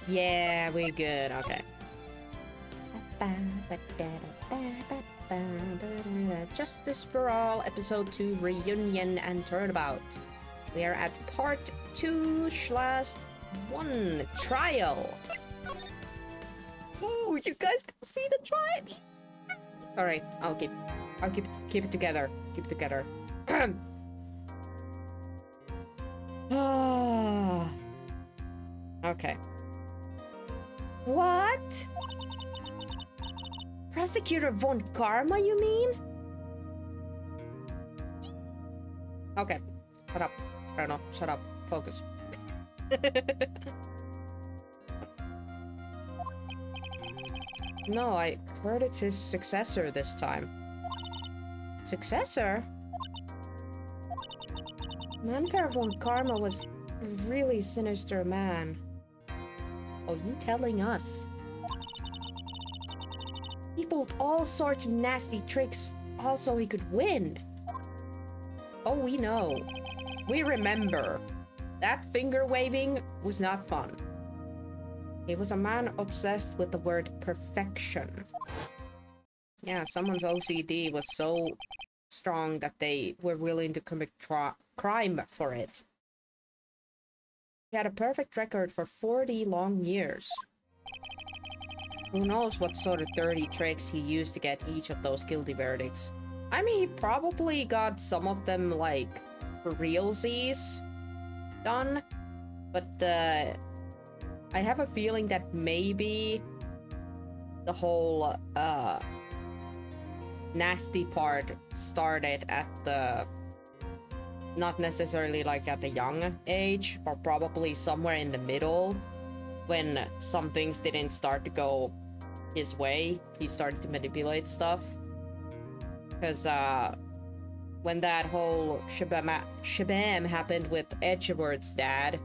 Yeah, we're good. Okay. Justice for All, Episode 2, Reunion and Turnabout. We are at Part 2/1, Trial. Ooh, you guys can see the trial. Alright, I'll keep it together. Keep it together. Okay. What? Prosecutor Von Karma, you mean? Okay. Shut up. I don't know. Shut up. Focus. No, I heard it's his successor this time. Successor? Manfair Von Karma was a really sinister man. Oh, you telling us? He pulled all sorts of nasty tricks, also he could win. Oh, we know. We remember. That finger waving was not fun. He was a man obsessed with the word perfection. Yeah, someone's OCD was so strong that they were willing to commit crime for it. He had a perfect record for 40 long years. Who knows what sort of dirty tricks he used to get each of those guilty verdicts. I mean, he probably got some of them, like, for realsies done. But, I have a feeling that maybe the whole, nasty part started at the... not necessarily, like, at the young age, but probably somewhere in the middle. When some things didn't start to go his way, he started to manipulate stuff. Because, when that whole shabam happened with Edgeworth's dad,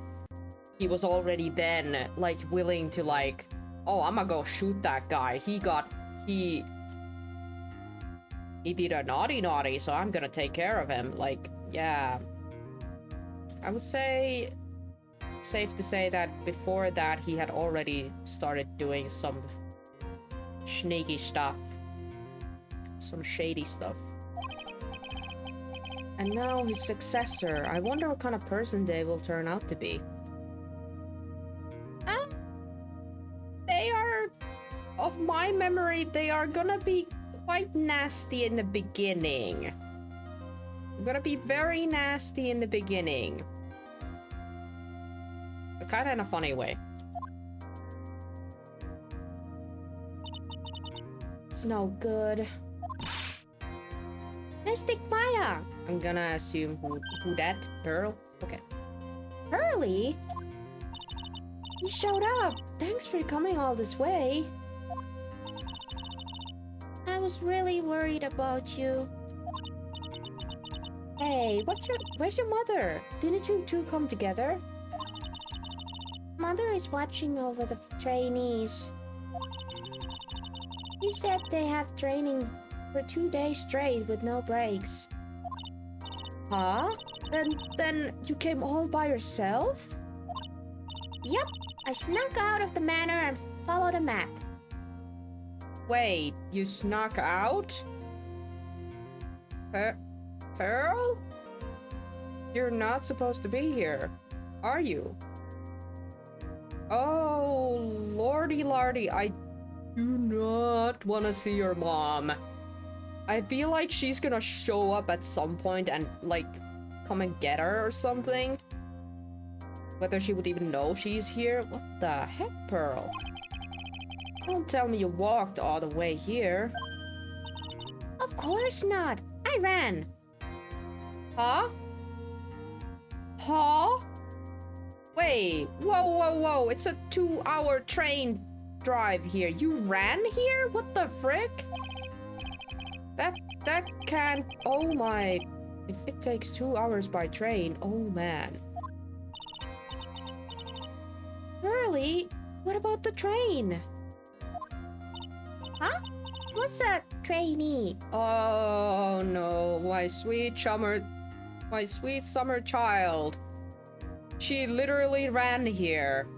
he was already then, like, willing to, like, oh, I'm gonna go shoot that guy. He did a naughty, so I'm gonna take care of him. Like, yeah. I would say... safe to say that before that he had already started doing some sneaky stuff. Some shady stuff. And now his successor. I wonder what kind of person they will turn out to be. They are... of my memory, they are gonna be quite nasty in the beginning. Gonna be very nasty in the beginning. Kinda in a funny way. It's no good. Mystic Maya! I'm gonna assume who that? Pearl? Okay. Pearly? You showed up! Thanks for coming all this way. I was really worried about you. Hey, where's your mother? Didn't you two come together? Mother is watching over the trainees. He said they have training for 2 days straight with no breaks. Huh? Then you came all by yourself? Yep, I snuck out of the manor and followed a map. Wait, you snuck out? Pearl? You're not supposed to be here, are you? Oh, lordy lardy, I do not want to see your mom. I feel like she's gonna show up at some point and, like, come and get her or something. Whether she would even know she's here. What the heck, Pearl? Don't tell me you walked all the way here. Of course not. I ran. Huh? Huh? Wait, whoa, it's a 2-hour train drive here. You ran here? What the frick? That can't... oh my... if it takes 2 hours by train, oh man. Pearly, what about the train? Huh? What's a trainee? Oh no, my sweet summer child. She literally ran here.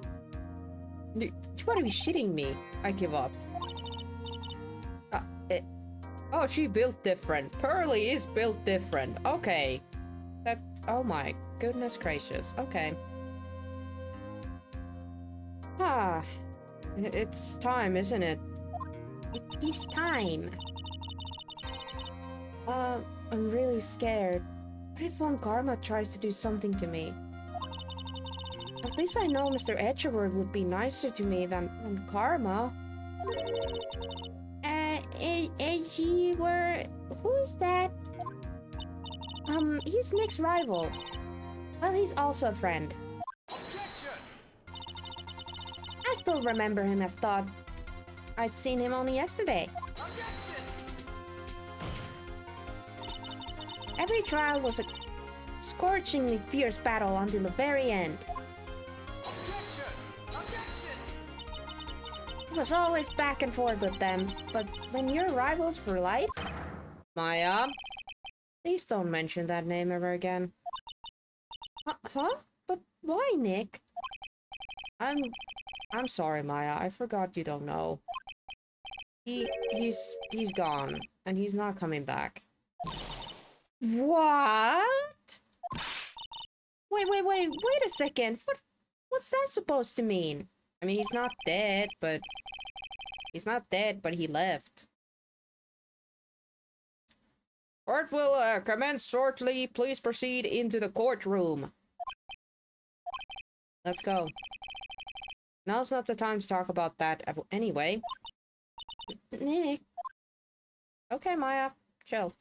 You gotta be shitting me. I give up. Oh, she built different. Pearly is built different. Okay. That... Oh my goodness gracious. Okay. Ah. It's time, isn't it? It is time. I'm really scared. What if Von Karma tries to do something to me? At least I know Mr. Edgeworth would be nicer to me than Von Karma. Edgeworth? Who is that? He's Nick's rival. Well, he's also a friend. Objection! I still remember him as thought I'd seen him only yesterday. Objection! Every trial was a scorchingly fierce battle until the very end. Objection! Objection! It was always back and forth with them, but when you're rivals for life... Maya? Please don't mention that name ever again. Huh? But why, Nick? I'm sorry, Maya. I forgot you don't know. He's gone, and he's not coming back. What? Wait a second. What's that supposed to mean? I mean, he's not dead, but he left. Court will commence shortly. Please proceed into the courtroom. Let's go. Now's not the time to talk about that anyway. Nick. Okay, Maya. Chill.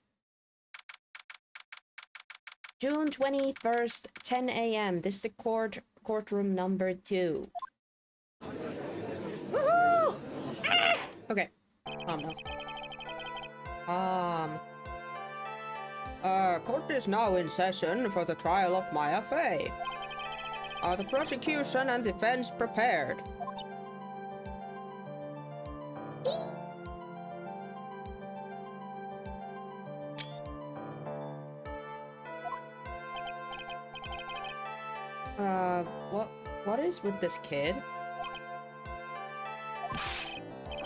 June 21st, 10 a.m. District Court, courtroom number 2. Woohoo! Ah! Okay. Calm down. Court is now in session for the trial of Maya Fey. Are the prosecution and defense prepared? What is with this kid?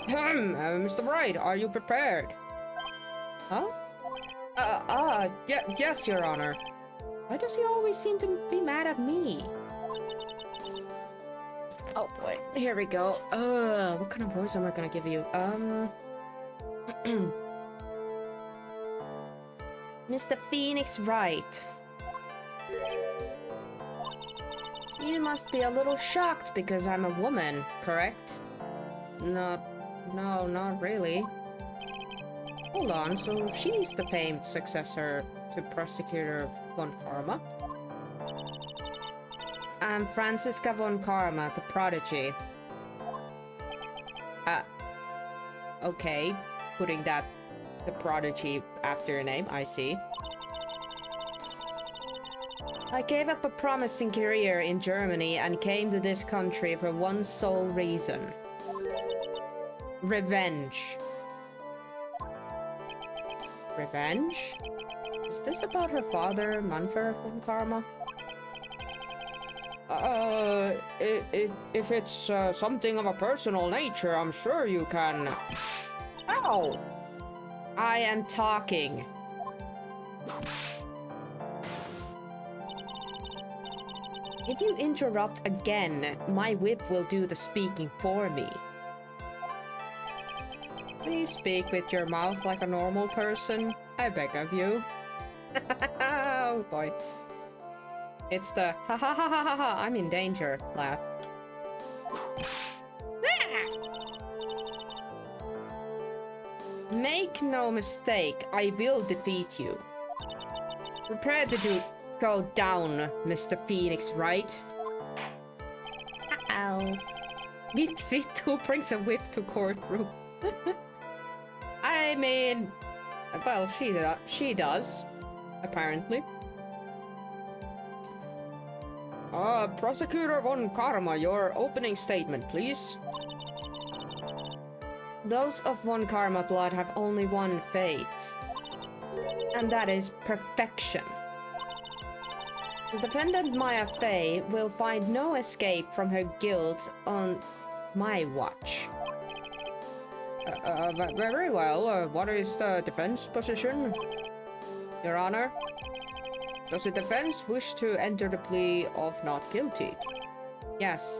Mr. Wright, are you prepared? Huh? Yes, Your Honor. Why does he always seem to be mad at me? Oh boy, here we go. What kind of voice am I gonna give you? Mr. Phoenix Wright. You must be a little shocked because I'm a woman, correct? No, not really. Hold on, so she's the famed successor to Prosecutor Von Karma? I'm Franziska Von Karma, the prodigy. Okay, putting the prodigy after your name, I see. I gave up a promising career in Germany and came to this country for one sole reason. Revenge. Revenge? Is this about her father, Manfred Von Karma? If it's something of a personal nature, I'm sure you can... Ow! I am talking. If you interrupt again, my whip will do the speaking for me. Please speak with your mouth like a normal person. I beg of you. Oh boy. It's the ha ha ha ha ha ha I'm in danger laugh. Make no mistake, I will defeat you. Prepare to go down, Mr. Phoenix Wright. Uh-oh. Fit who brings a whip to courtroom. I mean, well, she does, apparently. Prosecutor Von Karma, your opening statement, please. Those of Von Karma blood have only one fate, and that is perfection. The defendant Maya Fey will find no escape from her guilt my watch. Very well. What is the defense position? Your Honor, does the defense wish to enter the plea of not guilty? Yes.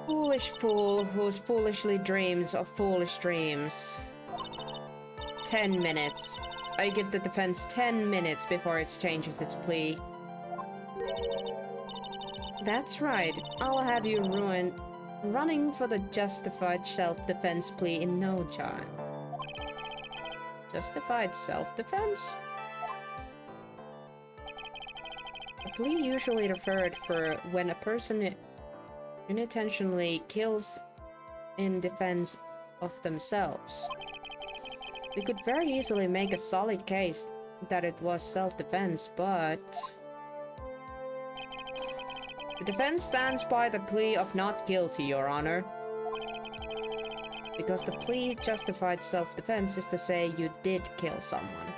Foolish fool who foolishly dreams of foolish dreams. 10 minutes. I give the defense 10 minutes before it changes its plea. That's right. I'll have you running for the justified self-defense plea in no time. Justified self-defense? A plea usually referred for when a person unintentionally kills in defense of themselves. We could very easily make a solid case that it was self-defense, but the defense stands by the plea of not guilty, Your Honor. Because the plea justified self-defense is to say you did kill someone.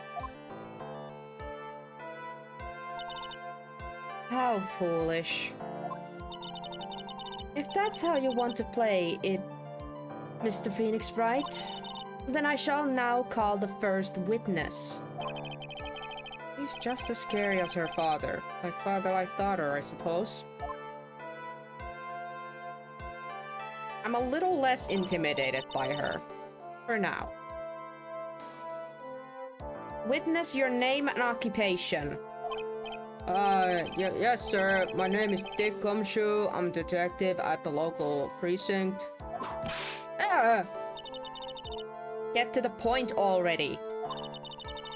How foolish. If that's how you want to play it, Mr. Phoenix Wright, then I shall now call the first witness. She's just as scary as her father. Like father, like daughter, I suppose. I'm a little less intimidated by her. For now. Witness your name and occupation. Yes, sir. My name is Dick Gumshoe. I'm a detective at the local precinct. Get to the point already.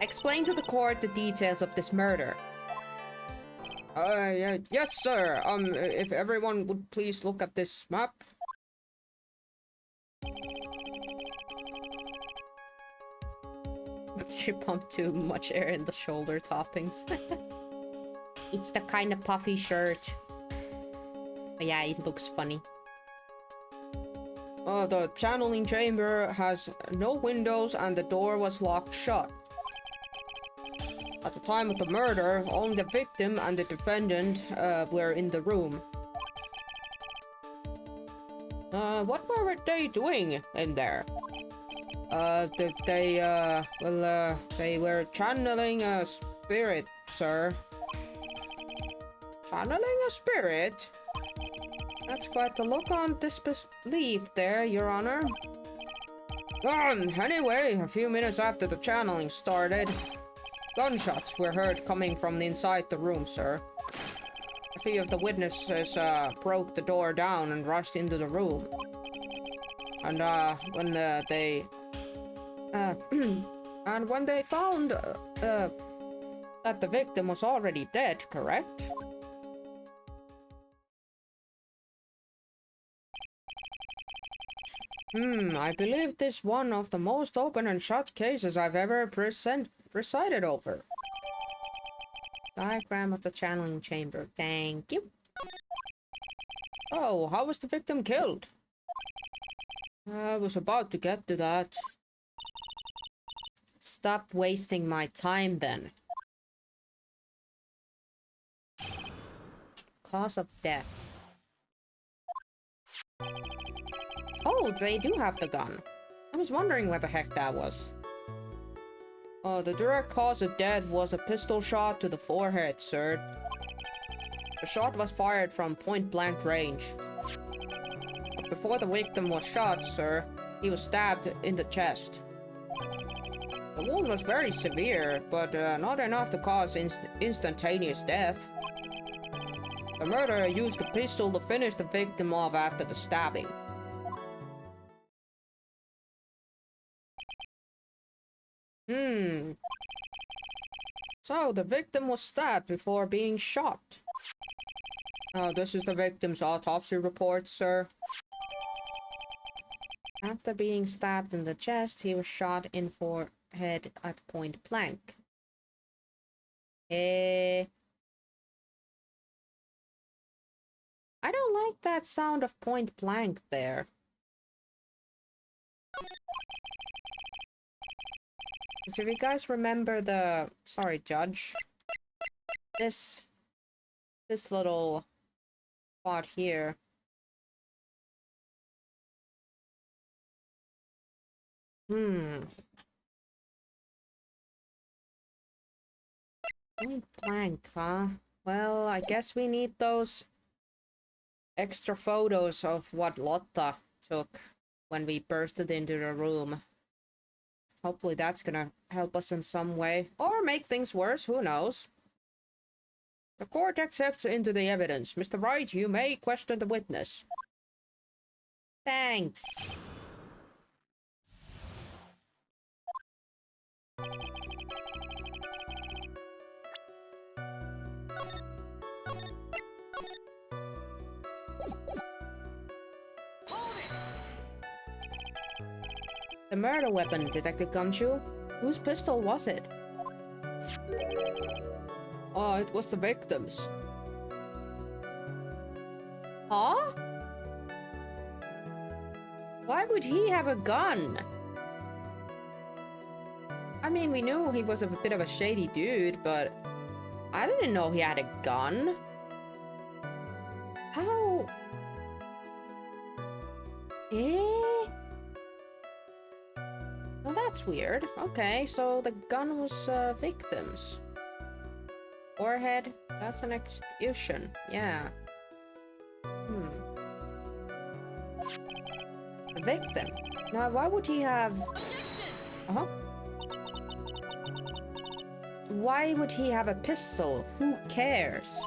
Explain to the court the details of this murder. Yes, sir. If everyone would please look at this map. She pumped too much air in the shoulder toppings. It's the kind of puffy shirt. But yeah, it looks funny. The channeling chamber has no windows and the door was locked shut. At the time of the murder, only the victim and the defendant were in the room. What were they doing in there? They were channeling a spirit, sir. Channeling a spirit? That's quite the look on disbelief there, Your Honor. Anyway, a few minutes after the channeling started, gunshots were heard coming from inside the room, sir. A few of the witnesses broke the door down and rushed into the room. And when they found that the victim was already dead, correct? I believe this is one of the most open and shut cases I've ever presided over. Diagram of the channeling chamber. Thank you. Oh, how was the victim killed? I was about to get to that. Stop wasting my time then. Cause of death. Oh, they do have the gun. I was wondering what the heck that was. The direct cause of death was a pistol shot to the forehead, sir. The shot was fired from point-blank range. But before the victim was shot, sir, he was stabbed in the chest. The wound was very severe, but not enough to cause instantaneous death. The murderer used the pistol to finish the victim off after the stabbing. So the victim was stabbed before being shot. This is the victim's autopsy report, sir. After being stabbed in the chest, he was shot in forehead at point blank. I don't like that sound of point blank there. So if you guys remember the... Sorry, Judge. This little spot here. Point blank, huh? Well, I guess we need those extra photos of what Lotta took when we bursted into the room. Hopefully that's gonna help us in some way. Or make things worse, who knows? The court accepts into the evidence. Mr. Wright, you may question the witness. Thanks. The murder weapon, Detective Gumshoe. Whose pistol was it? Oh, it was the victim's. Huh? Why would he have a gun? I mean, we knew he was a bit of a shady dude, but I didn't know he had a gun. How? Eh? Well, that's weird. Okay, so the gun was victims. Forehead, that's an execution. Yeah. The victim. Now, why would he have... Uh-huh. Why would he have a pistol? Who cares?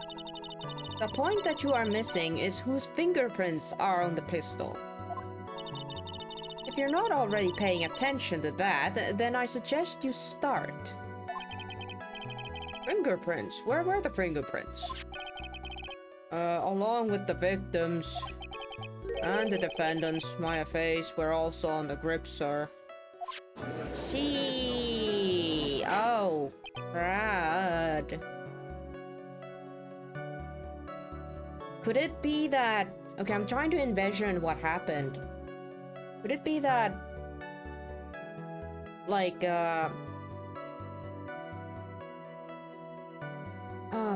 The point that you are missing is whose fingerprints are on the pistol. If you're not already paying attention to that, then I suggest you start. Fingerprints? Where were the fingerprints? Along with the victims and the defendants, my face were also on the grip, sir. See. Oh, crud. Could it be that... Okay, I'm trying to envision what happened. Could it be that... Like,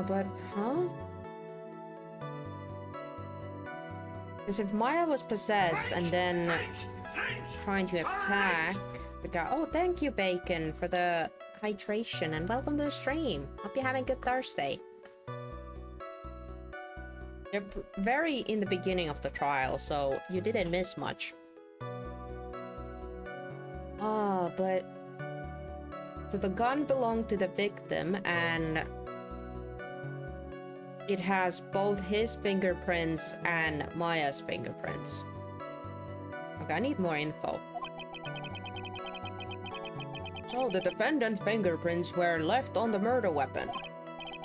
but... Huh? Because if Maya was possessed and then trying to attack the guy... Oh, thank you, Bacon, for the hydration, and welcome to the stream. Hope you're having a good Thursday. You're very in the beginning of the trial, so you didn't miss much. Oh, but... So the gun belonged to the victim, and... it has both his fingerprints and Maya's fingerprints. Okay, I need more info. So the defendant's fingerprints were left on the murder weapon.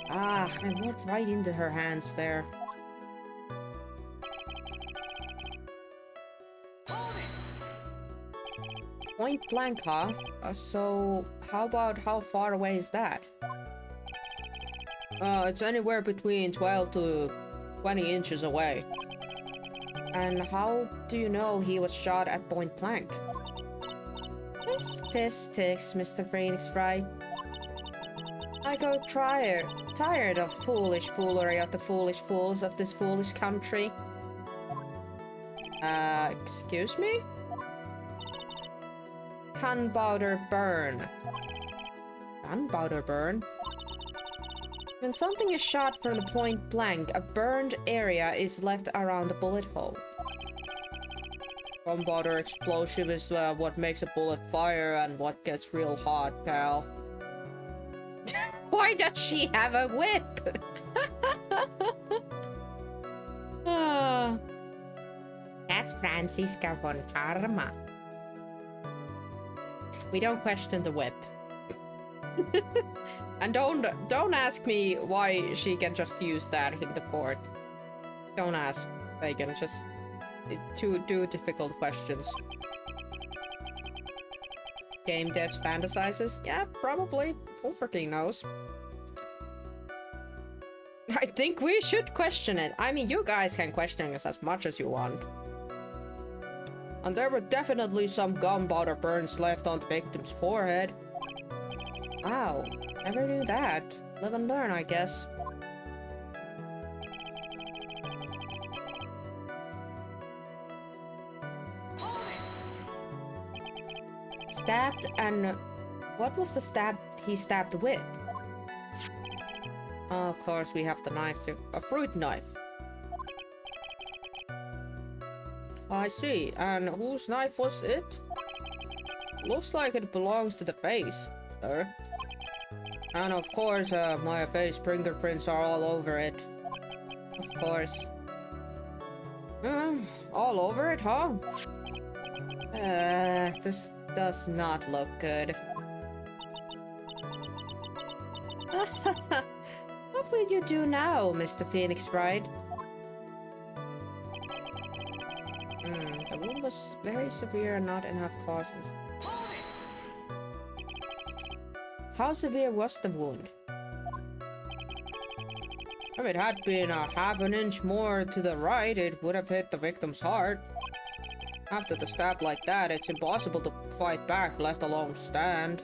Ah, I walked right into her hands there. Point blank, huh? So how about how far away is that? It's anywhere between 12 to 20 inches away. And how do you know he was shot at point blank? Statistics, Mr. Phoenix Wright. I go tired of foolish foolery of the foolish fools of this foolish country. Excuse me? Gunpowder burn. Gunpowder burn? When something is shot from the point blank, a burned area is left around the bullet hole. Gunpowder explosive is what makes a bullet fire and what gets real hot, pal. Why does she have a whip? That's Franziska von Tarma. We don't question the whip. And don't ask me why she can just use that in the court. Don't ask, Bacon. Just too difficult questions. Game devs fantasizes? Yeah, probably. Who freaking knows? I think we should question it. I mean, you guys can question us as much as you want. And there were definitely some gunpowder burns left on the victim's forehead. Wow, never knew that. Live and learn, I guess. Stabbed, and what was the stab he stabbed with? Of course, we have the knife too. A fruit knife. I see. And whose knife was it? Looks like it belongs to the face, sir. And of course, my face fingerprints are all over it. Of course. All over it, huh? This does not look good. What will you do now, Mr. Phoenix Wright? The wound was very severe and not enough causes. How severe was the wound? If it had been a half an inch more to the right, it would have hit the victim's heart. After the stab like that, it's impossible to fight back, let alone stand.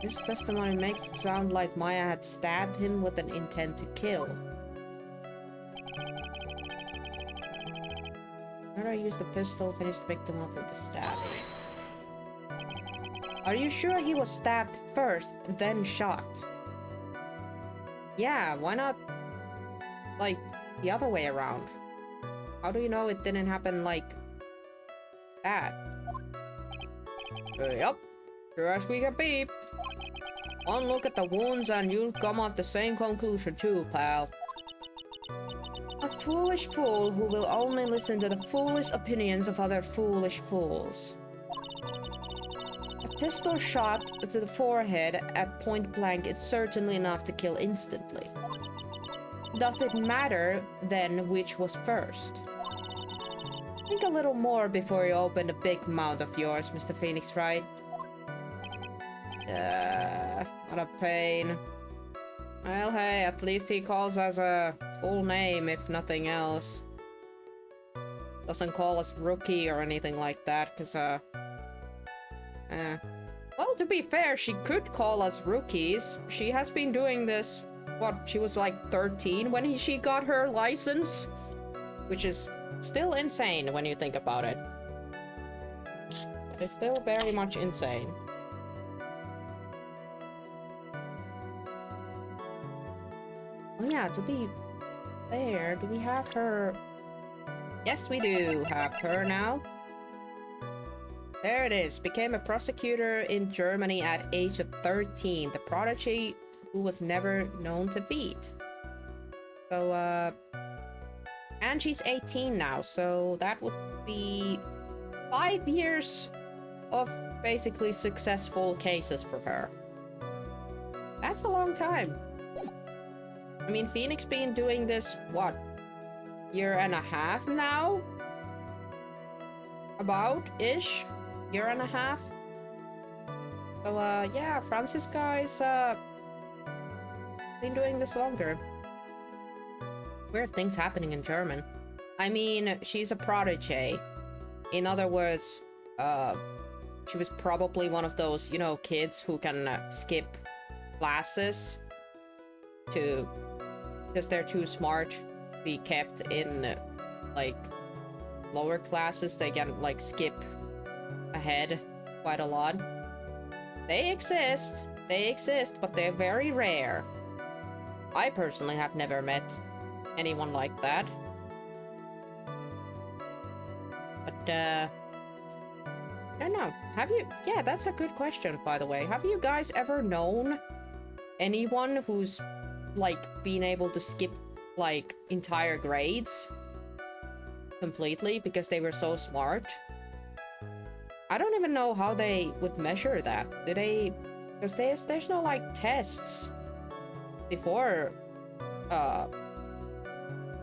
This testimony makes it sound like Maya had stabbed him with an intent to kill. Murder used the pistol, finished the victim off with the stabbing. Are you sure he was stabbed first, then shot? Yeah, why not, like, the other way around? How do you know it didn't happen like that? Yep, sure as we can be. One look at the wounds and you'll come up the same conclusion too, pal. A foolish fool who will only listen to the foolish opinions of other foolish fools. A pistol shot to the forehead at point blank is certainly enough to kill instantly. Does it matter, then, which was first? Think a little more before you open the big mouth of yours, Mr. Phoenix Wright. What a pain. Well, hey, at least he calls us a full name, if nothing else. Doesn't call us rookie or anything like that, cause, well, to be fair, she could call us rookies. She has been doing this, what, she was like 13 when she got her license? Which is still insane when you think about it. It's still very much insane. Oh yeah, to be fair, do we have her? Yes, we do have her now. There it is. Became a prosecutor in Germany at age of 13. The prodigy who was never known to beat. So, and she's 18 now, so that would be 5 years of basically successful cases for her. That's a long time. I mean, Phoenix been doing this, what, year and a half now? About-ish? Year and a half? So, yeah, Francis guy's, been doing this longer. Weird things happening in German. I mean, she's a prodigy. In other words, she was probably one of those, you know, kids who can skip classes to... because they're too smart to be kept in, like, lower classes. They can, like, skip ahead quite a lot. They exist, but they're very rare. I personally have never met anyone like that. But, I don't know. Have you... yeah, that's a good question, by the way. Have you guys ever known anyone who's, like, been able to skip, like, entire grades completely because they were so smart? I don't even know how they would measure that. Do they... because there's no, like, tests before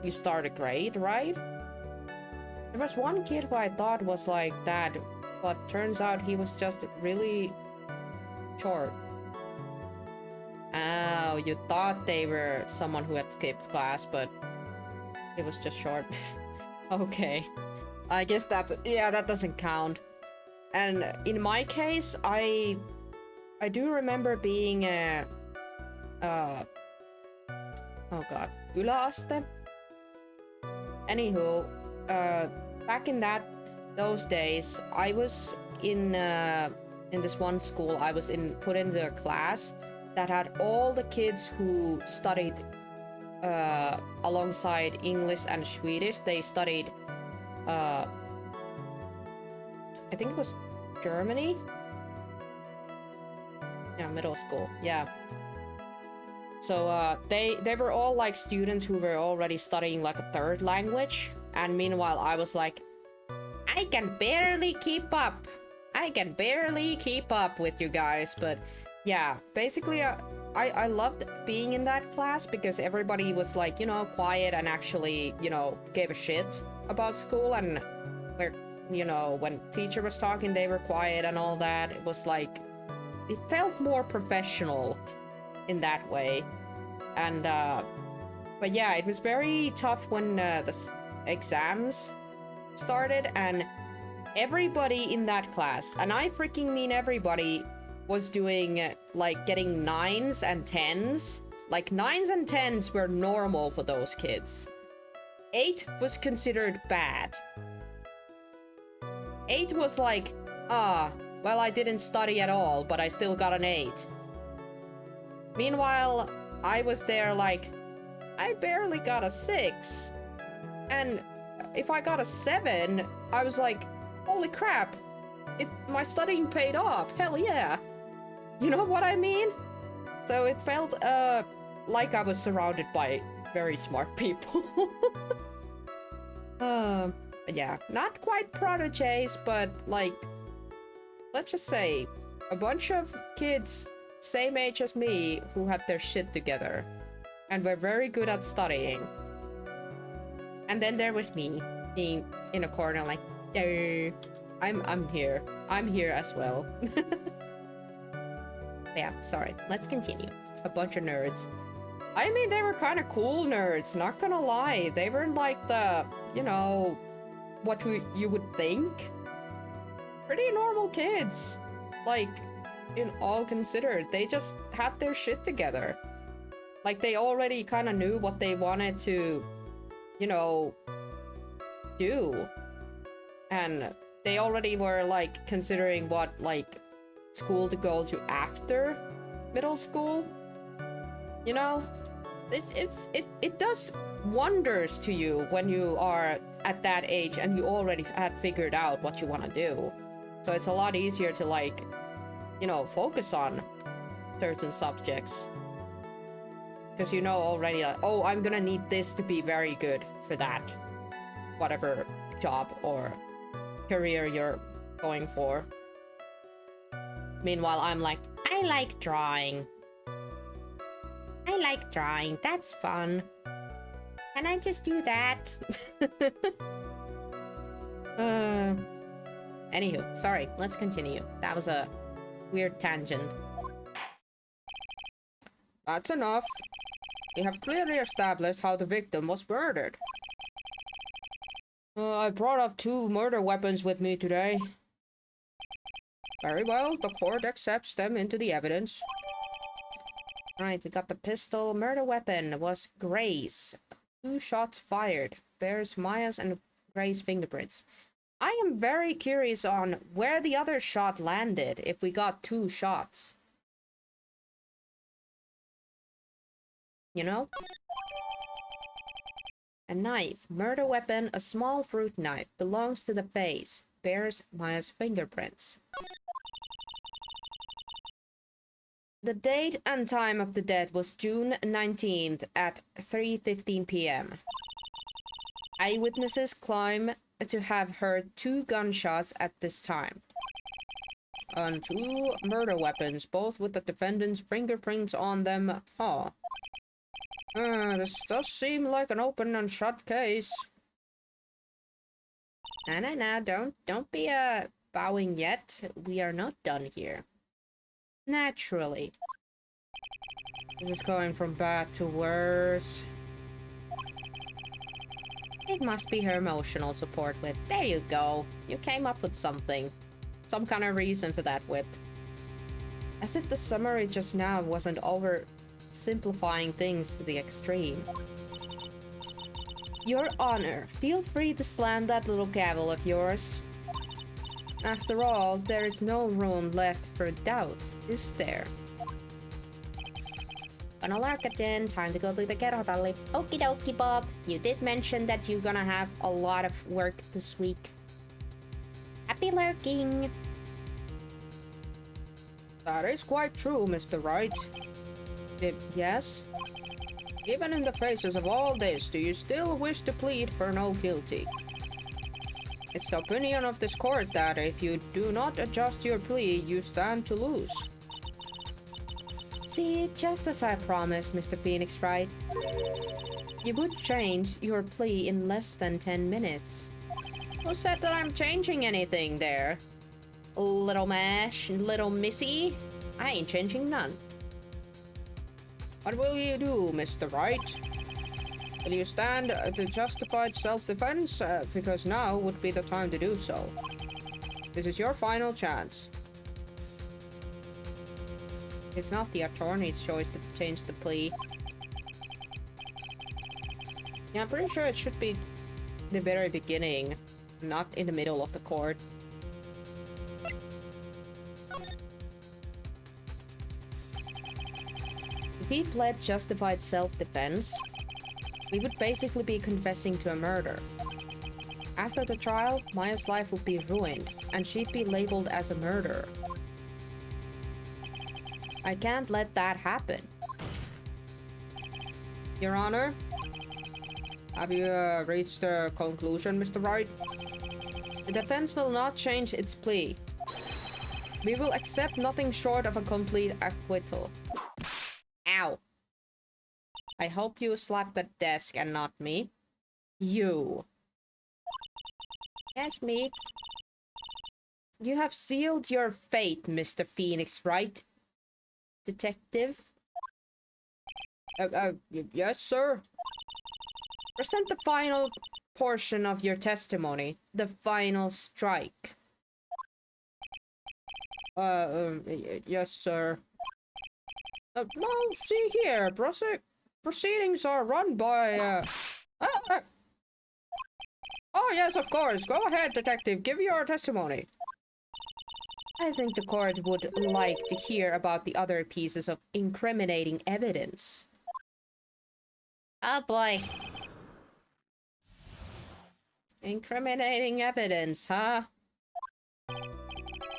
you start a grade, right? There was one kid who I thought was like that, but turns out he was just really short. Oh, you thought they were someone who had skipped class, but it was just short. Okay. I guess that, yeah, that doesn't count. And in my case, I do remember being oh god, yläaste. Anywho, back in those days, I was in this one school I was put into a class that had all the kids who studied alongside English and Swedish. They studied I think it was Germany. Yeah, middle school. Yeah. So they were all like students who were already studying like a third language, and meanwhile I was like, I can barely keep up. I can barely keep up with you guys. But yeah, basically I loved being in that class because everybody was like, you know, quiet and actually, you know, gave a shit about school, and where, you know, when teacher was talking they were quiet and all that. It was like, it felt more professional in that way. And but yeah, it was very tough when the exams started, and everybody in that class, and I freaking mean everybody, was doing like getting 9s and 10s. Like 9s and 10s were normal for those kids. 8 was considered bad. 8 was like, well, I didn't study at all, but I still got an 8. Meanwhile, I was there like, I barely got a 6. And if I got a 7, I was like, holy crap, my studying paid off, hell yeah. You know what I mean? So it felt like I was surrounded by very smart people. Yeah, not quite prodigies, but like, let's just say, a bunch of kids same age as me who had their shit together and were very good at studying. And then there was me being in a corner like, no, I'm here. I'm here as well. Yeah, sorry. Let's continue. A bunch of nerds. I mean, they were kind of cool nerds, not gonna lie. They weren't like the, you know, what you would think. Pretty normal kids. Like, in all considered, they just had their shit together. Like, they already kind of knew what they wanted to, you know, do. And they already were, like, considering what, like, school to go to after middle school. You know? It does wonders to you when you are at that age and you already had figured out what you want to do. So it's a lot easier to, like, you know, focus on certain subjects. Because you know already, like, oh, I'm gonna need this to be very good for that. Whatever job or career you're going for. Meanwhile, I'm like, I like drawing. I like drawing, that's fun. Can I just do that? Anywho, sorry, let's continue. That was a weird tangent. That's enough. We have clearly established how the victim was murdered. I brought up 2 murder weapons with me today. Very well, the court accepts them into the evidence. Right, we got the pistol. Murder weapon was Gray's. 2 shots fired. Bears Maya's and Gray's fingerprints. I am very curious on where the other shot landed if we got 2 shots. You know? A knife. Murder weapon, a small fruit knife. Belongs to the face. Bears Maya's fingerprints. The date and time of the death was June 19th at 3:15 p.m. Eyewitnesses claim to have heard 2 gunshots at this time. On 2 murder weapons, both with the defendant's fingerprints on them. Huh. This does seem like an open and shut case. No, don't be bowing yet. We are not done here. Naturally. This is going from bad to worse. It must be her emotional support whip. There you go. You came up with something. Some kind of reason for that whip. As if the summary just now wasn't oversimplifying things to the extreme. Your Honor, feel free to slam that little gavel of yours. After all, there is no room left for doubt, is there? Gonna lark again, time to go to the kerhotalli. Okie dokie, Bob. You did mention that you're gonna have a lot of work this week. Happy lurking! That is quite true, Mr. Wright. Yes? Even in the faces of all this, do you still wish to plead for no guilty? It's the opinion of this court that if you do not adjust your plea, you stand to lose. See, just as I promised, Mr. Phoenix Wright. You would change your plea in less than 10 minutes. Who said that I'm changing anything there? Little Mash, little Missy? I ain't changing none. What will you do, Mr. Wright? Will you stand the justified self-defense? Because now would be the time to do so. This is your final chance. It's not the attorney's choice to change the plea. Yeah, I'm pretty sure it should be the very beginning, not in the middle of the court. If he pled justified self-defense, we would basically be confessing to a murder. After the trial, Maya's life would be ruined, and she'd be labeled as a murderer. I can't let that happen. Your Honor, have you reached a conclusion, Mr. Wright? The defense will not change its plea. We will accept nothing short of a complete acquittal. Ow. I hope you slapped the desk and not me. You. Yes, me. You have sealed your fate, Mr. Phoenix Wright. Detective? Yes, sir. Present the final portion of your testimony. The final strike. Yes, sir. No, see here. Proceedings are run by, Oh, yes, of course. Go ahead, detective. Give your testimony. I think the court would like to hear about the other pieces of incriminating evidence. Oh boy. Incriminating evidence, huh?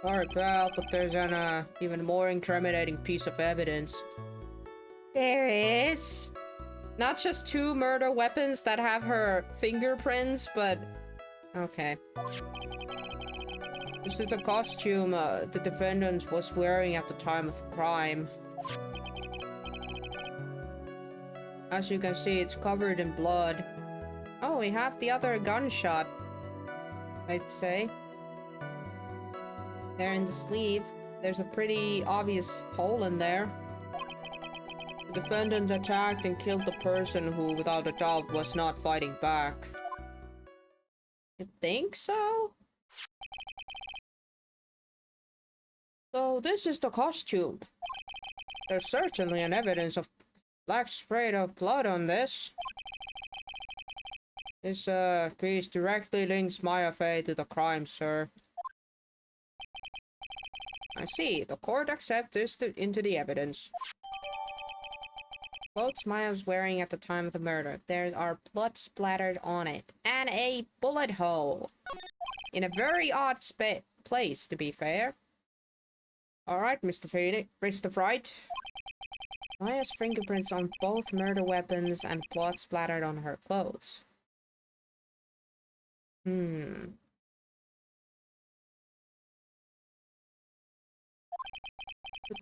Sorry, pal, but there's an even more incriminating piece of evidence. There is? Not just 2 murder weapons that have her fingerprints, but... Okay. This is the costume the defendant was wearing at the time of the crime. As you can see, it's covered in blood. Oh, we have the other gunshot, I'd say. There in the sleeve. There's a pretty obvious hole in there. The defendant attacked and killed the person who, without a doubt, was not fighting back. You think so? So this is the costume. There's certainly an evidence of black spray of blood on this. This piece directly links Maya Fey to the crime, sir. I see. The court accepts this into the evidence. Clothes Maya's wearing at the time of the murder. There are blood splattered on it. And a bullet hole. In a very odd place, to be fair. Alright, Mr. Phoenix. Mr. Wright. Maya's fingerprints on both murder weapons and blood splattered on her clothes. Could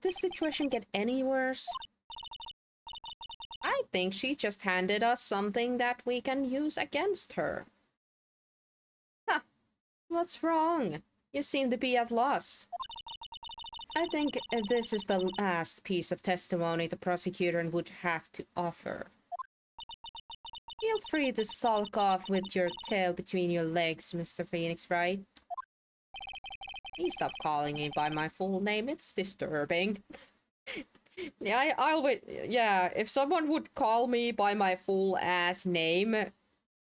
this situation get any worse? I think she just handed us something that we can use against her. Huh. What's wrong? You seem to be at loss. I think this is the last piece of testimony the prosecutor would have to offer. Feel free to sulk off with your tail between your legs, Mr. Phoenix Wright. Please stop calling me by my full name, it's disturbing. Yeah, I'll wait. Yeah, if someone would call me by my full ass name,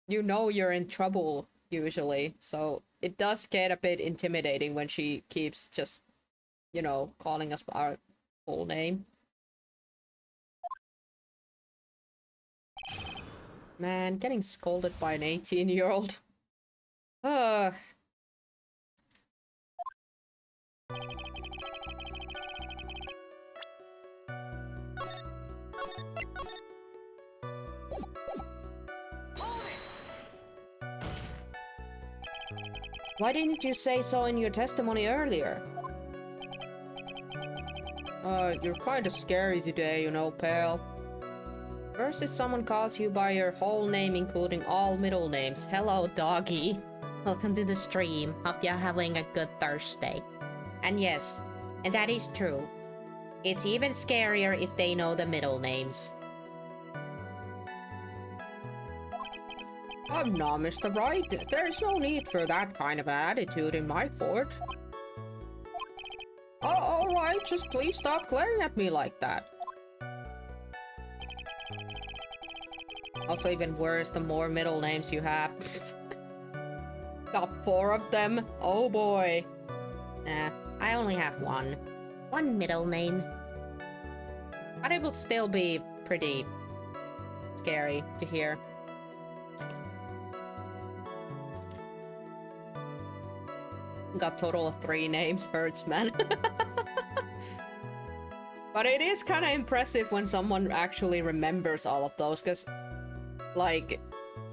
you know you're in trouble. usually. So it does get a bit intimidating when she keeps just, you know, calling us by our full name. Man, getting scolded by an 18-year-old. Ugh. Why didn't you say so in your testimony earlier? You're kinda scary today, you know, pal. First is someone calls you by your whole name, including all middle names. Hello, doggy. Welcome to the stream. Hope you're having a good Thursday. And yes, and that is true. It's even scarier if they know the middle names. No, Mr. Wright. There's no need for that kind of attitude in my court. Oh, alright, just please stop glaring at me like that. Also, even worse, the more middle names you have. Got 4 of them? Oh boy. Nah, I only have one. One middle name. But it would still be pretty scary to hear. Got total of 3 names. Hurts, man. But it is kind of impressive when someone actually remembers all of those, because, like,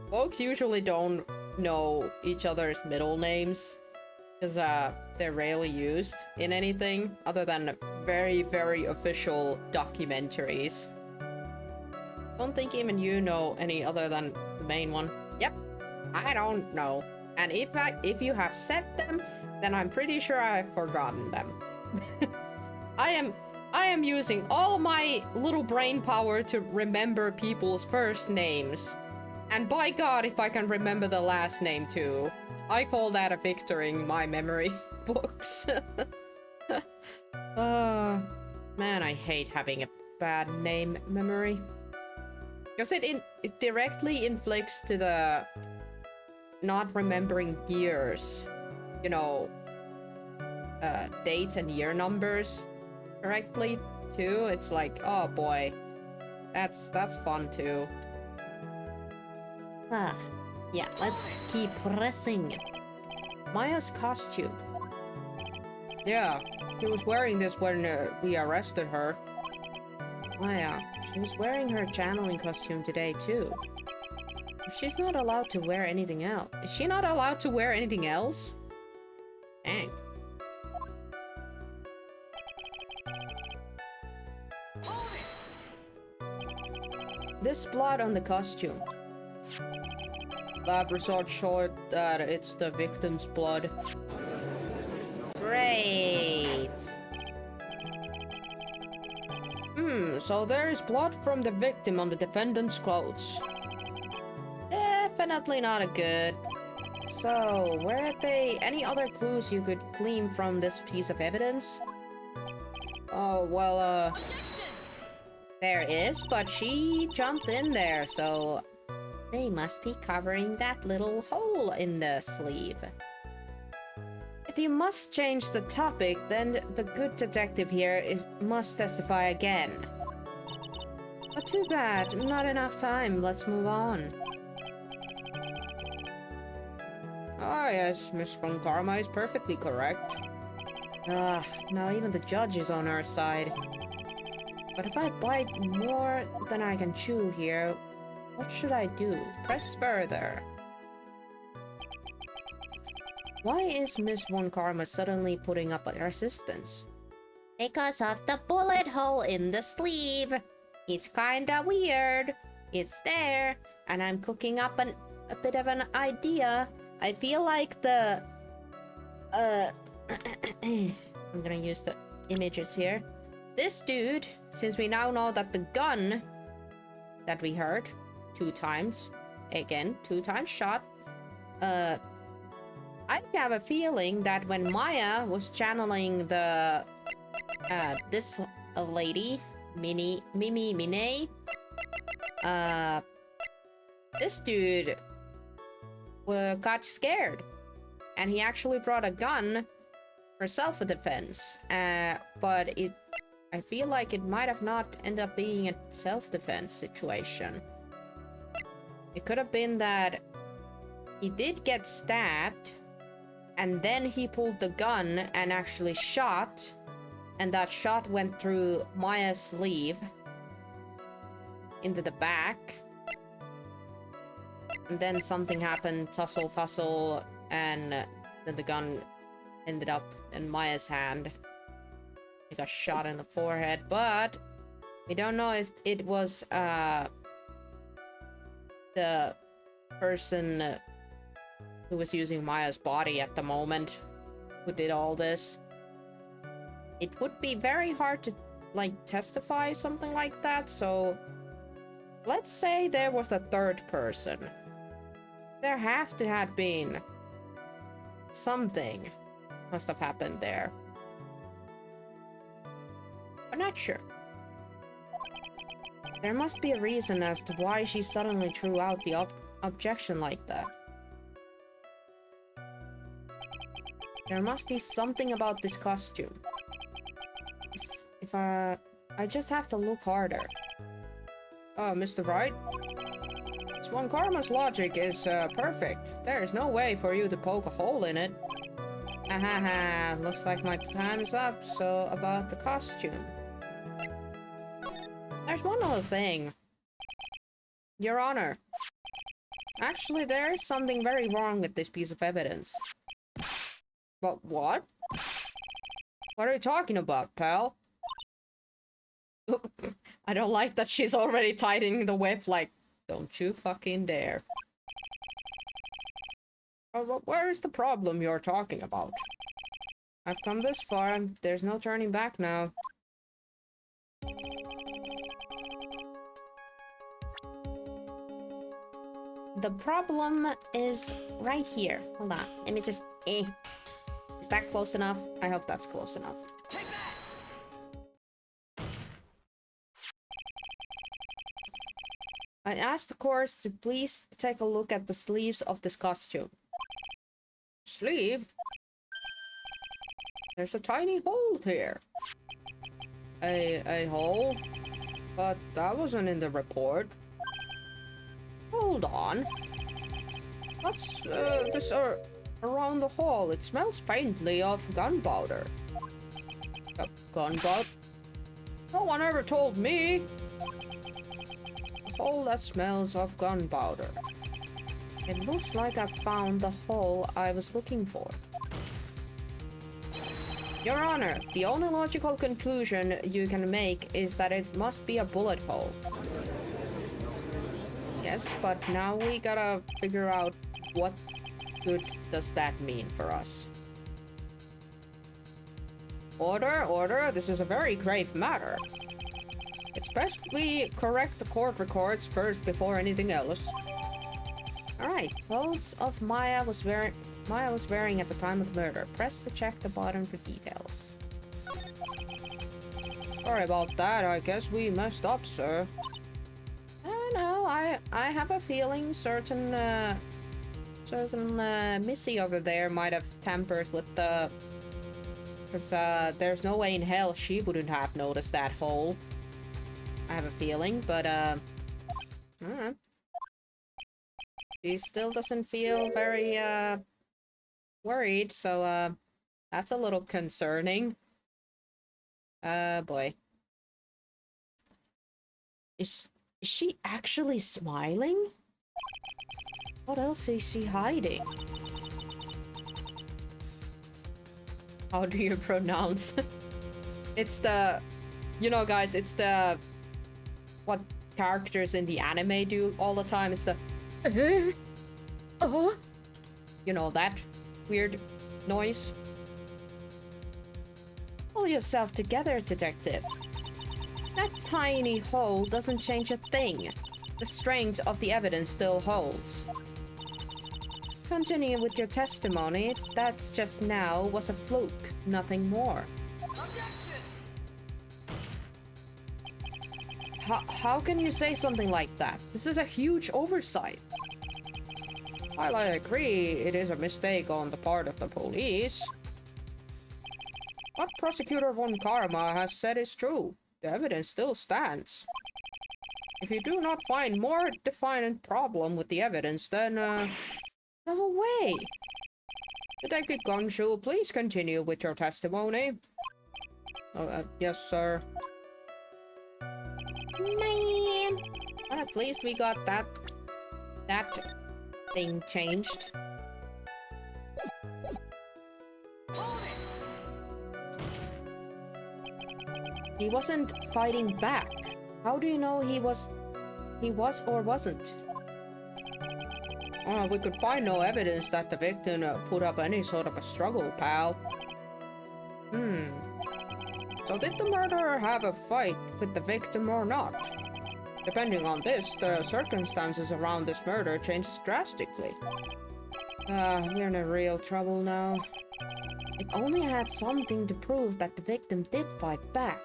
folks usually don't know each other's middle names, because they're rarely used in anything other than very, very official documentaries. Don't think even you know any other than the main one. Yep, I don't know. And if you have said them, then I'm pretty sure I've forgotten them. I am using all my little brain power to remember people's first names. And by God, if I can remember the last name too. I call that a victory in my memory books. Man, I hate having a bad name memory. Because it directly inflicts to the not remembering years. You know, dates and year numbers correctly too. It's like, oh boy, that's fun too. Yeah, let's keep pressing. Maya's costume. Yeah, she was wearing this when we arrested her. Maya, she was wearing her channeling costume today too. She's not allowed to wear anything else. Is she not allowed to wear anything else? Dang. This blood on the costume. Lab results showed that it's the victim's blood. Great. So there is blood from the victim on the defendant's clothes. Definitely not a good. So, where are they? Any other clues you could glean from this piece of evidence? Oh, well, there is, but she jumped in there, so they must be covering that little hole in the sleeve. If you must change the topic, then the good detective here must testify again. But too bad, not enough time. Let's move on. Ah, yes, Miss Von Karma is perfectly correct. Ugh, now even the judge is on our side. But if I bite more than I can chew here, what should I do? Press further. Why is Miss Von Karma suddenly putting up a resistance? Because of the bullet hole in the sleeve. It's kinda weird. It's there, and I'm cooking up a bit of an idea. I feel like the... I'm gonna use the images here. This dude, since we now know that the gun that we heard 2 times, again, 2 times shot, I have a feeling that when Maya was channeling the, this lady, Mimi Mine, this dude got scared. And he actually brought a gun for self-defense. But I feel like it might have not ended up being a self-defense situation. It could have been that he did get stabbed, and then he pulled the gun and actually shot, and that shot went through Maya's sleeve into the back. And then something happened, tussle, and then the gun ended up in Maya's hand. He got shot in the forehead, but we don't know if it was the person who was using Maya's body at the moment who did all this. It would be very hard to, like, testify something like that, so let's say there was a third person. There have to have been something must have happened there. I'm not sure. There must be a reason as to why she suddenly threw out the objection like that. There must be something about this costume. If I just have to look harder. Oh, Mr. Wright? Swan Karma's logic is perfect. There is no way for you to poke a hole in it. Ahaha, looks like my time is up, so about the costume. There's one other thing. Your Honor. Actually, there is something very wrong with this piece of evidence. But what? What are you talking about, pal? I don't like that she's already tightening the whip, like, don't you fucking dare. Where is the problem you're talking about? I've come this far, and there's no turning back now. The problem is right here. Hold on. Let me just... Is that close enough? I hope that's close enough. I asked the course to please take a look at the sleeves of this costume. Sleeve? There's a tiny hole here. A hole? But that wasn't in the report. Hold on. What's this around the hall? It smells faintly of gunpowder. Gunpowder? No one ever told me. A hole that smells of gunpowder. It looks like I found the hole I was looking for. Your Honor, the only logical conclusion you can make is that it must be a bullet hole. Yes, but now we gotta figure out what good does that mean for us. Order, this is a very grave matter. It's best we correct the court records first before anything else. Alright, clothes of Maya was wearing at the time of the murder. Press to check the bottom for details. Sorry about that, I guess we messed up, sir. No, I have a feeling certain Missy over there might have tampered with the... Because there's no way in hell she wouldn't have noticed that hole. I have a feeling, but I don't know. She still doesn't feel very worried, so that's a little concerning. Boy. Is she actually smiling? What else is she hiding? How do you pronounce? It's the... You know, guys, it's the... What characters in the anime do all the time. It's the... You know, that weird noise. Pull yourself together, detective. That tiny hole doesn't change a thing. The strength of the evidence still holds. Continue with your testimony. That just now was a fluke, nothing more. How can you say something like that? This is a huge oversight. While I agree it is a mistake on the part of the police, what Prosecutor von Karma has said is true. The evidence still stands. If you do not find more definite problem with the evidence, then, no way! Detective Gonshu, please continue with your testimony. Yes, sir. Man! But at least we got that thing changed. He wasn't fighting back. How do you know he was or wasn't? We could find no evidence that the victim put up any sort of a struggle, pal. So did the murderer have a fight with the victim or not? Depending on this, the circumstances around this murder changes drastically. We're in real trouble now. If only I had something to prove that the victim did fight back.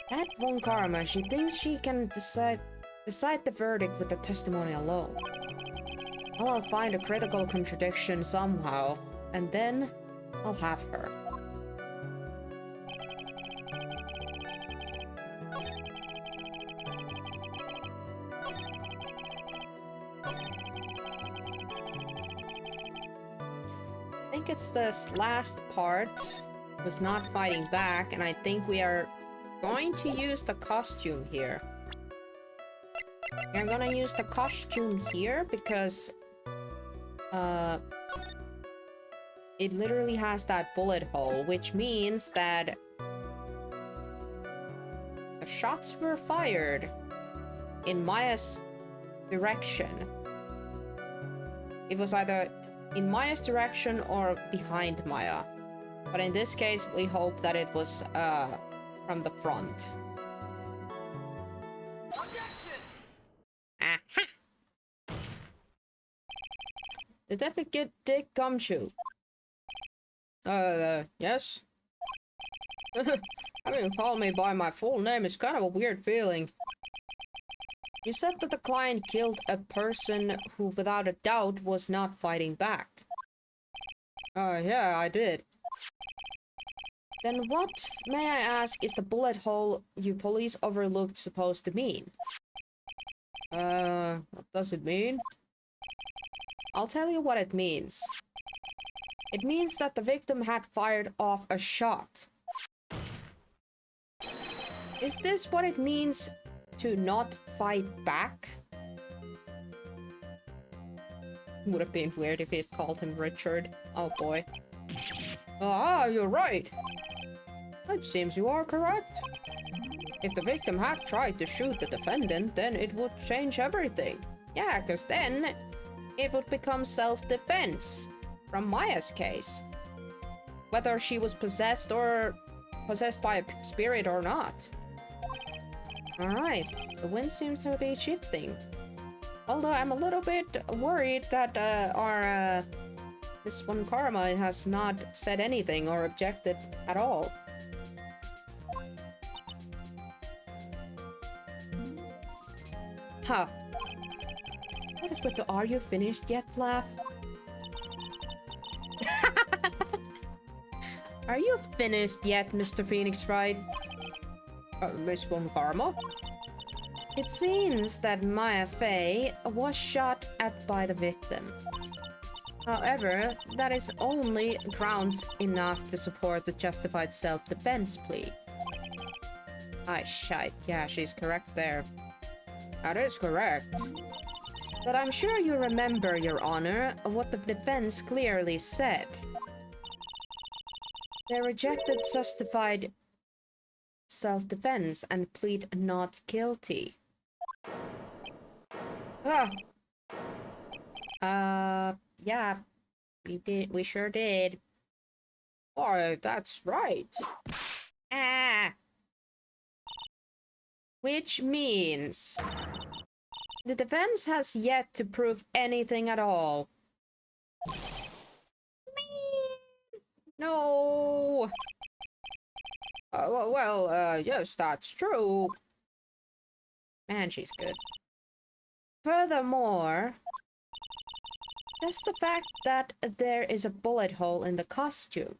That Von Karma, she thinks she can decide the verdict with the testimony alone. Well, I'll find a critical contradiction somehow, and then I'll have her. I think it's this last part was not fighting back, and I think we are going to use the costume here. We're gonna use the costume here because it literally has that bullet hole, which means that the shots were fired in Maya's direction. It was either in Maya's direction or behind Maya. But in this case, we hope that it was from the front. Aha! Detective Dick Gumshoe. Yes? Having you call me by my full name is kind of a weird feeling. You said that the client killed a person who, without a doubt, was not fighting back. Yeah, I did. Then what, may I ask, is the bullet hole you police overlooked supposed to mean? What does it mean? I'll tell you what it means. It means that the victim had fired off a shot. Is this what it means to not fight back? Would have been weird if it called him Richard. Oh boy. Ah, you're right. It seems you are correct. If the victim had tried to shoot the defendant, then it would change everything. Yeah, because then it would become self-defense from Maya's case. Whether she was possessed by a spirit or not. Alright, the wind seems to be shifting. Although I'm a little bit worried that our Miss Von Karma has not said anything or objected at all. Huh. What is with the "are you finished yet" laugh? Are you finished yet, Mr. Phoenix Wright? Miss Von Karma? It seems that Maya Fey was shot at by the victim. However, that is only grounds enough to support the justified self-defense plea. Aye, shite. Yeah, she's correct there. That is correct. But I'm sure you remember, Your Honor, what the defense clearly said. They rejected justified self-defense and plead not guilty. Yeah, we sure did. Oh, that's right. Which means the defense has yet to prove anything at all. No. Yes, that's true. Man, she's good. Furthermore, Just the fact that there is a bullet hole in the costume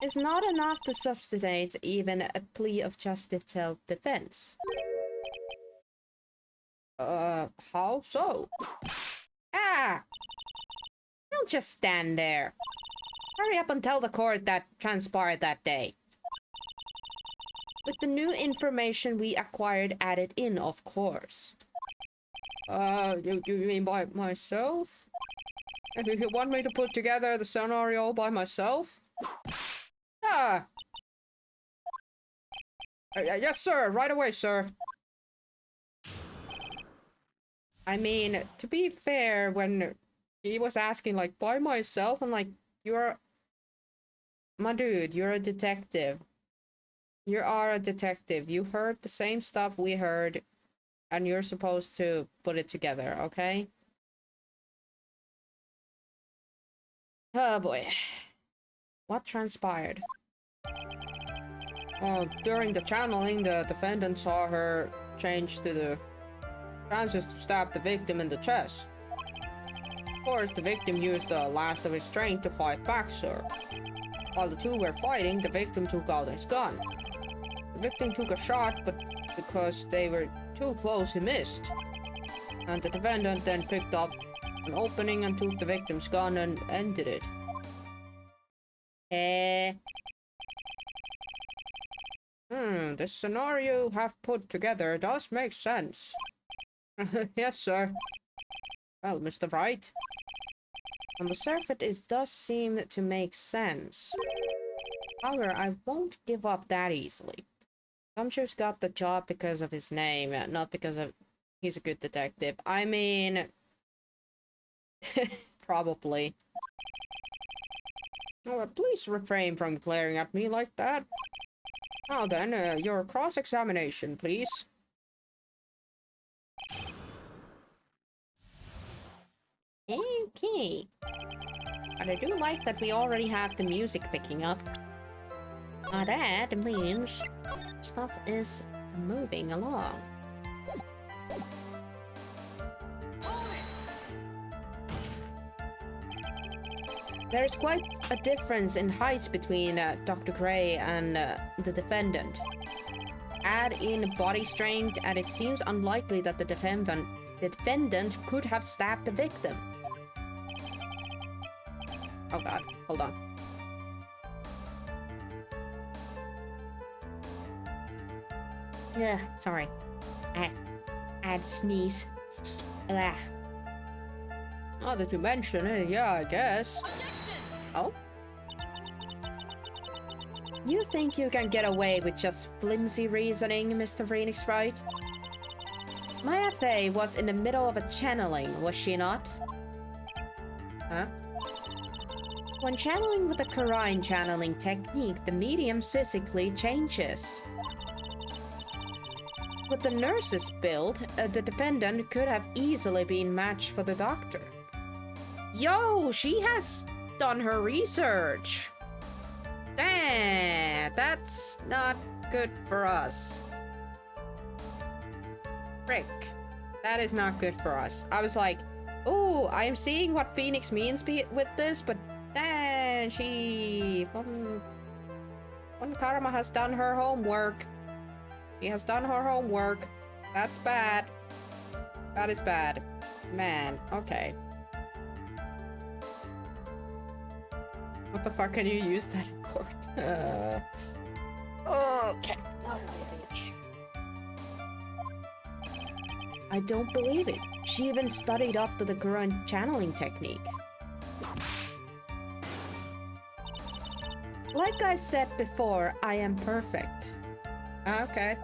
is not enough to substantiate even a plea of justice self-defense. How so? Ah! Don't just stand there. Hurry up and tell the court that transpired that day. With the new information we acquired added in, of course. You mean by myself? You want me to put together the scenario by myself? Ah! Yes, sir. Right away, sir. I mean, to be fair, when he was asking, like, by myself, I'm like, you're... My dude, you're a detective. You are a detective. You heard the same stuff we heard, and you're supposed to put it together, okay? Oh boy. What transpired? During the channeling, the defendant saw her change to the chances to stab the victim in the chest. Of course, the victim used the last of his strength to fight back, sir. While the two were fighting, the victim took out his gun. The victim took a shot, but because they were too close, he missed. And the defendant then picked up an opening and took the victim's gun and ended it. This scenario you have put together does make sense. Yes, sir. Well, Mr. Wright. On the surface, it does seem to make sense. However, I won't give up that easily. Gumshoe's got the job because of his name, not because of he's a good detective. I mean... probably. Oh, please refrain from glaring at me like that. Now then, your cross-examination, please. Okay. But I do like that we already have the music picking up. That means stuff is moving along. There's quite a difference in heights between Dr. Gray and the defendant. Add in body strength, and it seems unlikely that the defendant could have stabbed the victim. Oh god, hold on. Yeah, sorry. I had to sneeze. Ah. Oh, did you mention it? Yeah, I guess. Oh? You think you can get away with just flimsy reasoning, Mr. Phoenix, right? My FA was in the middle of a channeling, was she not? Huh? When channeling with the Karine channeling technique, the medium physically changes. With the nurse's build, the defendant could have easily been matched for the doctor. Yo, she has done her research. Damn, that's not good for us. Frick, that is not good for us. I was like, oh, I'm seeing what Phoenix means with this, but damn, Von Karma has done her homework. She has done her homework. That's bad. That is bad. Man, okay. What the fuck can you use that in court? Okay. I don't believe it. She even studied up to the current channeling technique. Like I said before, I am perfect. Okay.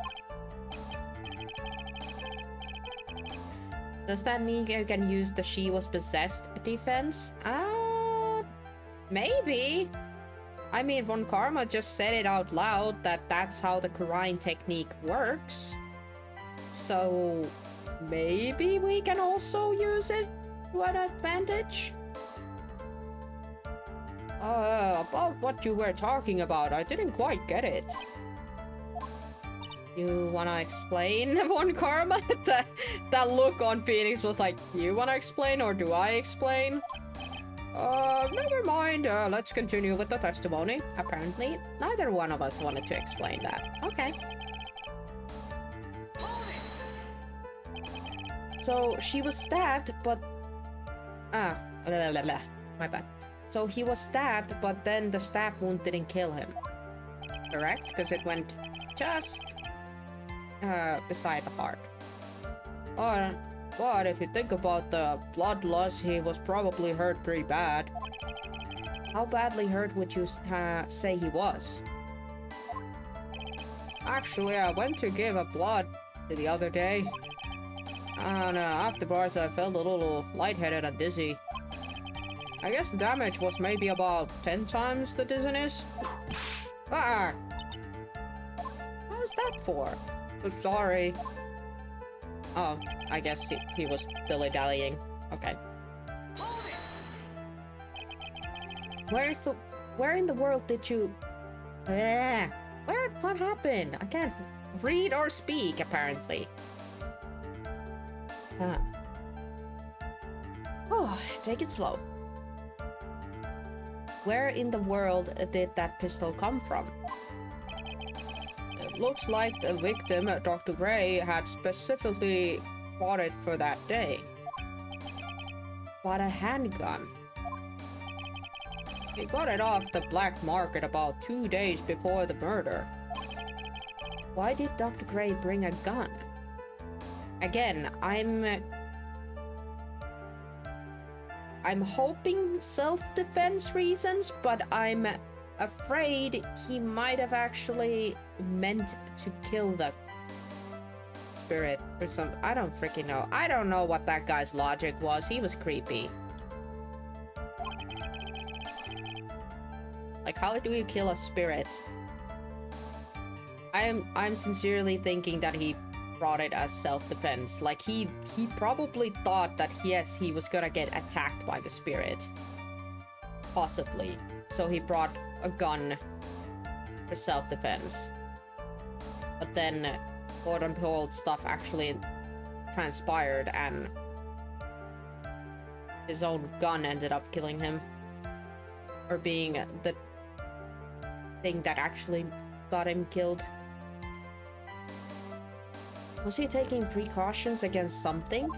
Does that mean you can use the she was possessed defense? Maybe. I mean, Von Karma just said it out loud that that's how the Karine technique works. So maybe we can also use it to an advantage? About what you were talking about, I didn't quite get it. You wanna explain, Von Karma? that look on Phoenix was like, you wanna explain or do I explain? Never mind. Let's continue with the testimony. Apparently, neither one of us wanted to explain that. Okay. So she was stabbed, but... my bad. So he was stabbed, but then the stab wound didn't kill him. Correct? Because it went just... beside the heart. But if you think about the blood loss, he was probably hurt pretty bad. How badly hurt would you say he was? Actually, I went to give a blood the other day. And afterwards I felt a little lightheaded and dizzy. I guess the damage was maybe about 10 times the dizziness. Ah! What was that for? Oh, sorry. Oh, I guess he was dilly-dallying. Okay. Where in the world did you... what happened? I can't read or speak, apparently. Oh, take it slow. Where in the world did that pistol come from? It looks like the victim, Dr. Gray, had specifically bought it for that day. Bought a handgun. He got it off the black market about 2 days before the murder. Why did Dr. Gray bring a gun? Again, I'm hoping self-defense reasons, but I'm afraid he might have actually meant to kill the spirit or something. I don't freaking know. I don't know what that guy's logic was. He was creepy. Like, how do you kill a spirit? I'm sincerely thinking that he brought it as self-defense. Like, he probably thought that, yes, he was gonna get attacked by the spirit. Possibly. So he brought a gun for self-defense. But then, quote-unquote, stuff actually transpired and his own gun ended up killing him. Or being the thing that actually got him killed. Was he taking precautions against something?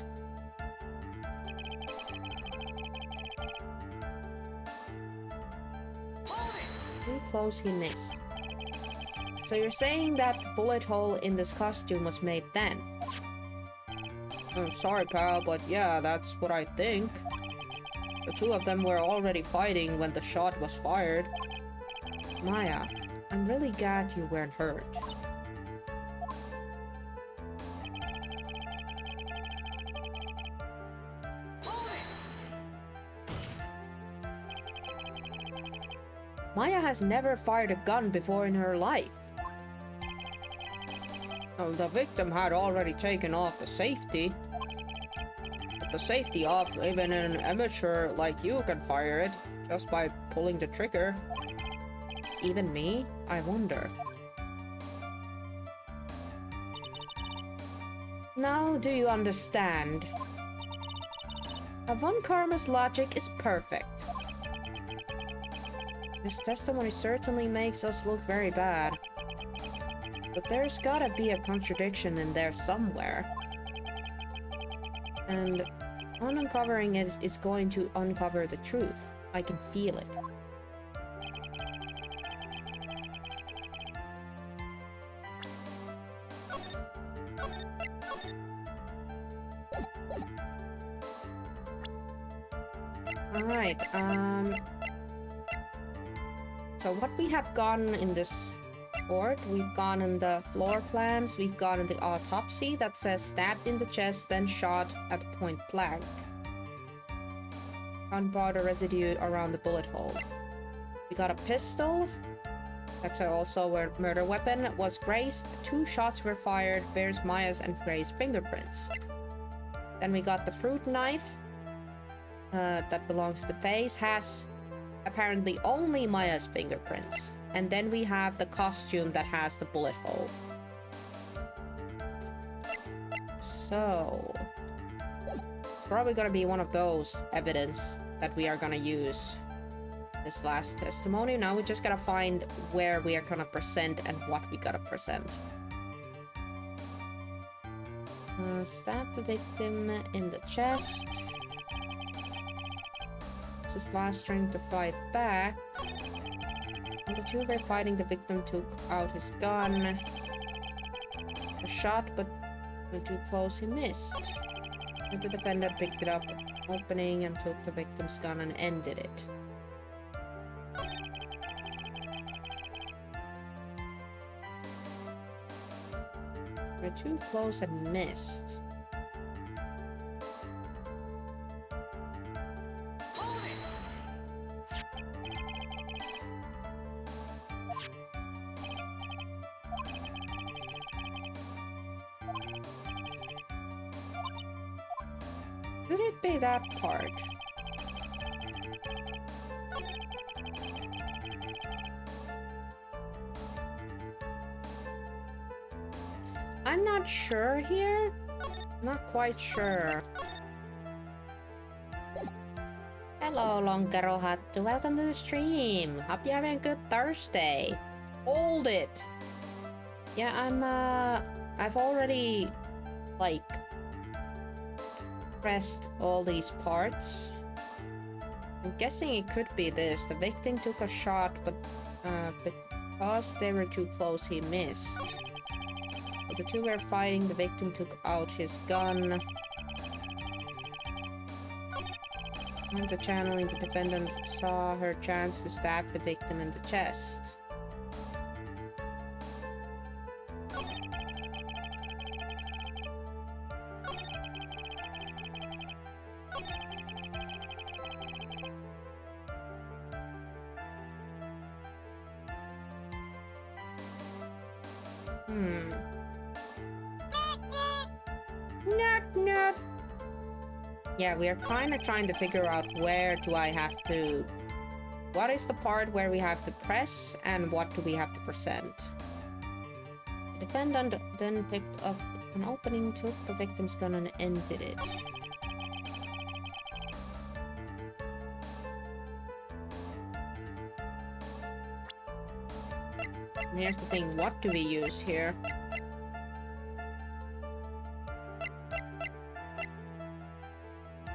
Too close he missed. So you're saying that the bullet hole in this costume was made then? I'm sorry, pal, but yeah, that's what I think. The two of them were already fighting when the shot was fired. Maya, I'm really glad you weren't hurt. Maya has never fired a gun before in her life. Oh, the victim had already taken off the safety. But the safety off, even an amateur like you can fire it, just by pulling the trigger. Even me? I wonder. Now do you understand? Von Karma's logic is perfect. This testimony certainly makes us look very bad. But there's gotta be a contradiction in there somewhere. And uncovering it is going to uncover the truth. I can feel it. Alright, so what we have gotten in this report, we've gotten the floor plans, we've gotten the autopsy that says stabbed in the chest, then shot at point blank. Gunpowder residue around the bullet hole. We got a pistol. That's also a murder weapon. Was Gray's. 2 shots were fired. Bears Maya's and Gray's fingerprints. Then we got the fruit knife. That belongs to Faye's. Has apparently only Maya's fingerprints. And then we have the costume that has the bullet hole. So... it's probably gonna be one of those evidence that we are gonna use this last testimony. Now we just gotta find where we are gonna present and what we gotta present. Stab the victim in the chest. This is last trying to fight back. When the two were fighting, the victim took out his gun. A shot, but when too close, he missed. And the defender picked it up, opening, and took the victim's gun and ended it. We're too close and missed. Could it be that part? I'm not sure here. Not quite sure. Hello, Lonkero Hattu. Welcome to the stream. Hope you're having a good Thursday. Hold it. Yeah, I've already, like, pressed all these parts. I'm guessing it could be this. The victim took a shot, but because they were too close, he missed. While the two were fighting, the victim took out his gun. When the channeling, the defendant saw her chance to stab the victim in the chest. Not. Yeah, we are kind of trying to figure out where do I have to... what is the part where we have to press and what do we have to present? The defendant then picked up an opening, took the victim's gun and ended it. And here's the thing, what do we use here?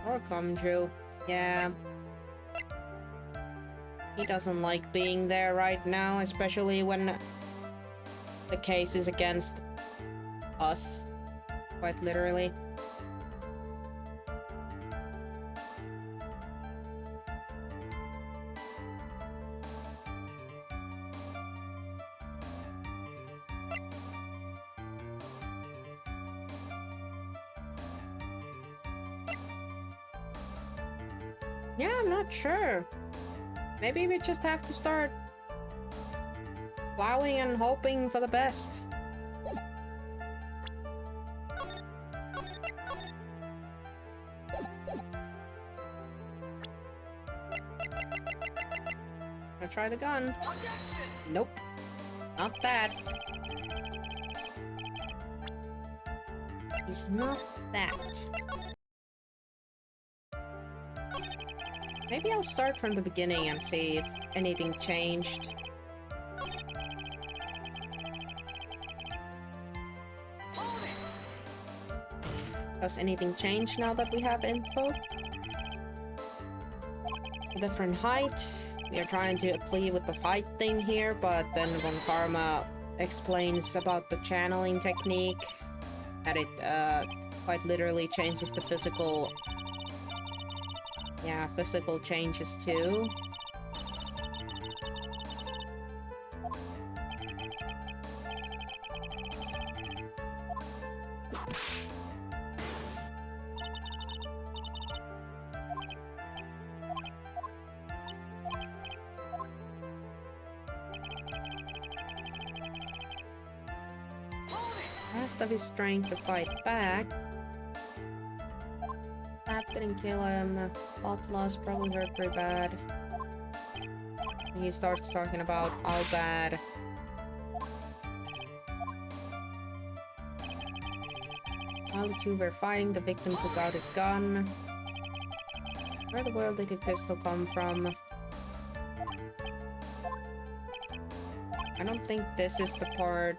Or come true. Yeah. He doesn't like being there right now, especially when the case is against us. Quite literally. Yeah, I'm not sure. Maybe we just have to start plowing and hoping for the best. I'll try the gun. Nope. Not that. He's not that. Maybe I'll start from the beginning and see if anything changed. Does anything change now that we have info? Different height. We are trying to play with the height thing here, but then when Karma explains about the channeling technique, that it quite literally changes the physical... yeah, physical changes too. Rest of his strength to fight back. That didn't kill him. Blood loss probably hurt pretty bad. And he starts talking about how bad While the two were fighting, the victim took out his gun. Where the world did his pistol come from? I don't think this is the part.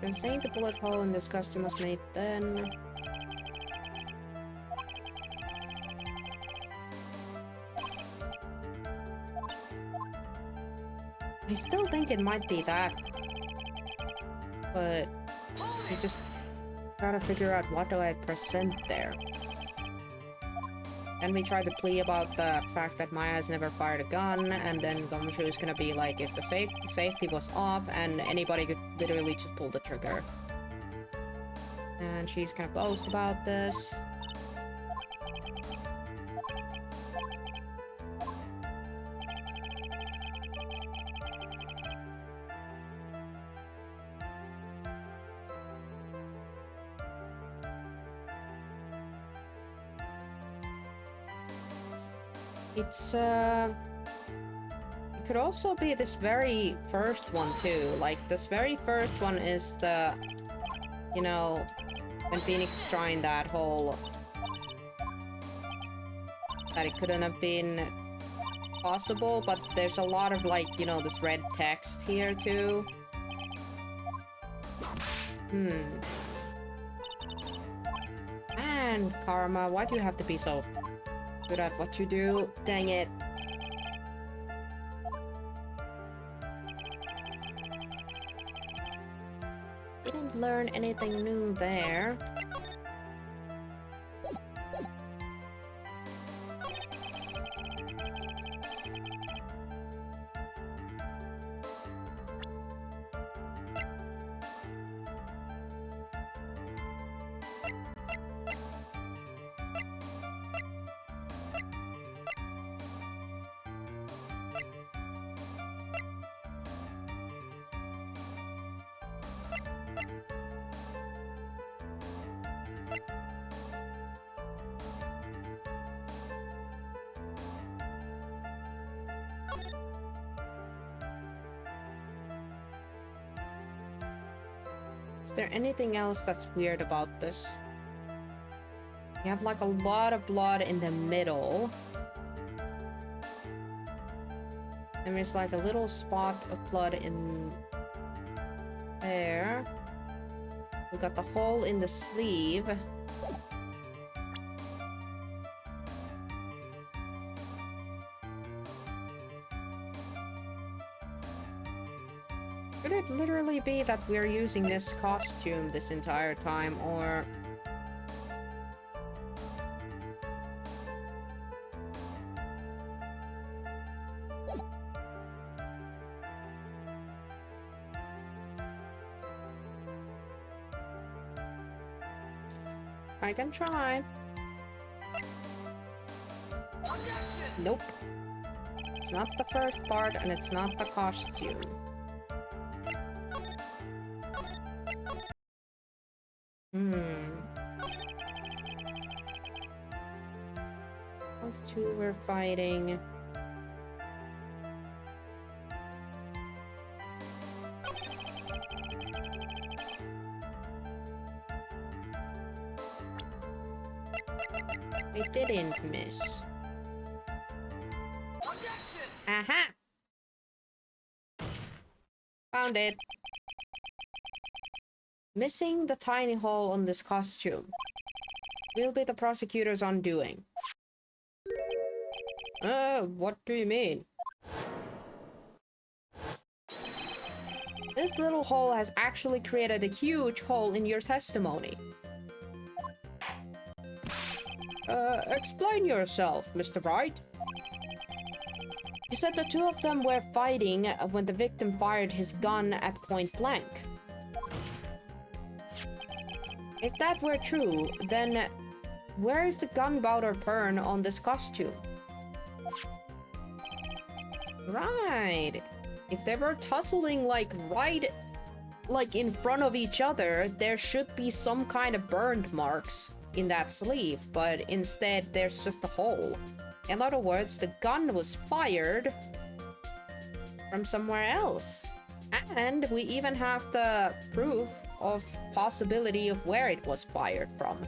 They're saying the bullet hole in this costume was made then. I still think it might be that. But I just gotta figure out what do I present there. Then we tried to plea about the fact that Maya has never fired a gun, and then Gumshoe is gonna be like, if the safety was off and anybody could literally just pull the trigger. And she's gonna boast about this. It's, it could also be this very first one, too. Like, this very first one is the, you know, when Phoenix is trying that whole... that it couldn't have been possible, but there's a lot of, like, you know, this red text here, too. Man, Karma, why do you have to be so... good at what you do? Dang it. Didn't learn anything new there. Is there anything else that's weird about this? You have like a lot of blood in the middle. And there's like a little spot of blood in there. We got the hole in the sleeve. Could it literally be that we're using this costume this entire time, or... I can try. Nope. It's not the first part, and it's not the costume. All the two were fighting. They didn't miss. Aha! Found it. Missing the tiny hole on this costume will be the prosecutor's undoing. What do you mean? This little hole has actually created a huge hole in your testimony. Explain yourself, Mr. Wright. You said the two of them were fighting when the victim fired his gun at point blank. If that were true, then where is the gunpowder burn on this costume? Right. If they were tussling like right in front of each other, there should be some kind of burned marks in that sleeve, but instead there's just a hole. In other words, the gun was fired from somewhere else. And we even have the proof of possibility of where it was fired from.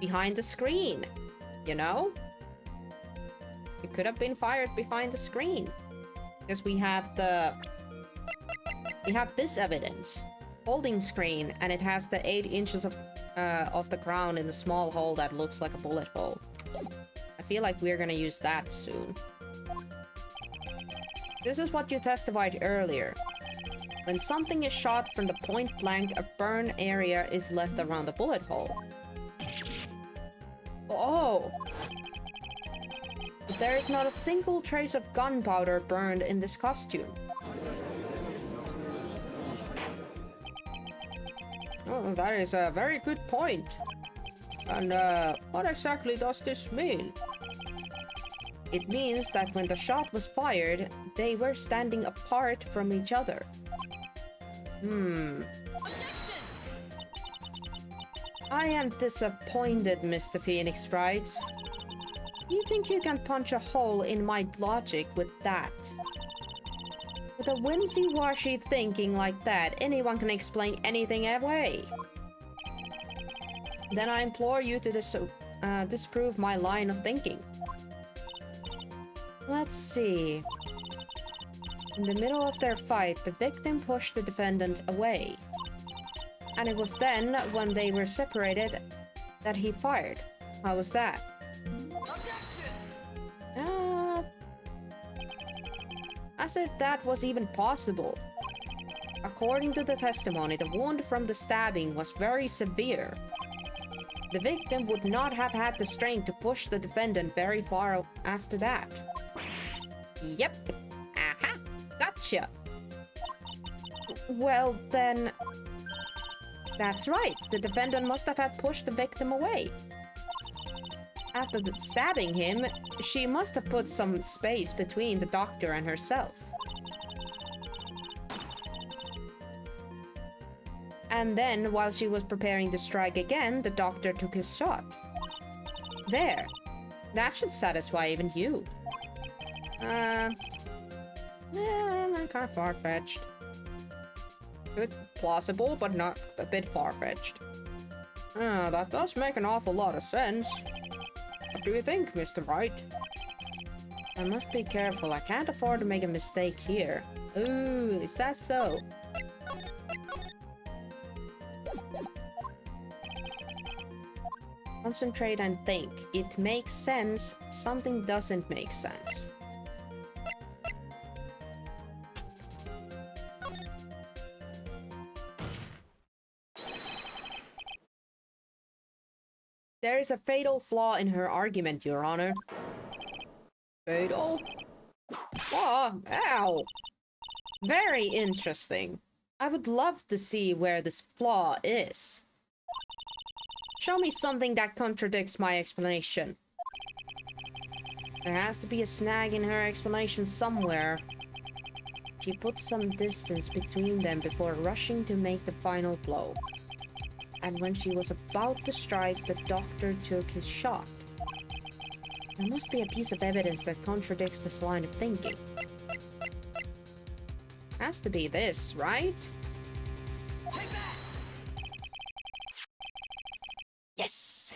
Behind the screen, you know? It could have been fired behind the screen. Because we have this evidence. Folding screen, and it has the 8 inches of the ground in the small hole that looks like a bullet hole. I feel like we're gonna use that soon. This is what you testified earlier. When something is shot from the point blank, a burn area is left around the bullet hole. Oh! But there is not a single trace of gunpowder burned in this costume. Oh, that is a very good point. And what exactly does this mean? It means that when the shot was fired, they were standing apart from each other. I am disappointed, Mr. Phoenix Wright. You think you can punch a hole in my logic with that? With a whimsy-washy thinking like that, anyone can explain anything away. Then I implore you to disprove my line of thinking. Let's see. In the middle of their fight, the victim pushed the defendant away. And it was then, when they were separated, that he fired. How was that? I said that was even possible. According to the testimony, the wound from the stabbing was very severe. The victim would not have had the strength to push the defendant very far after that. Yep. Aha! Gotcha! Well, then... That's right. The defendant must have had pushed the victim away. After stabbing him, she must have put some space between the doctor and herself. And then, while she was preparing to strike again, the doctor took his shot. There. That should satisfy even you. Yeah, kind of far-fetched. Good, plausible, but not a bit far-fetched. That does make an awful lot of sense. What do you think, Mr. Wright? I must be careful. I can't afford to make a mistake here. Ooh, is that so? Concentrate and think. It makes sense. Something doesn't make sense. There is a fatal flaw in her argument, Your Honor. Fatal? Oh, ow! Very interesting. I would love to see where this flaw is. Show me something that contradicts my explanation. There has to be a snag in her explanation somewhere. She put some distance between them before rushing to make the final blow. And when she was about to strike, the doctor took his shot. There must be a piece of evidence that contradicts this line of thinking. Has to be this, right? Yes!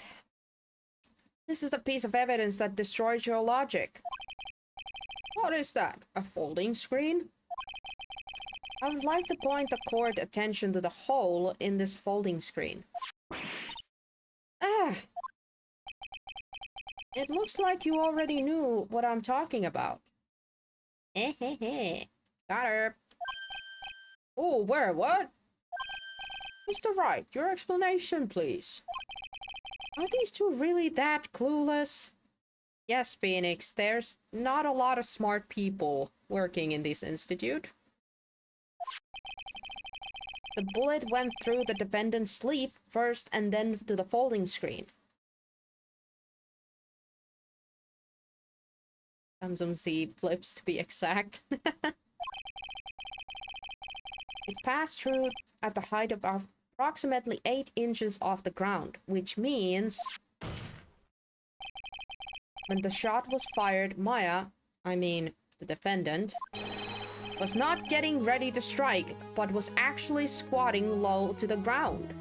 This is the piece of evidence that destroys your logic. What is that? A folding screen? I would like to point the court attention to the hole in this folding screen. Ah! It looks like you already knew what I'm talking about. Got her. Oh, where? What? Mr. Wright, your explanation, please. Are these two really that clueless? Yes, Phoenix, there's not a lot of smart people working in this institute. The bullet went through the defendant's sleeve first and then to the folding screen. Samsung Z flips to be exact. It passed through at the height of approximately 8 inches off the ground, which means When the shot was fired, Maya, I mean the defendant, was not getting ready to strike, but was actually squatting low to the ground.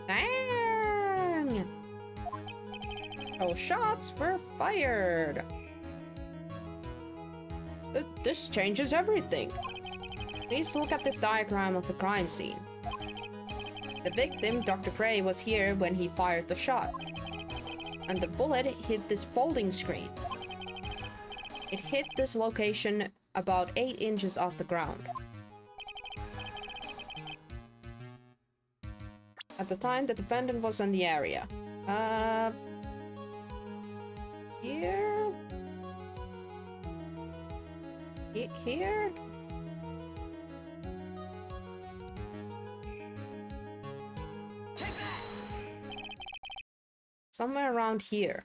Dang! Oh, shots were fired. This changes everything. Please look at this diagram of the crime scene. The victim, Dr. Gray, was here when he fired the shot. And the bullet hit this folding screen. It hit this location about 8 inches off the ground. At the time, the defendant was in the area. Here? Here? Somewhere around here.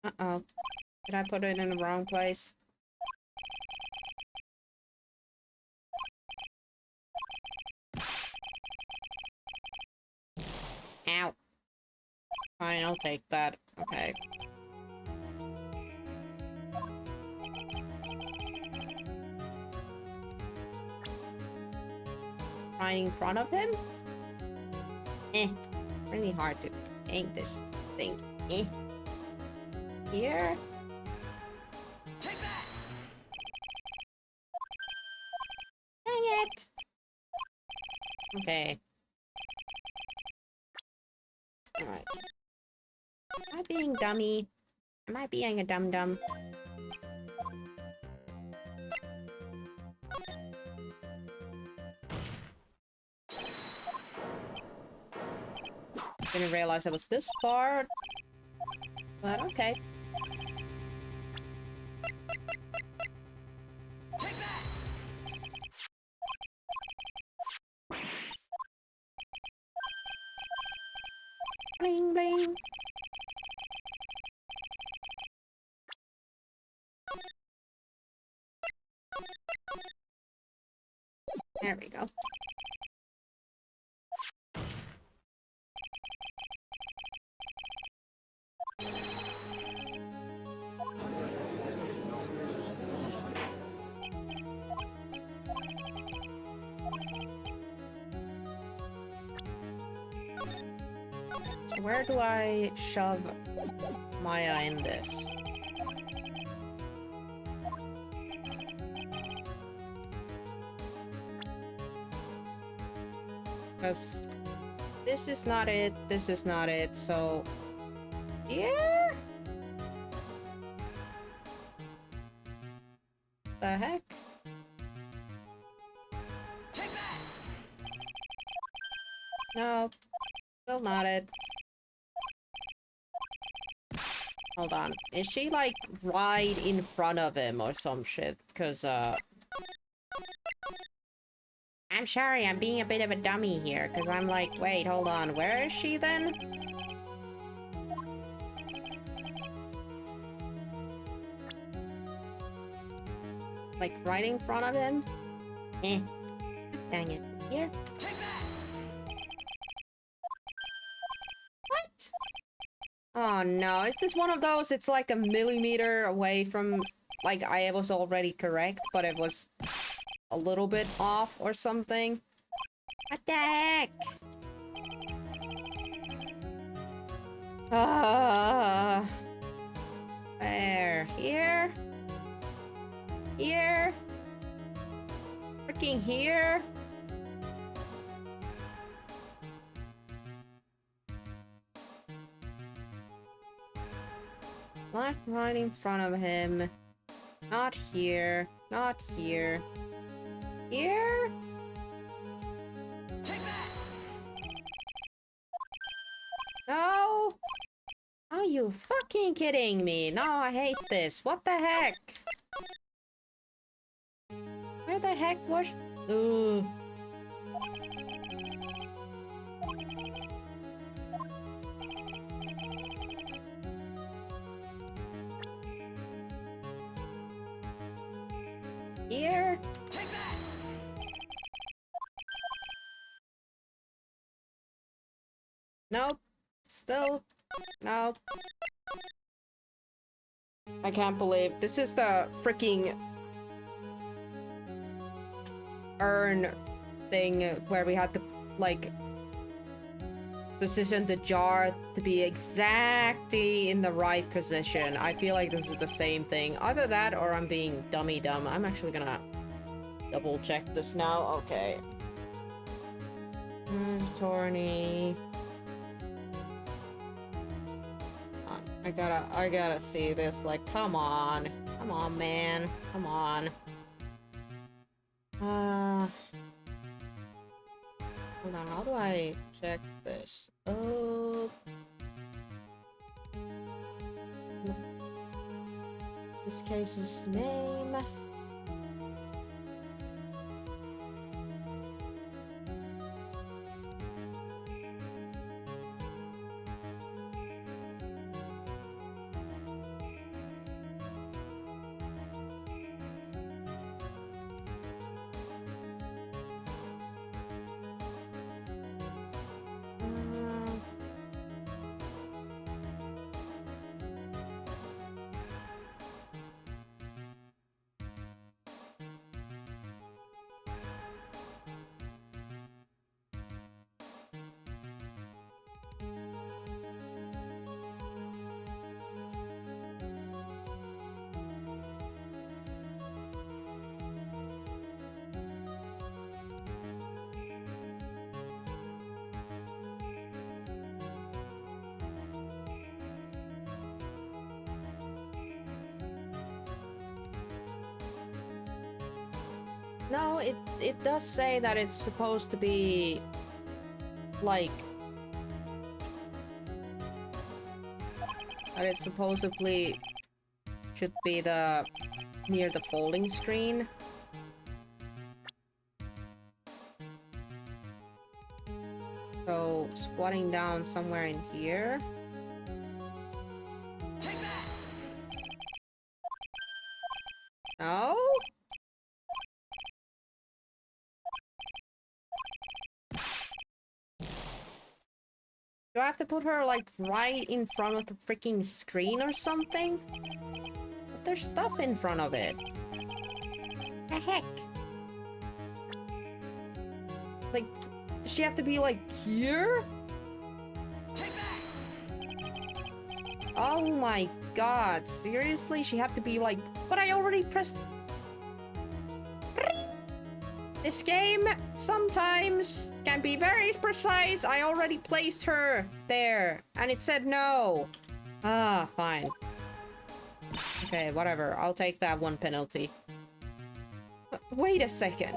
Uh-oh. Did I put it in the wrong place? Ow. Fine, I'll take that. Okay. Right in front of him? Really hard to aim this thing. Here? Take that! Dang it! Okay. Alright. Am I being dummy? Am I being a dum-dum? Didn't realize I was this far. But okay. Take that! Bling bling. There we go. So where do I shove Maya in this? Because this is not it, so... Yeah? The heck? No, still not it. Hold on. Is she like right in front of him or some shit? Cause I'm sorry, I'm being a bit of a dummy here, cause I'm like, wait, hold on, where is she then? Like right in front of him? Dang it. Here? What? Oh no, is this one of those? It's like a millimeter away from... Like, I was already correct, but it was a little bit off or something. What the heck? Where? Here? Here? Freaking here? Not right in front of him. Not here. Not here. Here? No! Are you fucking kidding me? No, I hate this. What the heck? Where the heck was... Ugh. Here? Nope. Still. Nope. I can't believe this is the freaking urn thing where we had to, like, position the jar to be exactly in the right position. I feel like this is the same thing. Either that or I'm being dummy dumb. I'm actually gonna double check this now. Okay. Torny. I gotta see this. Like, come on. Come on, man. Come on. Hold on, how do I check this? Oh. This case's name. No, it does say that it's supposed to be like that it supposedly should be the near the folding screen. So squatting down somewhere in here. No? Do I have to put her, like, right in front of the freaking screen or something? But there's stuff in front of it. The heck? Like, does she have to be, like, here? Oh my god, seriously? She had to be, like... But I already pressed... This game sometimes can be very precise. I already placed her there, and it said no. Ah, fine. Okay, whatever. I'll take that one penalty. Wait a second.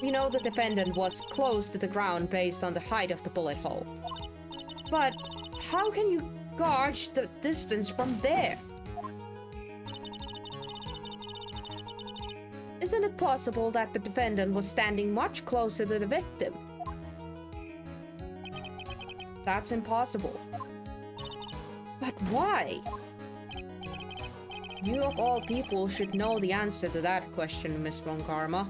We know the defendant was close to the ground based on the height of the bullet hole. But how can you gauge the distance from there? Isn't it possible that the defendant was standing much closer to the victim? That's impossible. But why? You of all people should know the answer to that question, Miss Von Karma.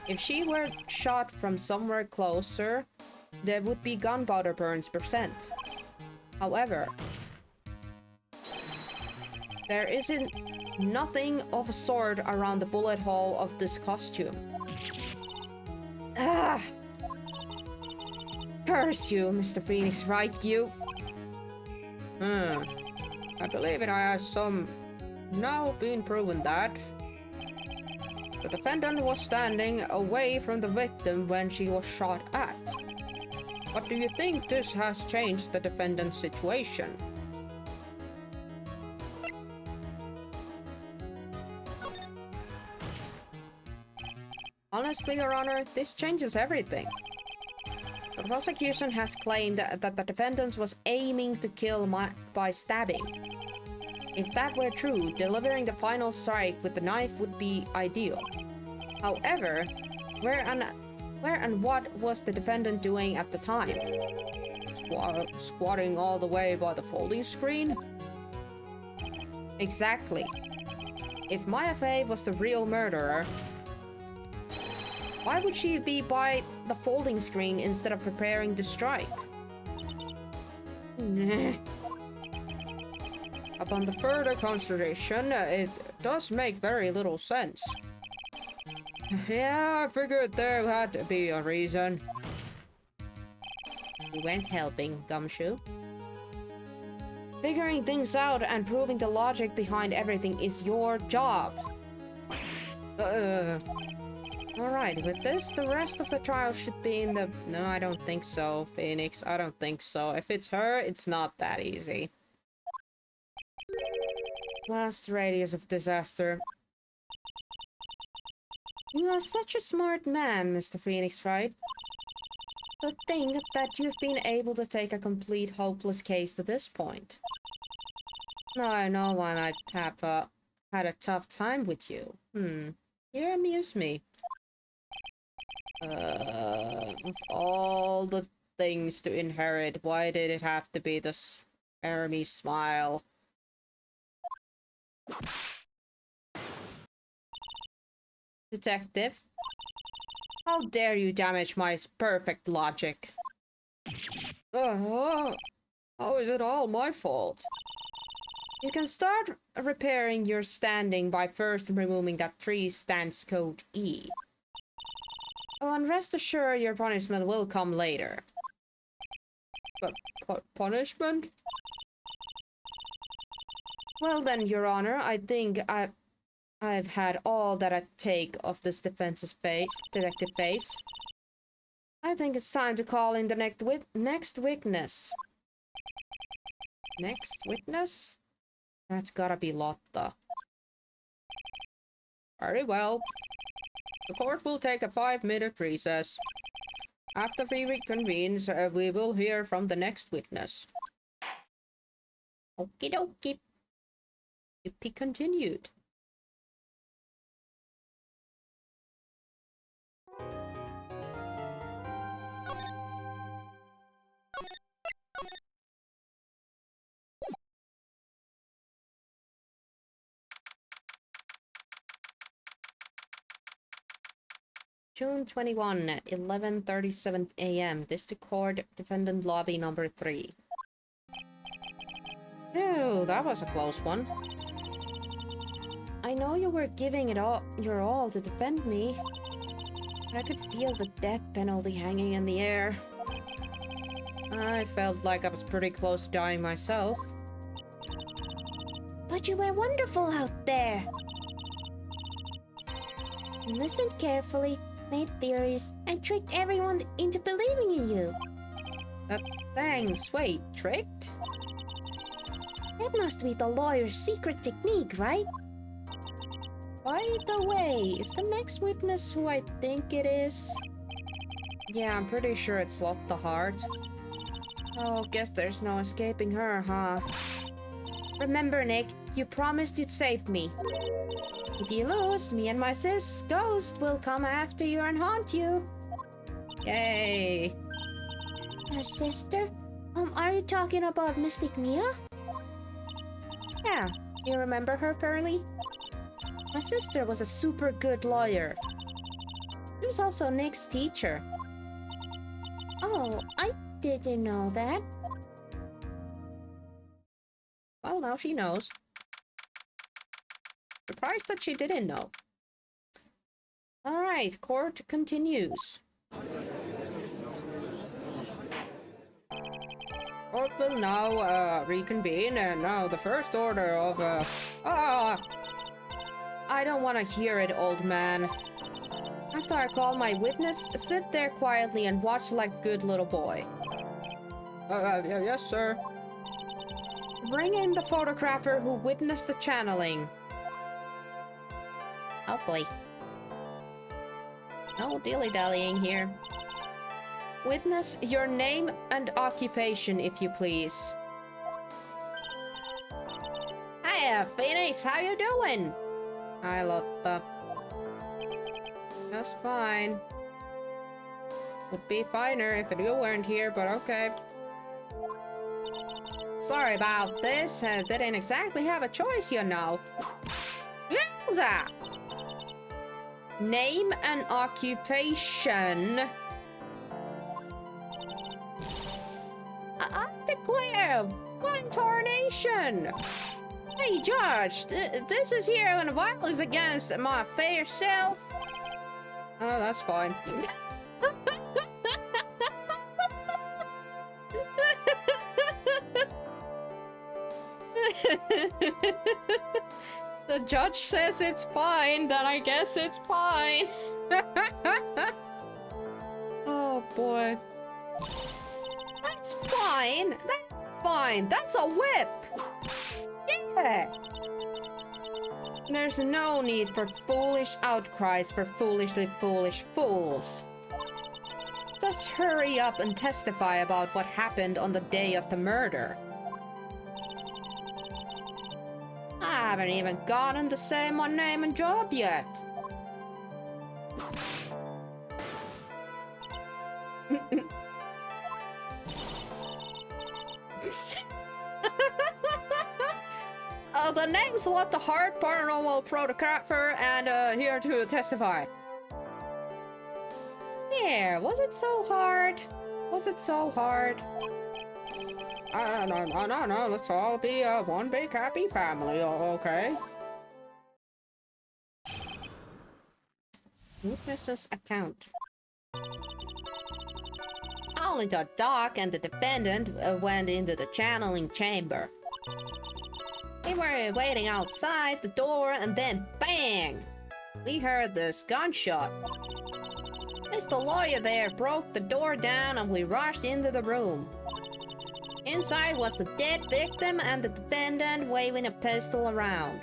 If she were shot from somewhere closer, there would be gunpowder burns percent. However, there isn't nothing of a sort around the bullet hole of this costume. Ah! Curse you, Mr. Phoenix, Wright, you! I believe it has some... now been proven that the defendant was standing away from the victim when she was shot at. But do you think this has changed the defendant's situation? Honestly, Your Honor, this changes everything. The prosecution has claimed that the defendant was aiming to kill by stabbing. If that were true, delivering the final strike with the knife would be ideal. However, where and what was the defendant doing at the time? Squatting all the way by the folding screen? Exactly. If Maya Fey was the real murderer, why would she be by the folding screen instead of preparing to strike. Nah. Upon the further consideration, it does make very little sense. Yeah, I figured there had to be a reason. You weren't helping, Gumshoe. Figuring things out and proving the logic behind everything is your job. Alright, with this, the rest of the trial should be in the... No, I don't think so, Phoenix. I don't think so. If it's her, it's not that easy. Last radius of disaster. You are such a smart man, Mr. Phoenix Wright. To think that you've been able to take a complete hopeless case to this point. Now I know why my papa had a tough time with you. You amuse me. Of all the things to inherit, why did it have to be the Jeremy smile? Detective? How dare you damage my perfect logic? How is it all my fault? You can start repairing your standing by first removing that tree stance code E. Oh, and rest assured your punishment will come later. But punishment? Well then, Your Honor, I think I've had all that I take of this detective face. I think it's time to call in the next witness. Next witness? That's gotta be Lotta. Very well. The court will take a 5-minute recess. After we reconvene, we will hear from the next witness. Okie dokie. To be continued. June 21, 11:37 a.m. District Court, Defendant Lobby number 3. Oh, that was a close one. I know you were giving it all your all to defend me, but I could feel the death penalty hanging in the air. I felt like I was pretty close to dying myself. But you were wonderful out there. You listened carefully, made theories, and tricked everyone into believing in you. Thanks. Wait, tricked? That must be the lawyer's secret technique, right? By the way, is the next witness who I think it is? Yeah, I'm pretty sure it's Lotta Hart. Oh, guess there's no escaping her, huh? Remember, Nick, you promised you'd save me. If you lose, me and my sis ghost will come after you and haunt you. Yay! Your sister? Are you talking about Mystic Mia? Yeah, you remember her, Pearly? My sister was a super good lawyer. She was also Nick's teacher. Oh, I didn't know that. Well, now she knows. Surprised that she didn't know. Alright, court continues. Court will now reconvene, and now the first order of I don't want to hear it, old man. After I call my witness, sit there quietly and watch like a good little boy. Yes, sir. Bring in the photographer who witnessed the channeling. Oh boy. No dilly-dallying here. Witness, your name and occupation, if you please. Hiya, Phoenix, how you doing? Hi, Lotta. Just fine. Would be finer if you weren't here, but okay. Sorry about this. Didn't exactly have a choice, you know. Yowza! Name and occupation. Yeah, what in tarnation? Hey, Judge, this is here when violence against my fair self. Oh, that's fine. The judge says it's fine, then I guess it's fine. Oh boy. That's fine. That's fine. That's a whip. Yeah. There's no need for foolish outcries for foolishly foolish fools. Just hurry up and testify about what happened on the day of the murder. I haven't even gotten to say my name and job yet. The name's Lot the Heart, paranormal photographer, and here to testify. Yeah, was it so hard? Was it so hard? No, let's all be one big happy family, okay? Witness's account. Only the doc and the defendant went into the channeling chamber. They were waiting outside the door and then bang! We heard this gunshot. Mr. Lawyer there broke the door down and we rushed into the room. Inside was the dead victim and the defendant waving a pistol around.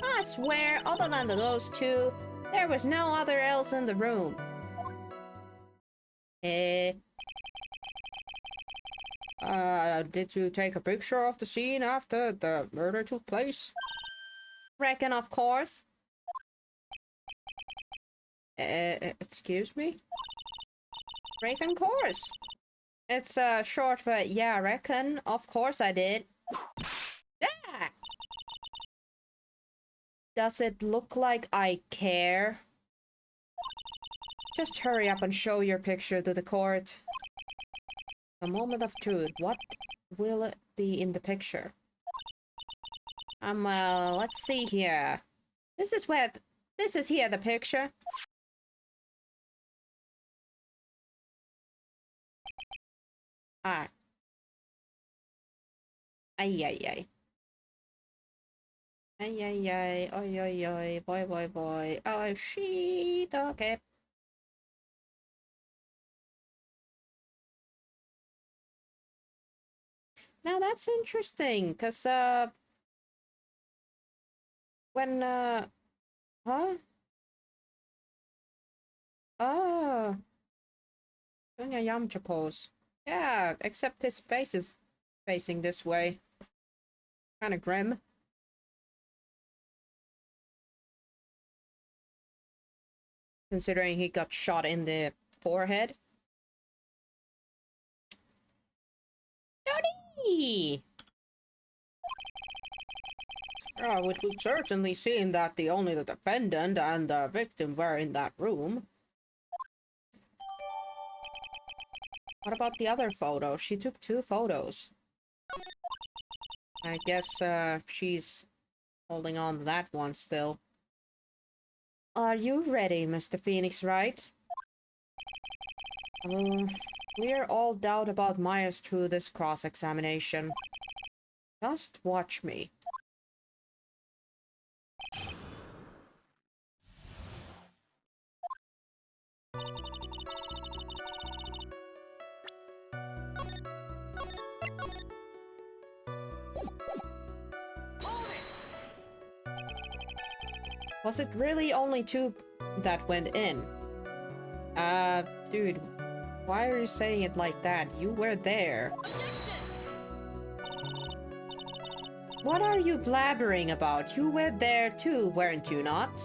I swear, other than those two, there was no other else in the room. Did you take a picture of the scene after the murder took place? Reckon, of course. Excuse me? Reckon, course. It's short for yeah, reckon. Of course I did. Yeah! Does it look like I care? Just hurry up and show your picture to the court. The moment of truth. What will it be in the picture? Let's see here. This is here the picture. Ah. Ay, ay, ay. Ay, ay, ay. Oy, oy, oy. Boy, boy, boy. Oh, shit. Okay. Now that's interesting, because, when, huh? Oh. Doing a Yamcha pose. Yeah, except his face is facing this way. Kinda grim. Considering he got shot in the forehead. Johnny! Oh, it would certainly seem that only the defendant and the victim were in that room. What about the other photo? She took 2 photos. I guess, she's holding on to that one still. Are you ready, Mr. Phoenix, right? Clear all doubt about Myers through this cross-examination. Just watch me. Was it really only 2 that went in? Dude, why are you saying it like that? You were there. What are you blabbering about? You were there too, weren't you not?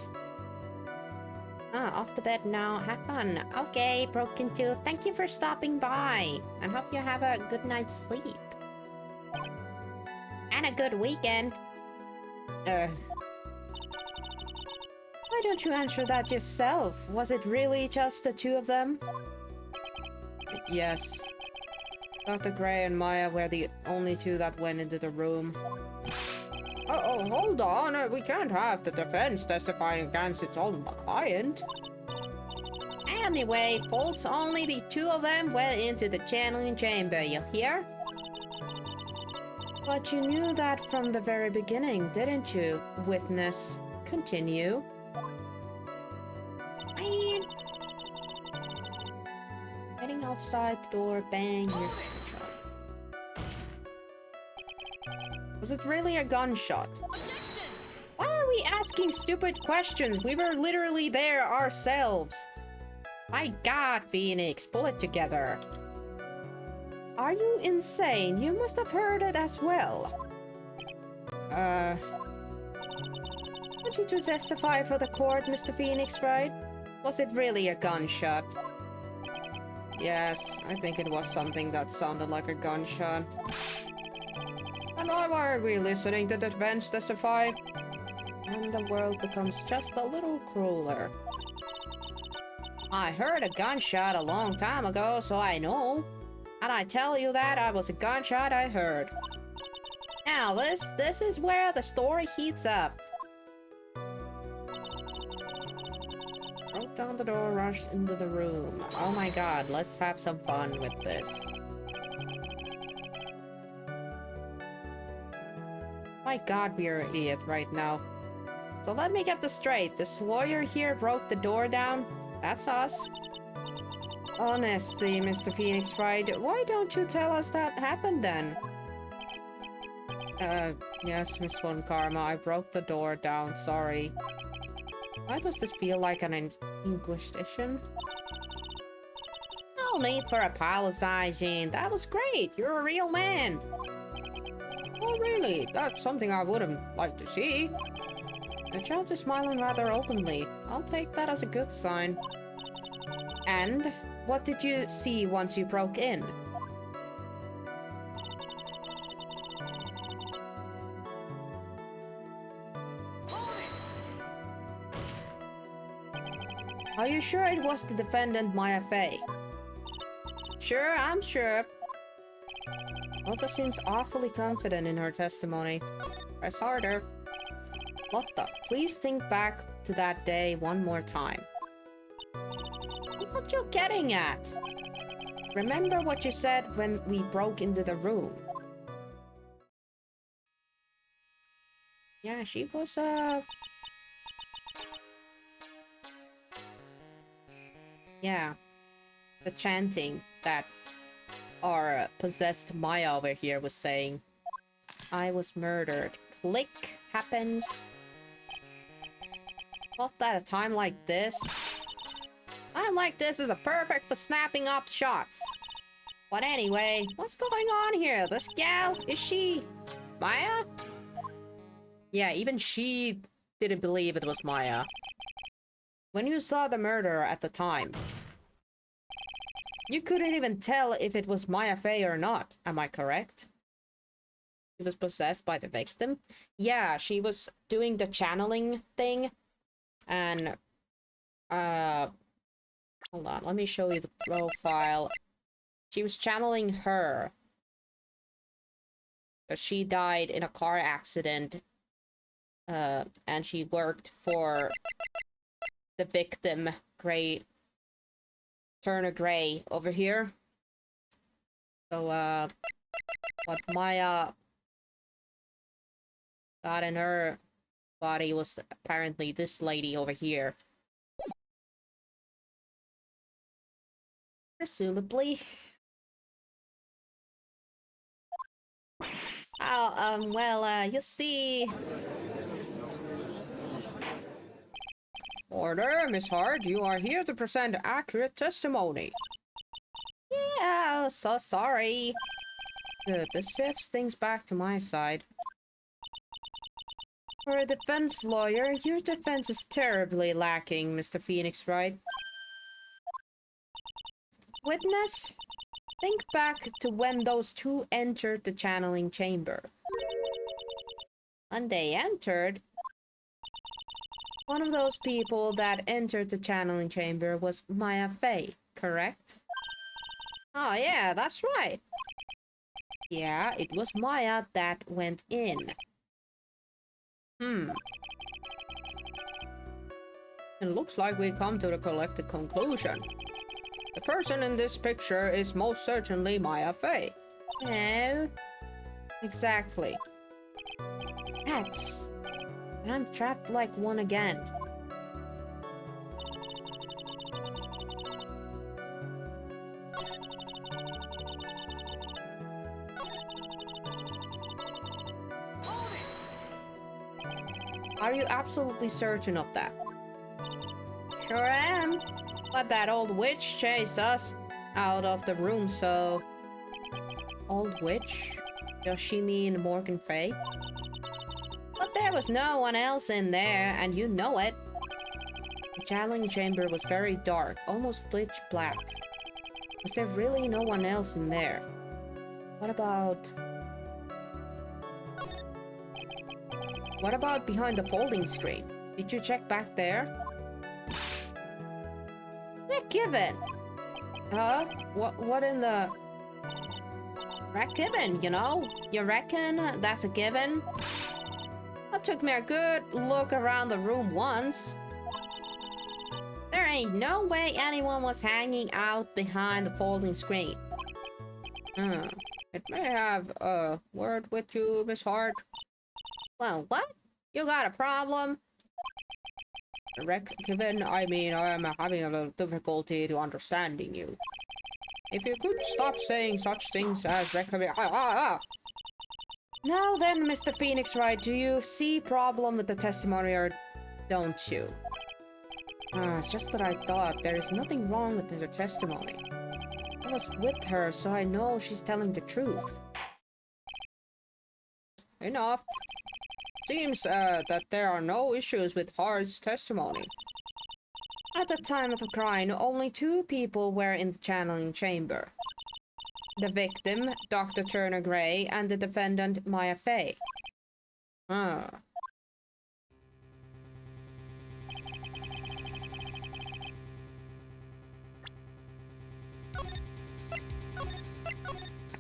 Off the bed now. Have fun. Okay, Broken Tooth. Thank you for stopping by. And hope you have a good night's sleep. And a good weekend. Why don't you answer that yourself? Was it really just the 2 of them? Yes. Dr. Gray and Maya were the only two that went into the room. Oh, hold on. We can't have the defense testifying against its own client. Anyway, folks, only the two of them went into the channeling chamber, you hear? But you knew that from the very beginning, didn't you, witness? Continue. Heading outside the door, bang, here's the gunshot. Was it really a gunshot? Objection! Why are we asking stupid questions? We were literally there ourselves. My God, Phoenix, pull it together. Are you insane? You must have heard it as well. Want you to testify for the court, Mr. Phoenix, right? Was it really a gunshot? Yes, I think it was something that sounded like a gunshot. And why are we listening to the defense testify? And the world becomes just a little crueler. I heard a gunshot a long time ago, so I know. And I tell you that I was a gunshot I heard. Now, this is where the story heats up. Broke down the door, rushed into the room. Oh my God, let's have some fun with this. My God, we are an idiot right now. So let me get this straight. This lawyer here broke the door down. That's us. Honestly, Mr. Phoenix Wright, why don't you tell us that happened then? Yes, Miss Von Karma, I broke the door down, sorry. Why does this feel like an Inquisition? No need for apologizing. That was great. You're a real man. Oh, really? That's something I wouldn't like to see. The judge is smiling rather openly. I'll take that as a good sign. And what did you see once you broke in? Are you sure it was the defendant, Maya Fey? Sure, I'm sure. Lotta seems awfully confident in her testimony. Press harder. Lotta, please think back to that day one more time. What you getting at? Remember what you said when we broke into the room. Yeah, she was, yeah. The chanting that our possessed Maya over here was saying. I was murdered. Click happens. Not at a time like this. Time like this is a perfect for snapping up shots. But anyway, what's going on here? This gal, is she Maya? Yeah, even she didn't believe it was Maya. When you saw the murderer at the time, you couldn't even tell if it was Maya Fey or not. Am I correct? She was possessed by the victim. Yeah, she was doing the channeling thing. And, hold on, let me show you the profile. She was channeling her. She died in a car accident. And she worked for the victim, Turner Gray, over here. So, what Maya got in her body was apparently this lady over here. Presumably. Oh, well, you see... Order, Miss Hart, you are here to present accurate testimony. Yeah, so sorry. Good, this shifts things back to my side. For a defense lawyer, your defense is terribly lacking, Mr. Phoenix Wright. Witness, think back to when those two entered the channeling chamber. When they entered, one of those people that entered the channeling chamber was Maya Fey, correct? Oh yeah, that's right. Yeah, it was Maya that went in. It looks like we come to the collective conclusion. The person in this picture is most certainly Maya Fey. No. Exactly. Rats. And I'm trapped like one again. Are you absolutely certain of that? Sure am. But that old witch chased us out of the room, so... Old witch? Does she mean Morgan Fey? But there was no one else in there, and you know it. The channeling chamber was very dark, almost pitch black. Was there really no one else in there? What about behind the folding screen? Did you check back there? Yeah, given. Huh? What in the... Given, you know? You reckon that's a given? That took me a good look around the room once. There ain't no way anyone was hanging out behind the folding screen. It may have a word with you, Miss Hart. Well, what? You got a problem? Given, I mean, I am having a little difficulty to understanding you. If you could stop saying such things as Now then, Mr. Phoenix Wright, do you see problem with the testimony or don't you? It's just that I thought there is nothing wrong with her testimony. I was with her, so I know she's telling the truth. Enough. Seems that there are no issues with Hart's testimony. At the time of the crime, only 2 people were in the channeling chamber. The victim, Dr. Turner Gray, and the defendant, Maya Fey.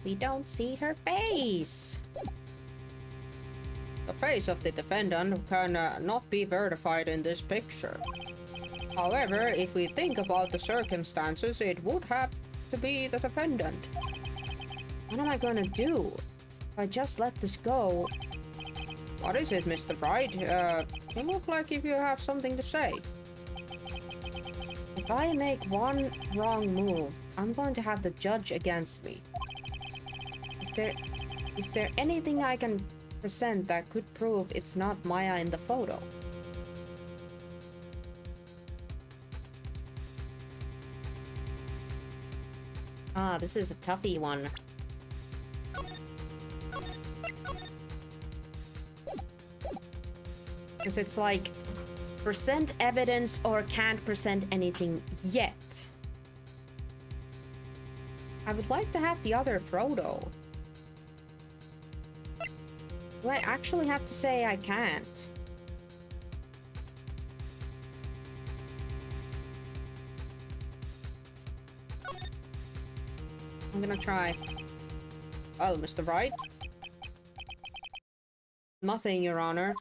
We don't see her face. The face of the defendant can not be verified in this picture. However, if we think about the circumstances, it would have to be the defendant. What am I gonna do? If I just let this go... What is it, Mr. Wright? You look like if you have something to say. If I make one wrong move, I'm going to have the judge against me. Is there anything I can present that could prove it's not Maya in the photo? This is a toughy one. Because it's like, present evidence or can't present anything yet. I would like to have the other Frodo. Do I actually have to say I can't? I'm gonna try. Well, Mr. Wright? Nothing, Your Honor.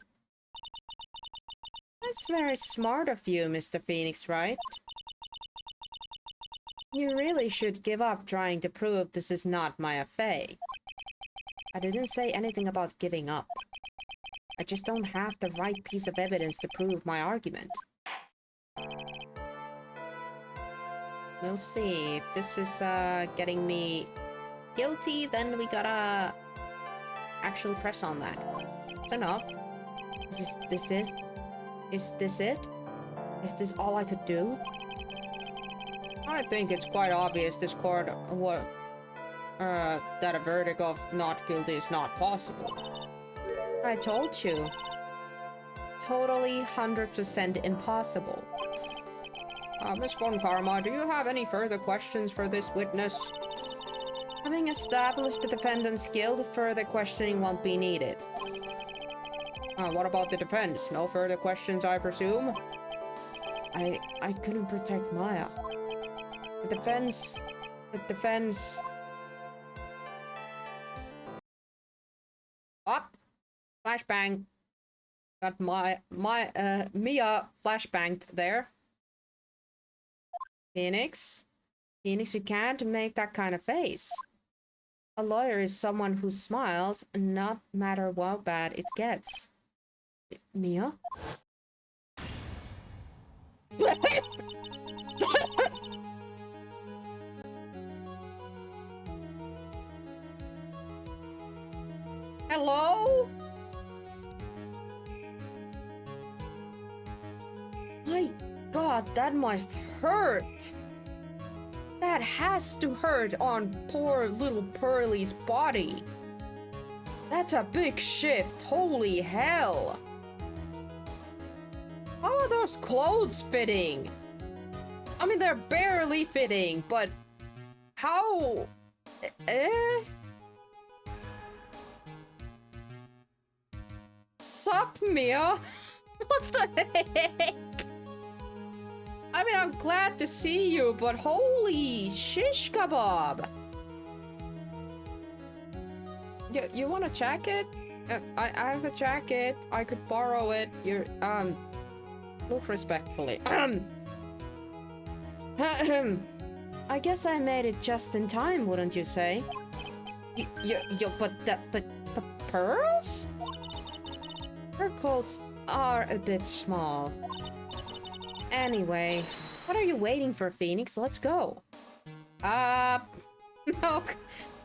That's very smart of you, Mr. Phoenix Wright. You really should give up trying to prove this is not Maya Fey. I didn't say anything about giving up. I just don't have the right piece of evidence to prove my argument. We'll see. If this is getting me guilty, then we gotta actually press on that. It's enough. Is this it? Is this all I could do? I think it's quite obvious this court that a verdict of not guilty is not possible. I told you. Totally 100% impossible. Miss Von Karma, do you have any further questions for this witness? Having established the defendant's guilt, further questioning won't be needed. What about the defense? No further questions, I presume? I couldn't protect Maya. The defense... flashbang. Got Mia flashbanged there. Phoenix? Phoenix, you can't make that kind of face. A lawyer is someone who smiles, not matter how bad it gets. Mia? Hello? My God, that must hurt. That has to hurt on poor little Pearly's body. That's a big shift, holy hell. How are those clothes fitting? I mean, they're barely fitting, but how? Sup, Mia? What the heck? I mean, I'm glad to see you, but holy shish kebab. You want a jacket? I have a jacket. I could borrow it. Look respectfully. I guess I made it just in time, wouldn't you say? But pearls? Her clothes are a bit small. Anyway, what are you waiting for, Phoenix? Let's go.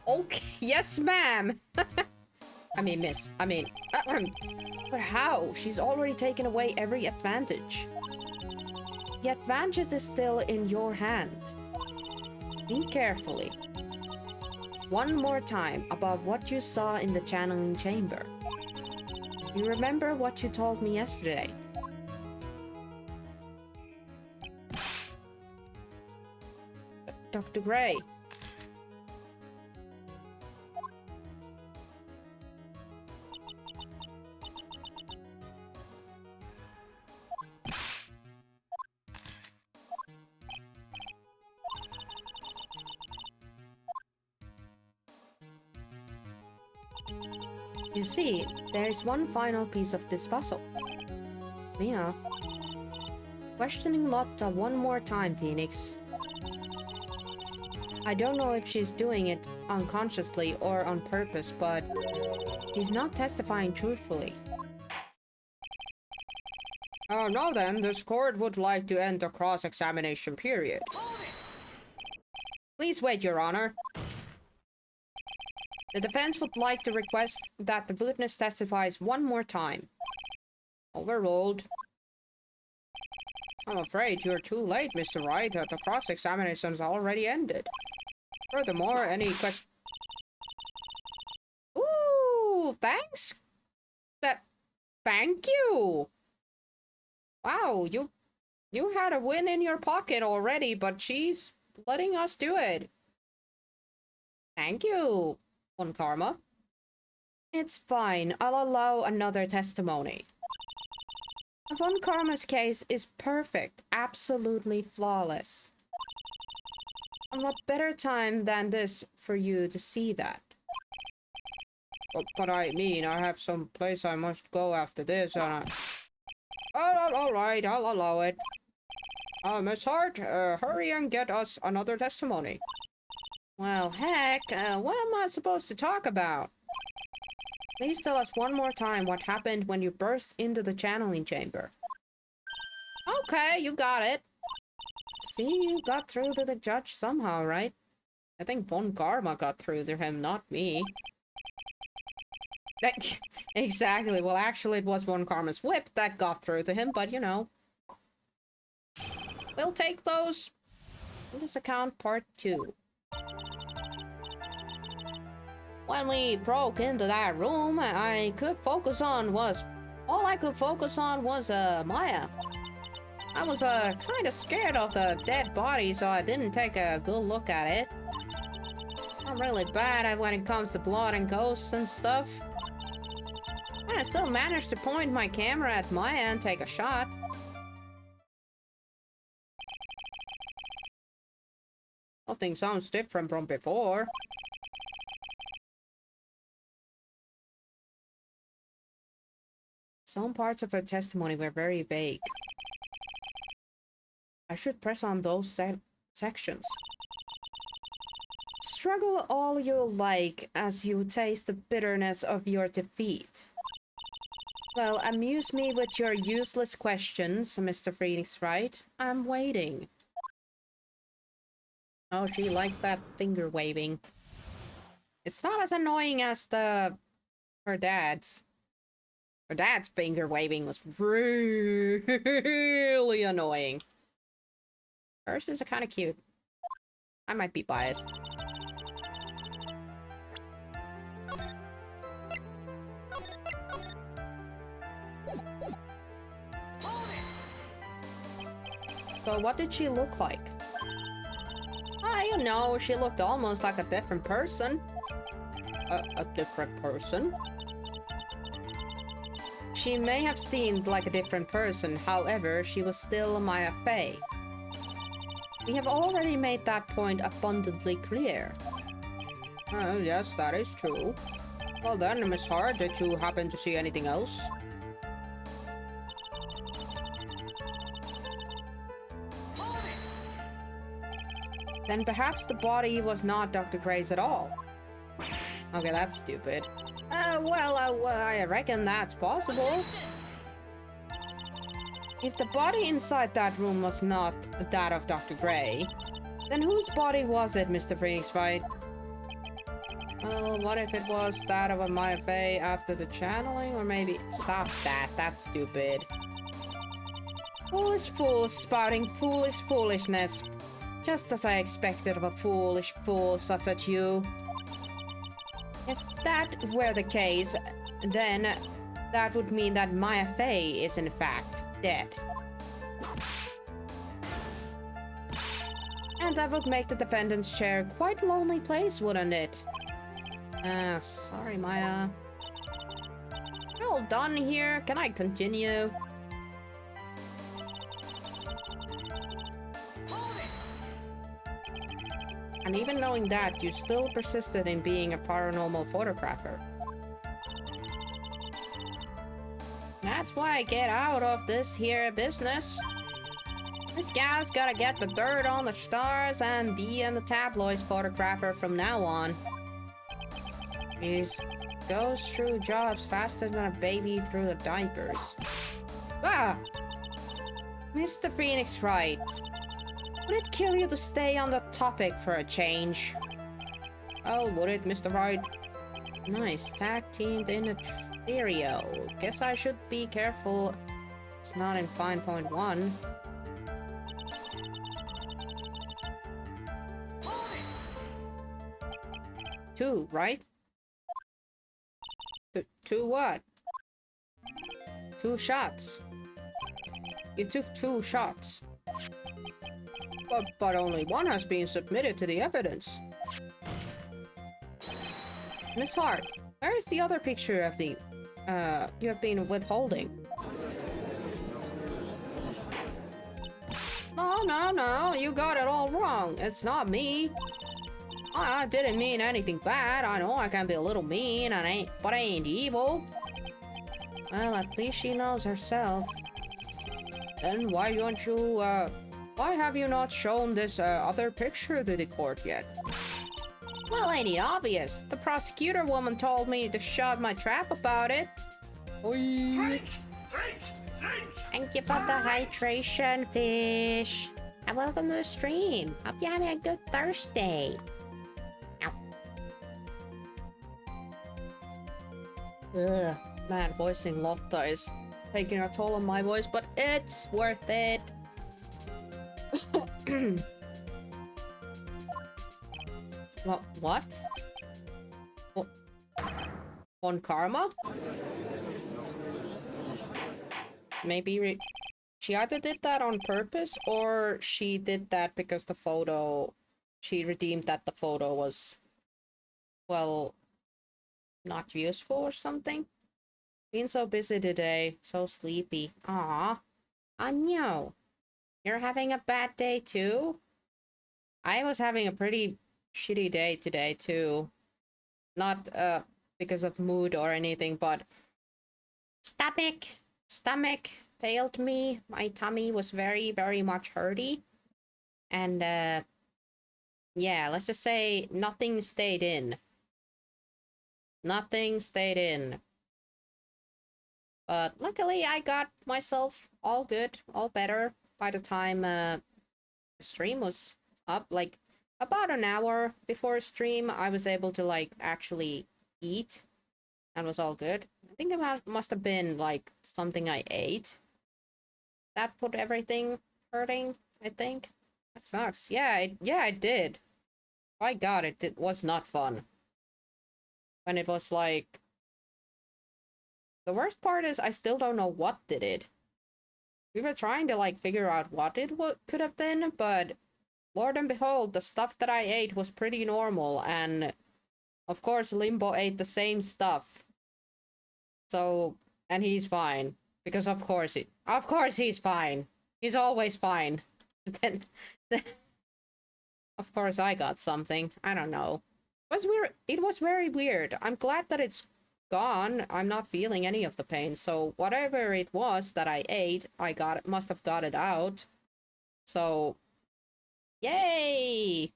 Okay. Yes, ma'am. I mean, miss. I mean, but how? She's already taken away every advantage. The advantage is still in your hand. Think carefully. One more time about what you saw in the channeling chamber. You remember what you told me yesterday? Dr. Gray. You see, there is one final piece of this puzzle. Mia. Questioning Lotta one more time, Phoenix. I don't know if she's doing it unconsciously or on purpose, but she's not testifying truthfully. Now then, this court would like to end the cross-examination period. Please wait, Your Honor. The defense would like to request that the witness testifies one more time. Overruled. I'm afraid you're too late, Mr. Wright. The cross-examination's already ended. Furthermore, any question... Ooh, thanks. Thank you. Wow, you had a win in your pocket already, but she's letting us do it. Thank you, Von Karma. It's fine. I'll allow another testimony. Von Karma's case is perfect, absolutely flawless. And what better time than this for you to see that? But I mean, I have some place I must go after this, and alright, I'll allow it. Miss Hart, hurry and get us another testimony. Well, heck, what am I supposed to talk about? Please tell us one more time what happened when you burst into the channeling chamber. Okay, you got it. See, you got through to the judge somehow, right? I think Von Karma got through to him, not me. Exactly, well actually it was Von Karma's whip that got through to him, but you know. We'll take those. This account part 2. When we broke into that room, all I could focus on was Maya. I was kind of scared of the dead body, so I didn't take a good look at it. I'm really bad at when it comes to blood and ghosts and stuff. But I still managed to point my camera at Maya and take a shot. Nothing sounds different from before. Some parts of her testimony were very vague. I should press on those sections. Struggle all you like as you taste the bitterness of your defeat. Well, amuse me with your useless questions, Mr. Phoenix Wright. I'm waiting. Oh, she likes that finger waving. It's not as annoying as her dad's. Her dad's finger waving was really annoying. Hers is kind of cute. I might be biased. So what did she look like? I don't know, she looked almost like a different person. A different person? She may have seemed like a different person, however, she was still Maya Fey. We have already made that point abundantly clear. Yes, that is true. Well then, Miss Hart, did you happen to see anything else? Then perhaps the body was not Dr. Gray's at all. Okay, that's stupid. I reckon that's possible. If the body inside that room was not that of Dr. Gray, then whose body was it, Mr. Phoenix Wright? Well, what if it was that of a Maya Fey after the channeling? Or maybe... Stop that, that's stupid. Foolish fools spouting foolish foolishness. Just as I expected of a foolish fool such as you. If that were the case, then that would mean that Maya Fey is in fact dead. And that would make the defendant's chair quite a lonely place, wouldn't it? Sorry, Maya. We're all done here. Can I continue? And even knowing that, you still persisted in being a paranormal photographer. That's why I get out of this here business. This gal's gotta get the dirt on the stars and be in the tabloids photographer from now on. She goes through jobs faster than a baby through the diapers. Ah! Mr. Phoenix Wright. Would it kill you to stay on the topic for a change? Oh, would it, Mr. Wright? Nice, tag teamed in a trio. Guess I should be careful it's not in 5.1. Two, right? Two what? 2 shots. You took 2 shots. But only one has been submitted to the evidence. Miss Hart, where is the other picture of the, you have been withholding? No, you got it all wrong. It's not me. I didn't mean anything bad. I know I can be a little mean, but I ain't evil. Well, at least she knows herself. Then why don't you, why have you not shown this other picture to the court yet? Well, ain't it obvious? The prosecutor woman told me to shut my trap about it. Drink! Thank you for the hydration, fish. And welcome to the stream. Hope you're having a good Thursday. Ow. Ugh, man, voicing Lotta is taking a toll on my voice, but it's worth it. What? On karma? Maybe she either did that on purpose or she did that because the photo, she redeemed that the photo was, well, not useful or something. Been so busy today, so sleepy. Aw, Anyo, you're having a bad day too? I was having a pretty shitty day today too. Not because of mood or anything, but stomach. stomach failed me. My tummy was very, very much hurty. And, yeah, let's just say nothing stayed in. Nothing stayed in. But luckily, I got myself all good, all better by the time the stream was up. Like, about an hour before stream, I was able to, like, actually eat. And was all good. I think it must have been, like, something I ate. That put everything hurting, I think. That sucks. Yeah, I did. By God, it was not fun. When it was, like... The worst part is I still don't know what did it. We were trying to, like, figure out what it could have been, but... Lord and behold, the stuff that I ate was pretty normal, and... Of course, Limbo ate the same stuff. So... And he's fine. Because of course he's fine. He's always fine. then... Of course I got something. I don't know. It was weird. It was very weird. I'm glad that it's gone. I'm not feeling any of the pain. So whatever it was that I ate, must have got it out. So yay!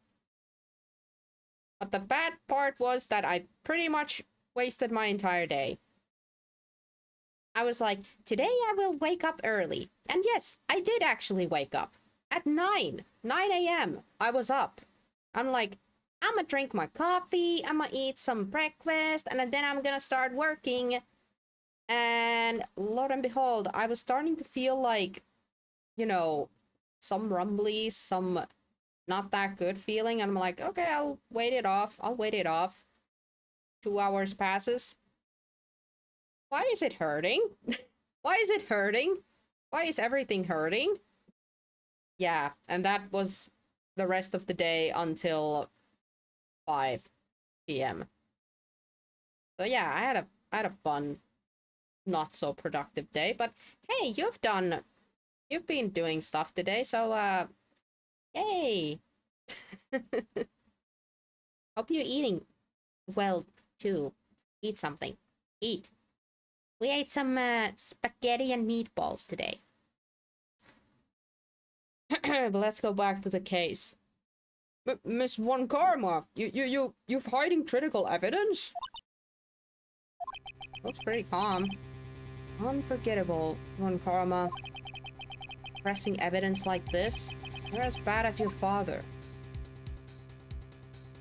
But the bad part was that I pretty much wasted my entire day. I was like, today I will wake up early. And yes, I did actually wake up. At 9 a.m. I was up. I'm like, I'm gonna drink my coffee, I'm gonna eat some breakfast, and then I'm gonna start working. And Lord and behold, I was starting to feel like, you know, some rumbly, some not that good feeling. And I'm like, okay, I'll wait it off. 2 hours passes. Why is it hurting? Why is it hurting? Why is everything hurting? Yeah, and that was the rest of the day until 5 p.m. So yeah, I had a fun, not so productive day. But hey, you've been doing stuff today, so yay! Hope you're eating well too. Eat something. Eat. We ate some spaghetti and meatballs today. But let's go back to the case. Miss Von Karma, you've hiding critical evidence? Looks pretty calm. Unforgettable, Von Karma. Pressing evidence like this? You're as bad as your father.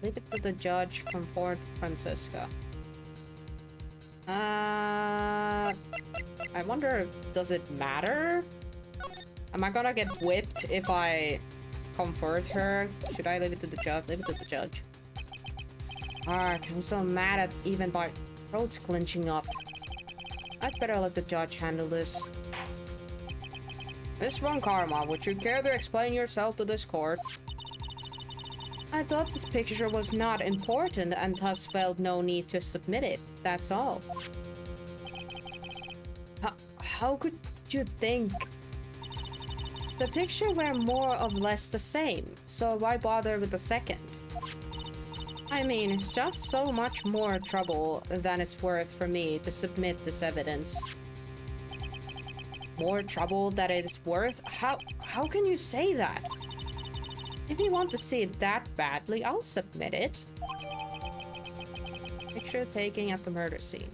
Leave it to the judge from Fort Francisco. I wonder, does it matter? Am I gonna get whipped if I comfort her? Should I leave it to the judge? Leave it to the judge. Alright, I'm so mad at even my throat's clenching up. I'd better let the judge handle this. Miss Von Karma, would you care to explain yourself to this court? I thought this picture was not important and thus felt no need to submit it. That's all. How could you think? The picture were more or less the same, so why bother with the second? I mean, it's just so much more trouble than it's worth for me to submit this evidence. More trouble than it's worth? How can you say that? If you want to see it that badly, I'll submit it. Picture taking at the murder scene.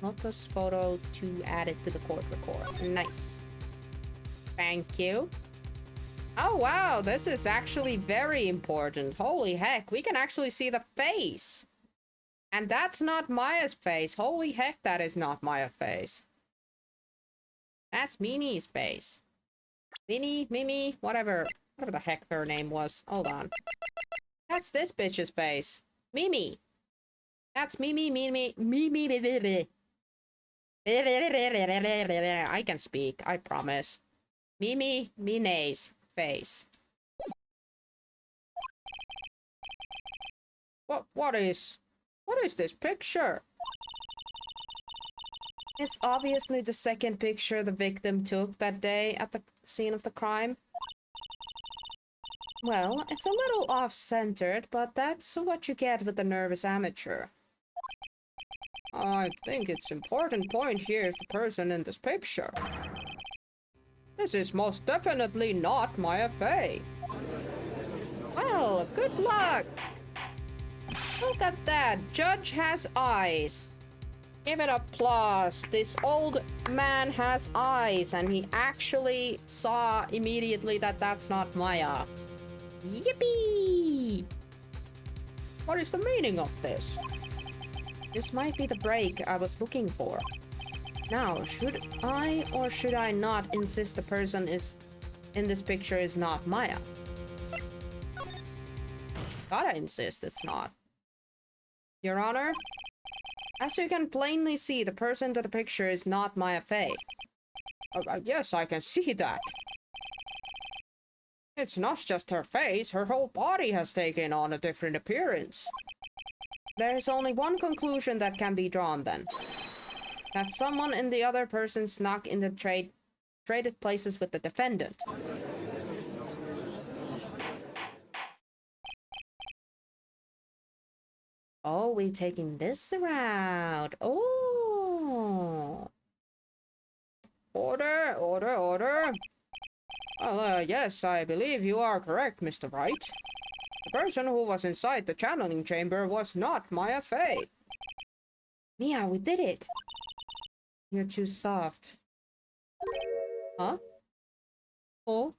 Lotus photo 2 added to the court record. Nice. Thank you. Oh wow, this is actually very important. Holy heck, we can actually see the face. And that's not Maya's face. Holy heck, that is not Maya's face. That's Mimi's face. Mimi, whatever the heck her name was. Hold on. That's this bitch's face. Mimi. That's Mimi. I can speak, I promise. Mine's face. What is this picture? It's obviously the second picture the victim took that day at the scene of the crime. Well, it's a little off-centered, but that's what you get with a nervous amateur. I think it's important point here is the person in this picture. This is most definitely not Maya Fey. Well, good luck. Look at that. Judge has eyes. Give it applause. This old man has eyes and he actually saw immediately that that's not Maya. Yippee! What is the meaning of this? This might be the break I was looking for. Now, should I or should I not insist the person is in this picture is not Maya? Gotta insist it's not. Your Honor, as you can plainly see, the person to the picture is not Maya Fey. Yes, I can see that. It's not just her face, her whole body has taken on a different appearance. There's only one conclusion that can be drawn then. That someone in the other person snuck in the traded places with the defendant. Oh, we're taking this around. Oh. Order, order, order. Well, yes, I believe you are correct, Mr. Wright. The person who was inside the channeling chamber was not Maya Fey. Mia, we did it. You're too soft. Huh? Oh?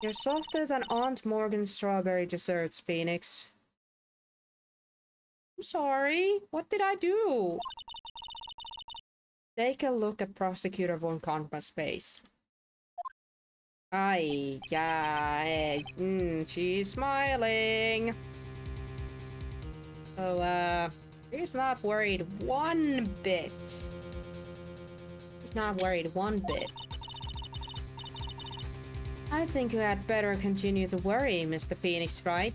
You're softer than Aunt Morgan's strawberry desserts, Phoenix. I'm sorry. What did I do? Take a look at Prosecutor Von Karma's face. Ay, yeah, she's smiling. So, she's not worried one bit. She's not worried one bit. I think you had better continue to worry, Mr. Phoenix, right?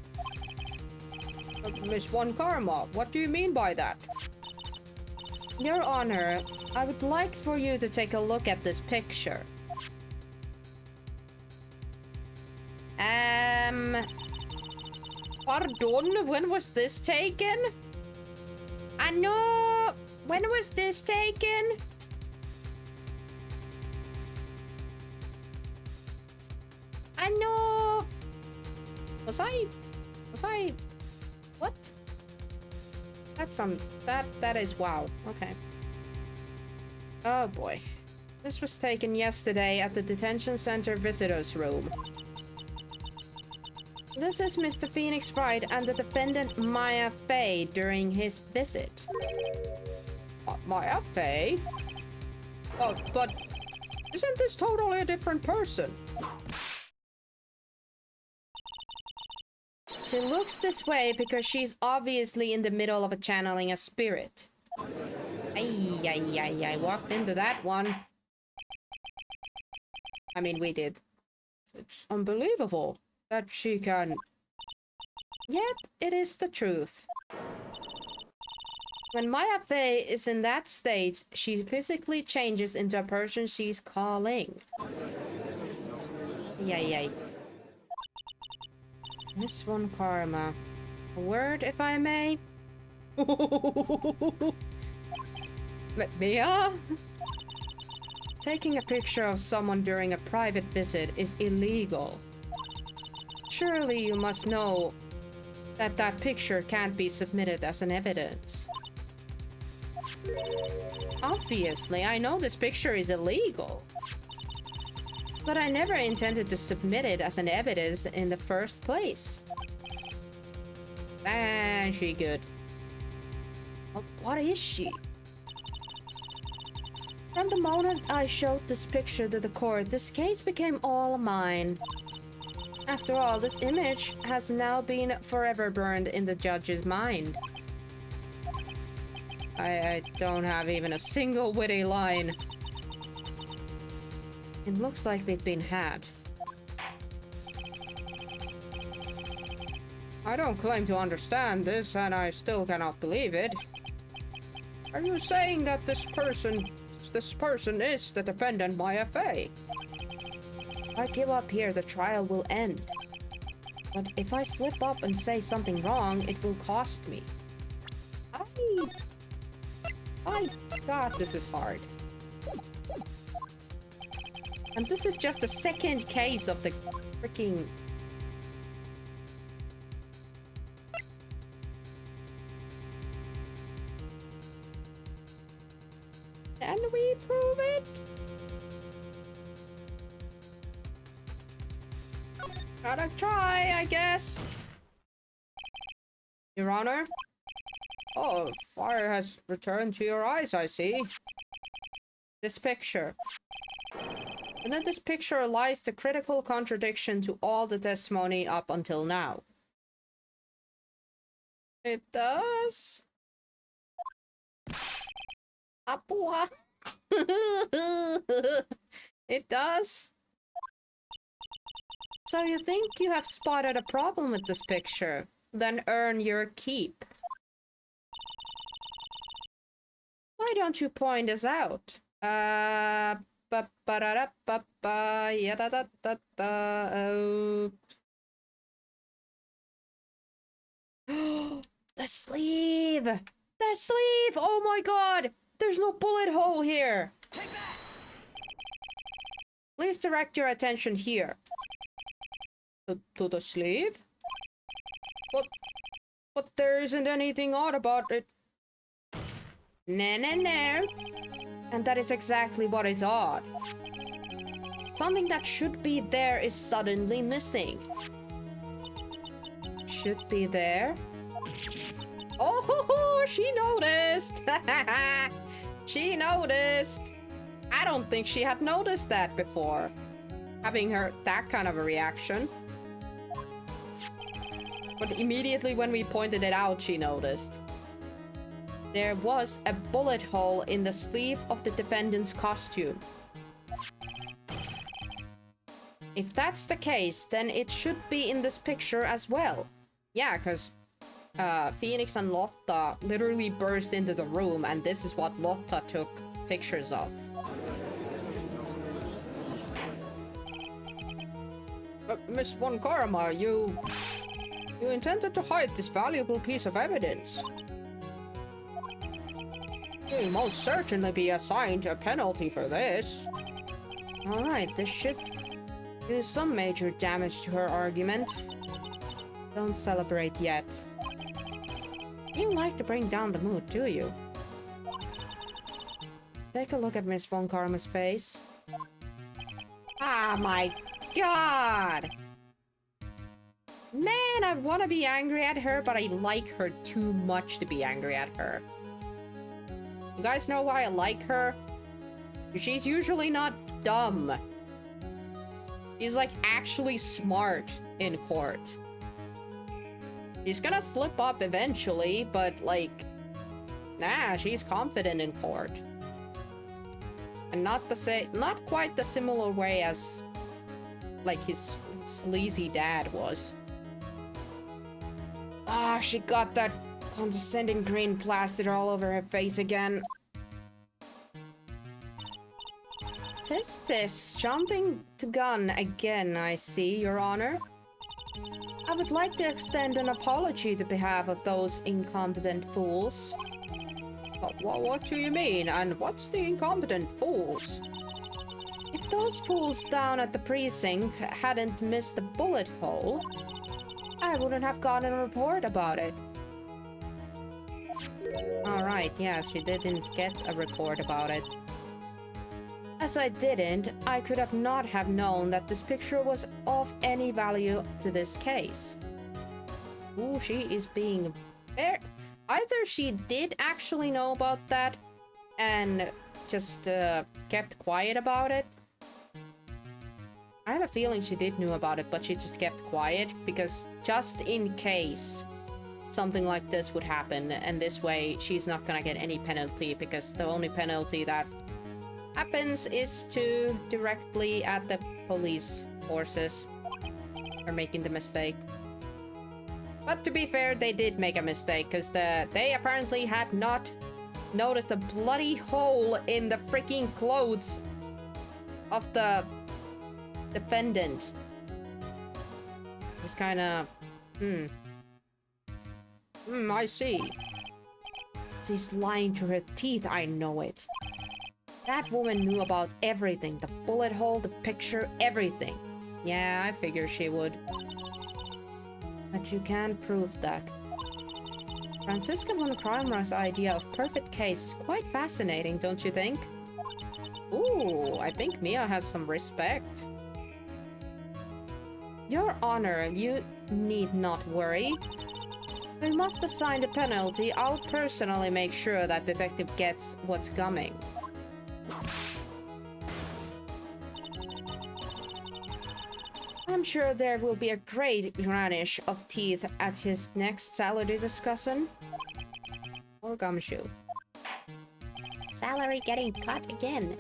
Miss Von Karma, what do you mean by that? Your Honor, I would like for you to take a look at this picture. Pardon? When was this taken? I know. When was this taken? I know. Was I? What? That's that is wow. Okay. Oh boy. This was taken yesterday at the detention center visitors room. This is Mr. Phoenix Wright and the defendant Maya Fey during his visit. Maya Fey? Oh, but isn't this totally a different person? She looks this way because she's obviously in the middle of channeling a spirit. I walked into that one. I mean, we did. It's unbelievable that she can... Yep, it is the truth. When Maya Fey is in that state, she physically changes into a person she's calling. Yay. Miss Von Karma. A word, if I may? Mia? Taking a picture of someone during a private visit is illegal. Surely you must know that that picture can't be submitted as an evidence. Obviously, I know this picture is illegal. But I never intended to submit it as an evidence in the first place. Ah, she good. Oh, what is she? From the moment I showed this picture to the court, this case became all mine. After all, this image has now been forever burned in the judge's mind. I don't have even a single witty line. It looks like we've been had. I don't claim to understand this, and I still cannot believe it. Are you saying that this person is the defendant Maya Fey? If I give up here, the trial will end. But if I slip up and say something wrong, it will cost me. My god, this is hard. And this is just the second case of the freaking... Can we prove it? Gotta try, I guess. Your Honor? Oh, fire has returned to your eyes, I see. This picture. And in this picture lies the critical contradiction to all the testimony up until now. It does? Apua. It does? So you think you have spotted a problem with this picture? Then earn your keep. Why don't you point us out? The sleeve! The sleeve! Oh my god! There's no bullet hole here! Please direct your attention here. To the sleeve? But there isn't anything odd about it. No. And that is exactly what is odd. Something that should be there is suddenly missing. Should be there? Oh, she noticed! She noticed! I don't think she had noticed that before. Having her that kind of a reaction. But immediately when we pointed it out, she noticed. There was a bullet hole in the sleeve of the defendant's costume. If that's the case, then it should be in this picture as well. Yeah, because Phoenix and Lotta literally burst into the room, and this is what Lotta took pictures of. Miss Von Karma, you intended to hide this valuable piece of evidence. You'll most certainly be assigned a penalty for this. Alright, this should do some major damage to her argument. Don't celebrate yet. You like to bring down the mood, do you? Take a look at Miss Von Karma's face. Ah, my god! Man, I want to be angry at her, but I like her too much to be angry at her. You guys know why I like her? She's usually not dumb. She's like actually smart in court. She's gonna slip up eventually, but like, nah, she's confident in court. And not quite the similar way as like his sleazy dad was. Ah, she got that condescending green plastered all over her face again. Tis, jumping to gun again, I see, Your Honor. I would like to extend an apology to behalf of those incompetent fools. What do you mean? And what's the incompetent fools? If those fools down at the precinct hadn't missed a bullet hole, I wouldn't have gotten a report about it. Alright, yeah, she didn't get a report about it. As I didn't, I could have not have known that this picture was of any value to this case. Ooh, she is being very... Either she did actually know about that and just kept quiet about it. I have a feeling she did know about it, but she just kept quiet because just in case something like this would happen, and this way she's not gonna get any penalty, because the only penalty that happens is to directly at the police forces for making the mistake. But to be fair, they did make a mistake, because they apparently had not noticed a bloody hole in the freaking clothes of the defendant. Just kinda... I see. She's lying to her teeth, I know it. That woman knew about everything. The bullet hole, the picture, everything. Yeah, I figured she would. But you can't prove that. Franziska von Kramer's idea of perfect case is quite fascinating, don't you think? Ooh, I think Mia has some respect. Your Honor, you need not worry. We must assign the penalty. I'll personally make sure that detective gets what's coming. I'm sure there will be a great garnish of teeth at his next salary discussion. Or gumshoe. Salary getting cut again.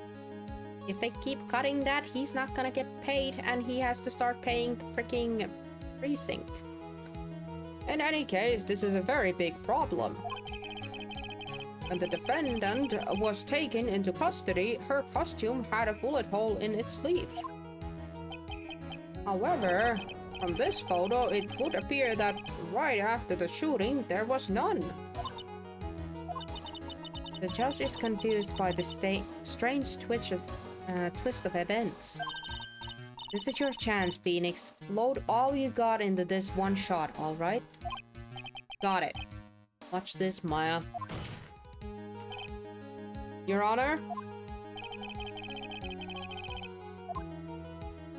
If they keep cutting that, he's not gonna get paid and he has to start paying the freaking precinct. In any case, this is a very big problem. When the defendant was taken into custody, her costume had a bullet hole in its sleeve. However, from this photo, it would appear that right after the shooting, there was none. The judge is confused by the strange twist of events. This is your chance, Phoenix. Load all you got into this one shot, alright? Got it. Watch this, Maya. Your Honor?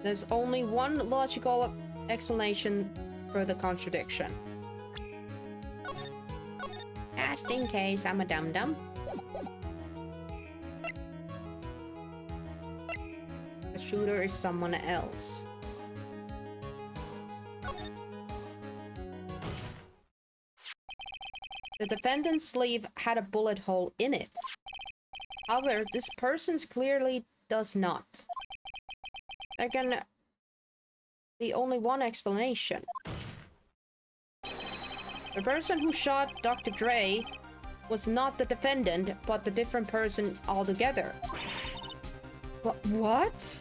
There's only one logical explanation for the contradiction. Just in case I'm a dum-dum. The shooter is someone else. The defendant's sleeve had a bullet hole in it. However, this person's clearly does not. There can be only one explanation. The person who shot Dr. Gray was not the defendant, but the different person altogether. What?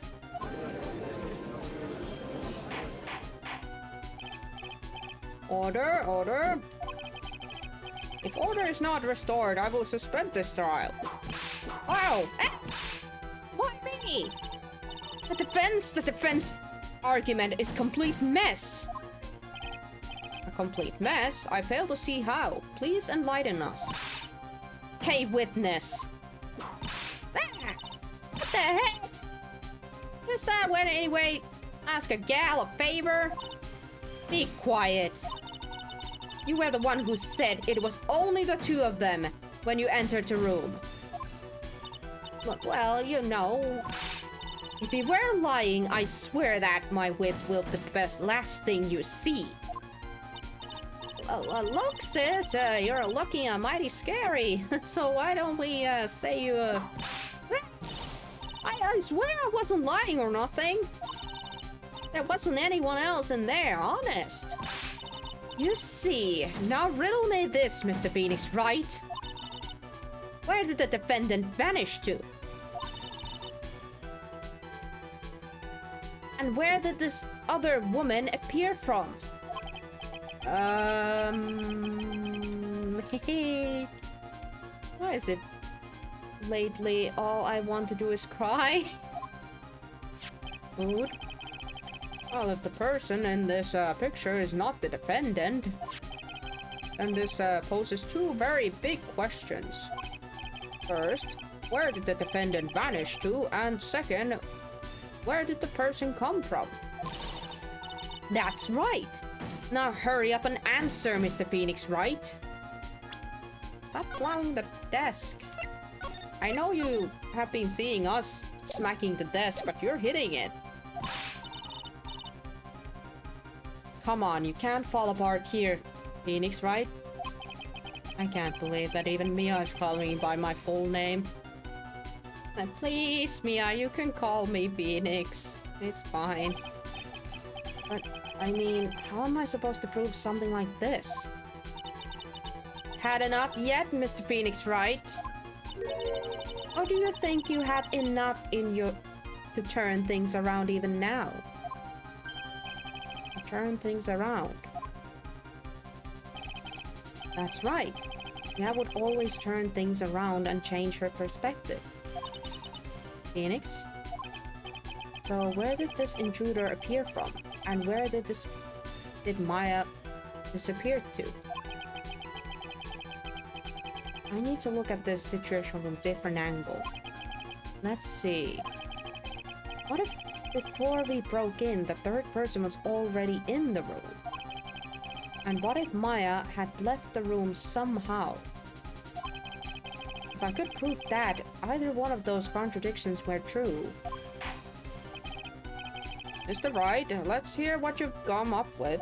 Order, order. If order is not restored, I will suspend this trial. Wow! Why me? The defense argument is complete mess. A complete mess? I fail to see how. Please enlighten us. Hey, witness. Ah, what the heck? Is that when anyway ask a gal a favor? Be quiet. You were the one who said it was only the two of them when you entered the room. Well, you know. If you were lying, I swear that my whip will be the best last thing you see. Look, sis, you're looking mighty scary. So why don't we say you... I swear I wasn't lying or nothing. There wasn't anyone else in there, honest. You see, now riddle me this, Mr. Phoenix, right? Where did the defendant vanish to? And where did this other woman appear from? Why is it lately all I want to do is cry? Mood. Well, if the person in this picture is not the defendant, then this poses two very big questions. First, where did the defendant vanish to? And second, where did the person come from? That's right. Now hurry up and answer, Mr. Phoenix, right? Stop plowing the desk. I know you have been seeing us smacking the desk, but you're hitting it. Come on, you can't fall apart here, Phoenix, right? I can't believe that even Mia is calling me by my full name. And please, Mia, you can call me Phoenix. It's fine. But, I mean, how am I supposed to prove something like this? Had enough yet, Mr. Phoenix, right? Or do you think you have enough in you to turn things around even now? To turn things around. That's right. Maya would always turn things around and change her perspective. Phoenix? So where did this intruder appear from? And where did Maya disappear to? I need to look at this situation from a different angle. Let's see. What if before we broke in, the third person was already in the room? And what if Maya had left the room somehow? If I could prove that, either one of those contradictions were true. Mr. Wright, let's hear what you've come up with.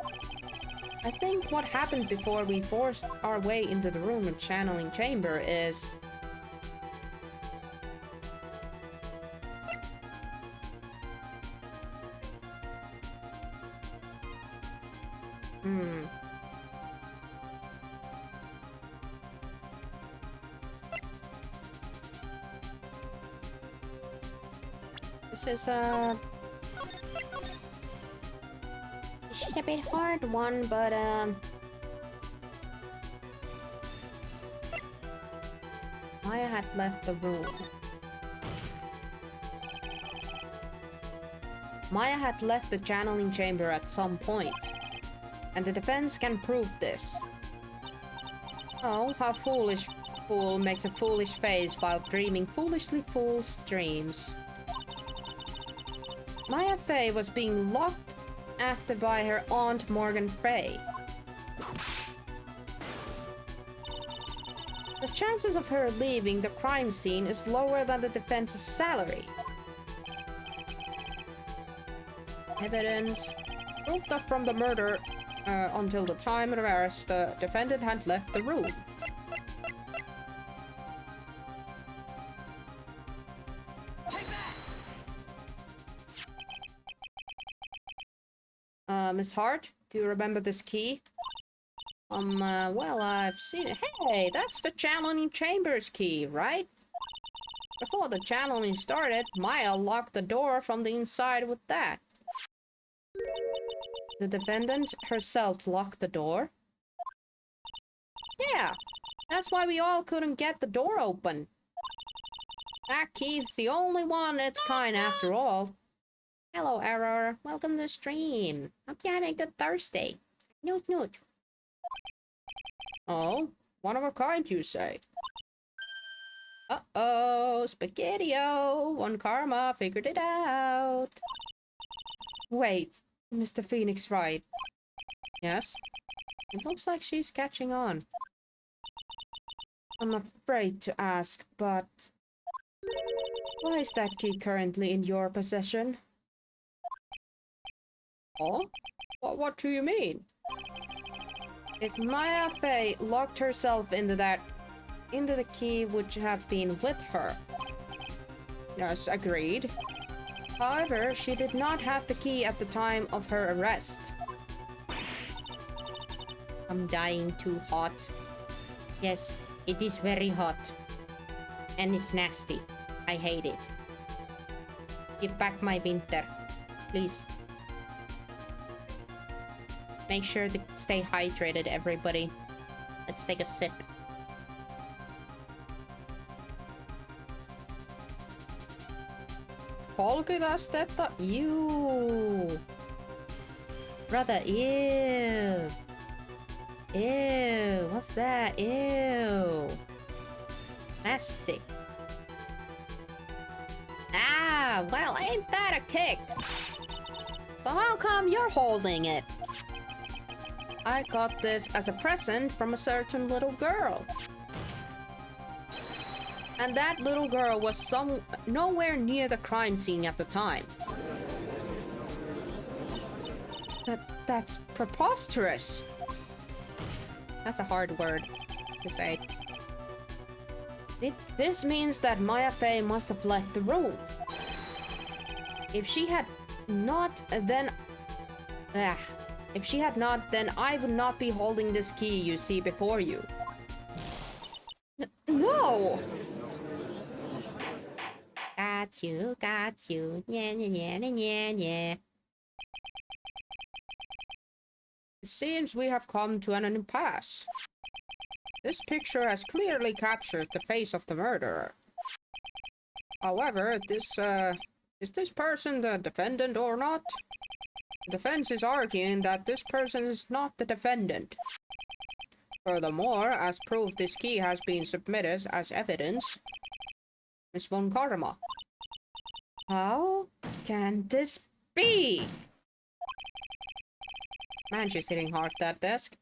I think what happened before we forced our way into the room of channeling chamber is... This is a bit hard one, but Maya had left the room. Maya had left the channeling chamber at some point, and the defense can prove this. Oh, how foolish fool makes a foolish face while dreaming foolishly fool's dreams. Maya Fey was being locked after by her aunt Morgan Fey. The chances of her leaving the crime scene is lower than the defense's salary. Evidence proved that from the murder until the time of arrest, the defendant had left the room. Miss Hart, do you remember this key? Well, I've seen it. Hey, that's the channeling chamber's key, right? Before the channeling started, Maya locked the door from the inside with that. The defendant herself locked the door? Yeah, that's why we all couldn't get the door open. That key's the only one its kind after all. Hello, Error. Welcome to the stream. Hope you're having a good Thursday. Newt newt. Oh, one of a kind, you say? Uh-oh, Spaghetti-O. One karma figured it out. Wait, Mr. Phoenix Wright. Yes? It looks like she's catching on. I'm afraid to ask, but... why is that key currently in your possession? Oh? What do you mean? If Maya Fey locked herself into the key would have been with her. Yes, agreed. However, she did not have the key at the time of her arrest. I'm dying too hot. Yes, it is very hot. And it's nasty. I hate it. Give back my winter. Please. Make sure to stay hydrated, everybody. Let's take a sip. Polkas stepped up. Ew. Brother, ew. Ew. What's that? Ew. Nasty. Ah, well, ain't that a kick? So how come you're holding it? I got this as a present from a certain little girl. And that little girl was nowhere near the crime scene at the time. That's preposterous. That's a hard word to say. This means that Maya Fey must have left the room. If she had not, then... if she had not, then I would not be holding this key you see before you. No! Got you, yeah, yeah, yeah, yeah, yeah. It seems we have come to an impasse. This picture has clearly captured the face of the murderer. However, is this person the defendant or not? The defense is arguing that this person is not the defendant. Furthermore, as proof, this key has been submitted as evidence. Miss von Karma. How can this be? Man, she's hitting hard that desk.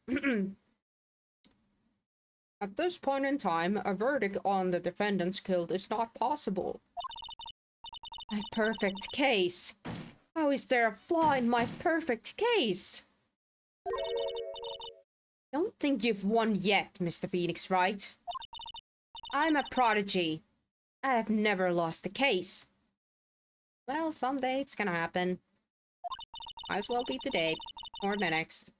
At this point in time, a verdict on the defendant's guilt is not possible. My perfect case. How is there a flaw in my perfect case? Don't think you've won yet, Mr. Phoenix, right? I'm a prodigy. I have never lost a case. Well, someday it's gonna happen. Might as well be today, or the next.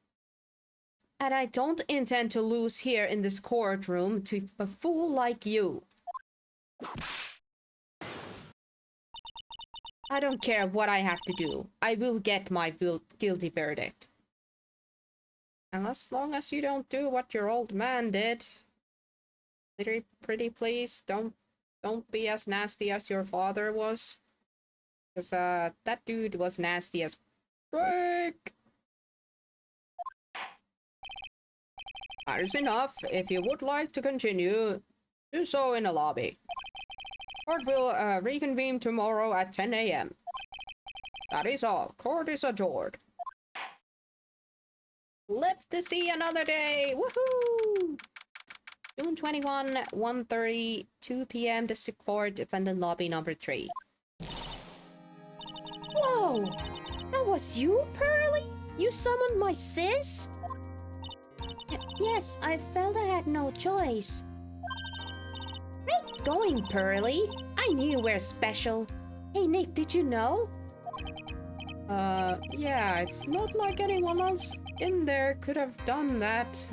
And I don't intend to lose here in this courtroom to a fool like you. I don't care what I have to do. I will get my guilty verdict. And as long as you don't do what your old man did, pretty please, don't be as nasty as your father was. Because that dude was nasty as frick. That is enough. If you would like to continue, do so in the lobby. Court will reconvene tomorrow at 10 a.m. That is all. Court is adjourned. Live to see another day! Woohoo! June 21, 1:30, 2 p.m. District Court, Defendant Lobby number 3. Whoa! That was you, Pearly? You summoned my sis? Yes, I felt I had no choice. Great going, Pearly. I knew you were special. Hey, Nick, did you know? Yeah, it's not like anyone else in there could have done that.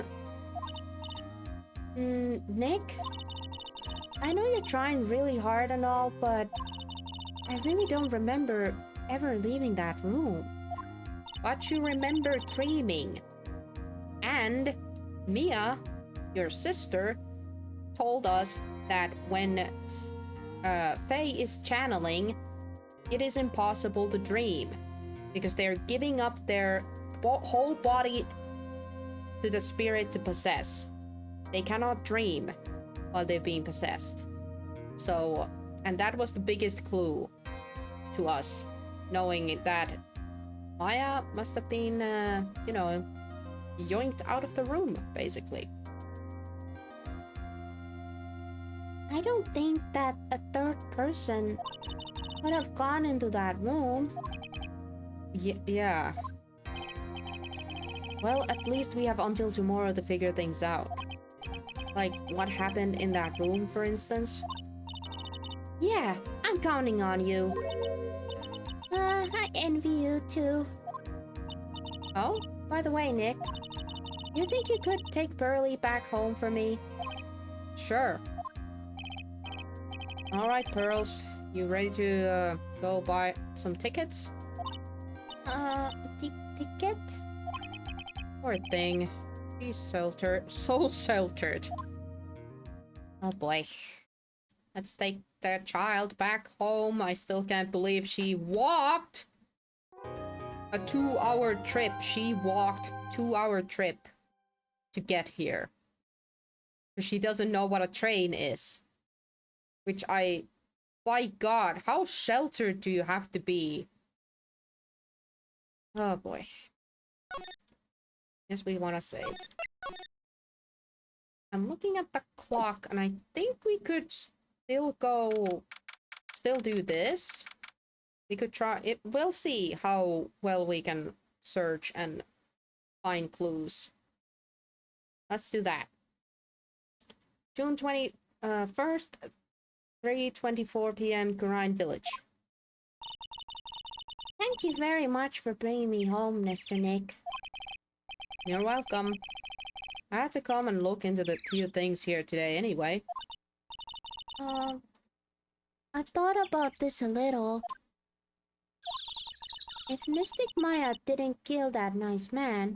Nick? I know you're trying really hard and all, but I really don't remember ever leaving that room. But you remember dreaming. And Mia, your sister, told us that when Faye is channeling, it is impossible to dream because they're giving up their whole body to the spirit to possess. They cannot dream while they're being possessed. So, and that was the biggest clue to us, knowing that Maya must have been, you know, yoinked out of the room, basically. I don't think that a third person would have gone into that room. Yeah. Well, at least we have until tomorrow to figure things out. Like, what happened in that room, for instance? Yeah, I'm counting on you. I envy you too. Oh, by the way, Nick, you think you could take Pearly back home for me? Sure. Alright, Pearls. You ready to go buy some tickets? Ticket? Poor thing. He's sheltered. So sheltered. Oh boy. Let's take that child back home. I still can't believe she walked a 2-hour trip. She walked 2-hour trip to get here. She doesn't know what a train is. Which by God, how sheltered do you have to be? Oh boy. Guess we want to save. I'm looking at the clock and I think we could still do this. We could try it. We'll see how well we can search and find clues. Let's do that. June 21st, 3:24 p.m. Gurine Village. Thank you very much for bringing me home, Mr. Nick. You're welcome. I had to come and look into the few things here today anyway. I thought about this a little. If Mystic Maya didn't kill that nice man...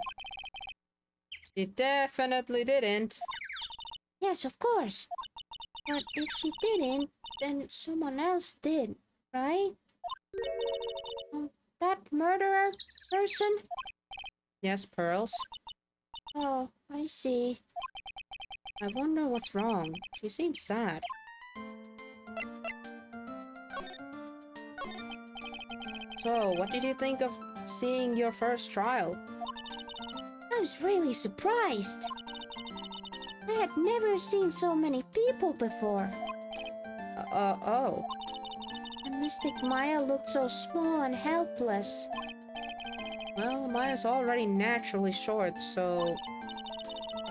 He definitely didn't. Yes, of course. But if she didn't, then someone else did, right? That murderer person? Yes, Pearls. Oh, I see. I wonder what's wrong. She seems sad. So, what did you think of seeing your first trial? I was really surprised. I had never seen so many people before. Oh. And Mystic Maya looked so small and helpless. Well, Maya's already naturally short, so...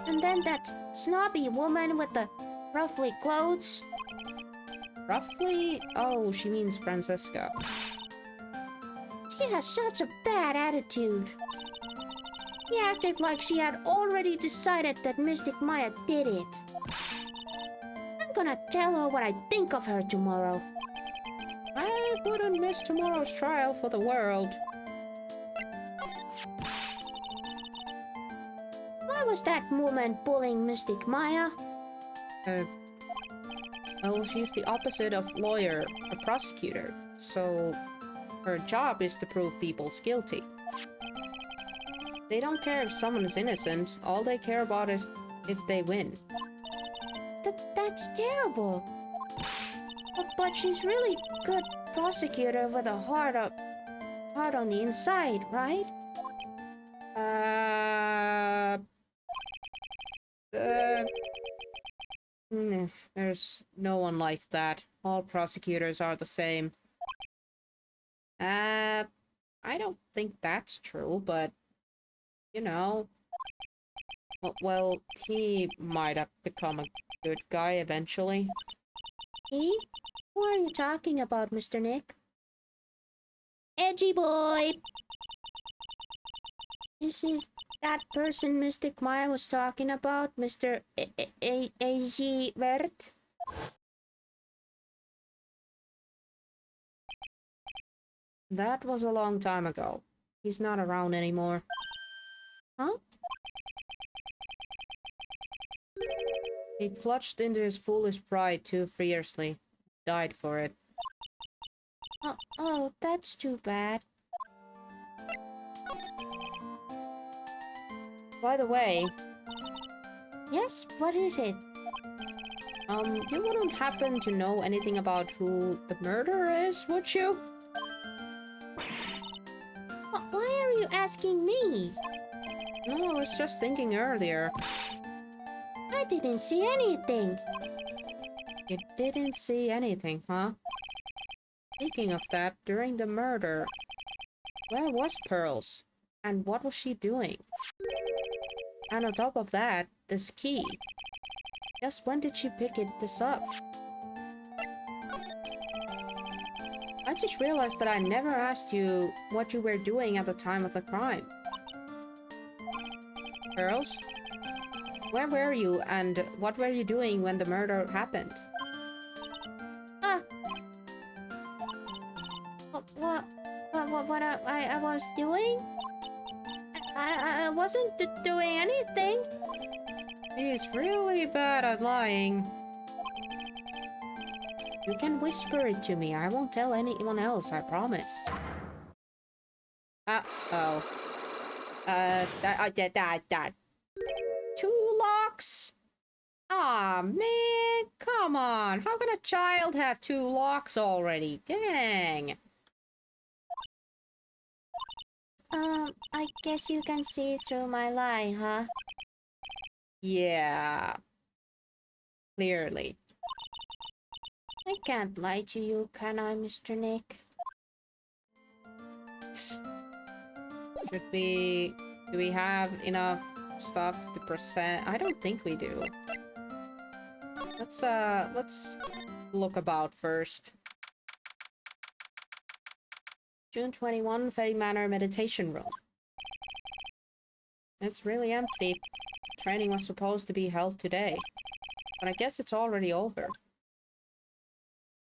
And then that snobby woman with the ruffly clothes. Roughly? Oh, she means Francisca. She has such a bad attitude. She acted like she had already decided that Mystic Maya did it. I'm gonna tell her what I think of her tomorrow. I wouldn't miss tomorrow's trial for the world. Why was that woman bullying Mystic Maya? Well, she's the opposite of lawyer, a prosecutor. So, her job is to prove people's guilty. They don't care if someone is innocent. All they care about is if they win. That's terrible. But she's really good prosecutor with a heart on the inside, right? There's no one like that. All prosecutors are the same. I don't think that's true, but you know. Well, he might have become a good guy eventually. He? Who are you talking about, Mr. Nick? Edgy boy! This is that person Mystic Maya was talking about, Mr. A.G. Wert? That was a long time ago. He's not around anymore. Huh? He clutched into his foolish pride too fiercely. Died for it. Oh, that's too bad. By the way... Yes? What is it? You wouldn't happen to know anything about who the murderer is, would you? Why are you asking me? No, I was just thinking earlier. I didn't see anything. You didn't see anything, huh? Speaking of that, during the murder, where was Pearls? And what was she doing? And on top of that, this key. Just when did she pick this up? I just realized that I never asked you what you were doing at the time of the crime. Pearls? Where were you and what were you doing when the murder happened? What I was doing? I wasn't doing anything. He's really bad at lying. You can whisper it to me. I won't tell anyone else, I promise. Uh-oh. That. 2 locks? Aw, man. Come on. How can a child have 2 locks already? Dang. I guess you can see through my lie, huh? Yeah. Clearly. I can't lie to you, can I, Mr. Nick? Do we have enough stuff to present? I don't think we do. Let's look about first. June 21, Faye Manor Meditation Room. It's really empty. Training was supposed to be held today, but I guess it's already over.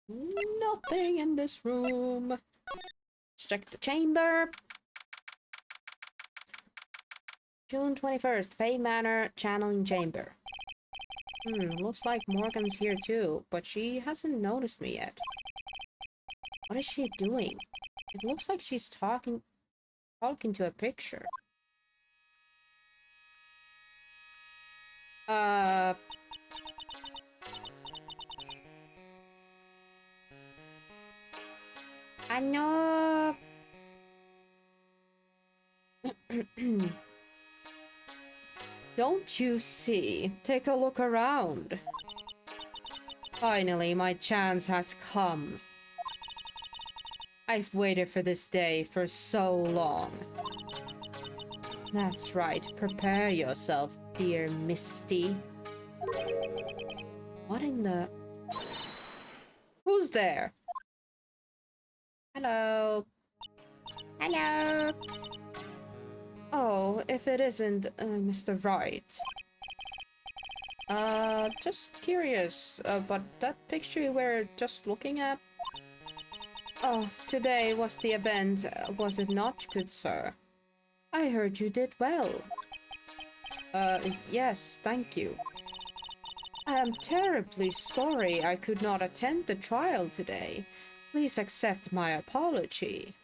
Nothing in this room. Let's check the chamber. June 21st, Faye Manor Channeling Chamber. Looks like Morgan's here too, but she hasn't noticed me yet. What is she doing? It looks like she's talking to a picture. Ano? Don't you see? Take a look around. Finally, my chance has come. I've waited for this day for so long. That's right, prepare yourself, dear Misty. What in the... Who's there? Hello? Hello. Oh, if it isn't Mr. Wright. Just curious, but that picture you were just looking at? Oh, today was the event, was it not, good sir? I heard you did well. Yes, thank you. I am terribly sorry I could not attend the trial today. Please accept my apology.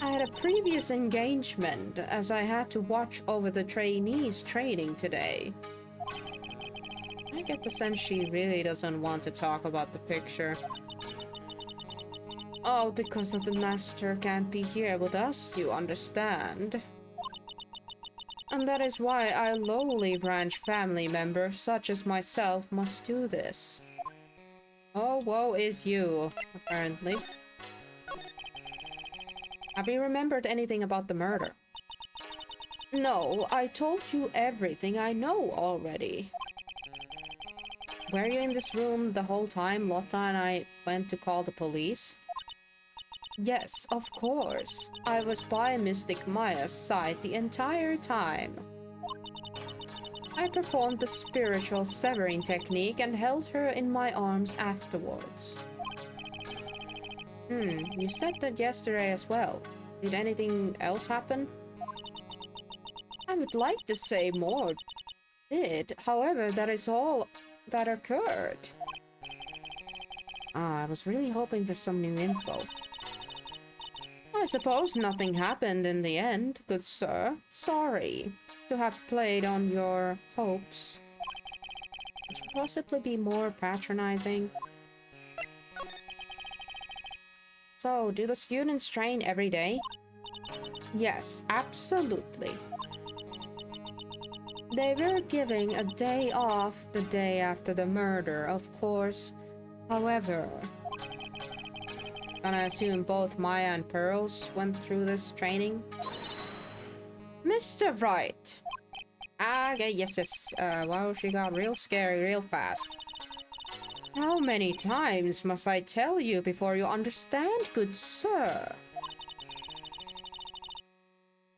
I had a previous engagement as I had to watch over the trainees training today. I get the sense she really doesn't want to talk about the picture. All because of the master can't be here with us, you understand. And that is why I lowly branch family members such as myself must do this. Oh, woe is you, apparently. Have you remembered anything about the murder? No, I told you everything I know already. Were you in this room the whole time Lotta and I went to call the police? Yes, of course. I was by Mystic Maya's side the entire time. I performed the spiritual severing technique and held her in my arms afterwards. You said that yesterday as well. Did anything else happen? I would like to say more did, however, that is all that occurred. I was really hoping for some new info. I suppose nothing happened in the end, good sir. Sorry to have played on your hopes. Could you possibly be more patronizing? So, do the students train every day? Yes, absolutely. They were giving a day off the day after the murder, of course. However, and I assume both Maya and Pearls went through this training? Mr. Wright! Okay, yes. Wow, she got real scary real fast. How many times must I tell you before you understand, good sir?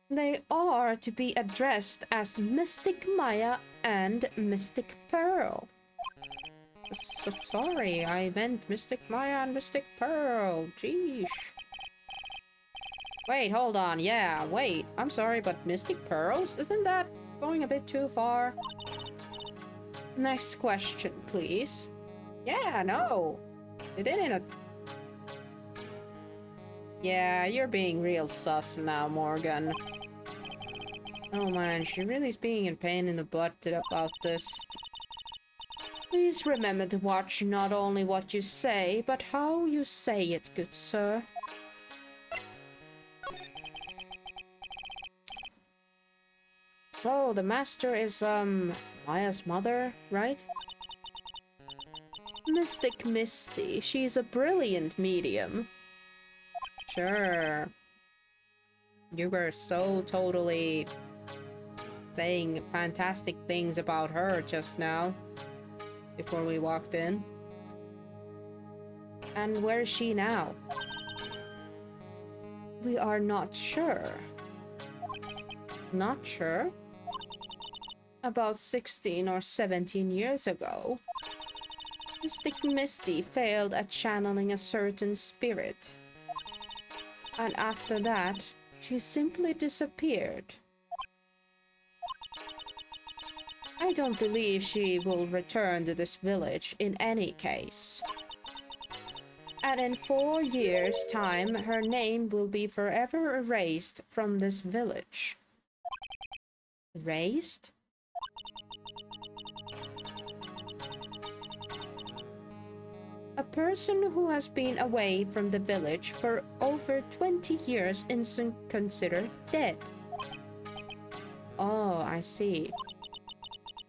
They are to be addressed as Mystic Maya and Mystic Pearl. So sorry, I meant Mystic Maya and Mystic Pearl. Jeez. Wait, hold on. Yeah, wait. I'm sorry, but Mystic Pearls? Isn't that going a bit too far? Next question, please. Yeah, no. It didn't. Yeah, you're being real sus now, Morgan. Oh man, she really is being a pain in the butt about this. Please remember to watch not only what you say, but how you say it, good sir. So, the master is, Maya's mother, right? Mystic Misty. She's a brilliant medium. Sure. You were so totally saying fantastic things about her just now, before we walked in. And where is she now? We are not sure. Not sure? About 16 or 17 years ago, Mystic Misty failed at channeling a certain spirit. And after that, she simply disappeared. I don't believe she will return to this village in any case. And in 4 years' time, her name will be forever erased from this village. Erased? A person who has been away from the village for over 20 years isn't considered dead. Oh, I see.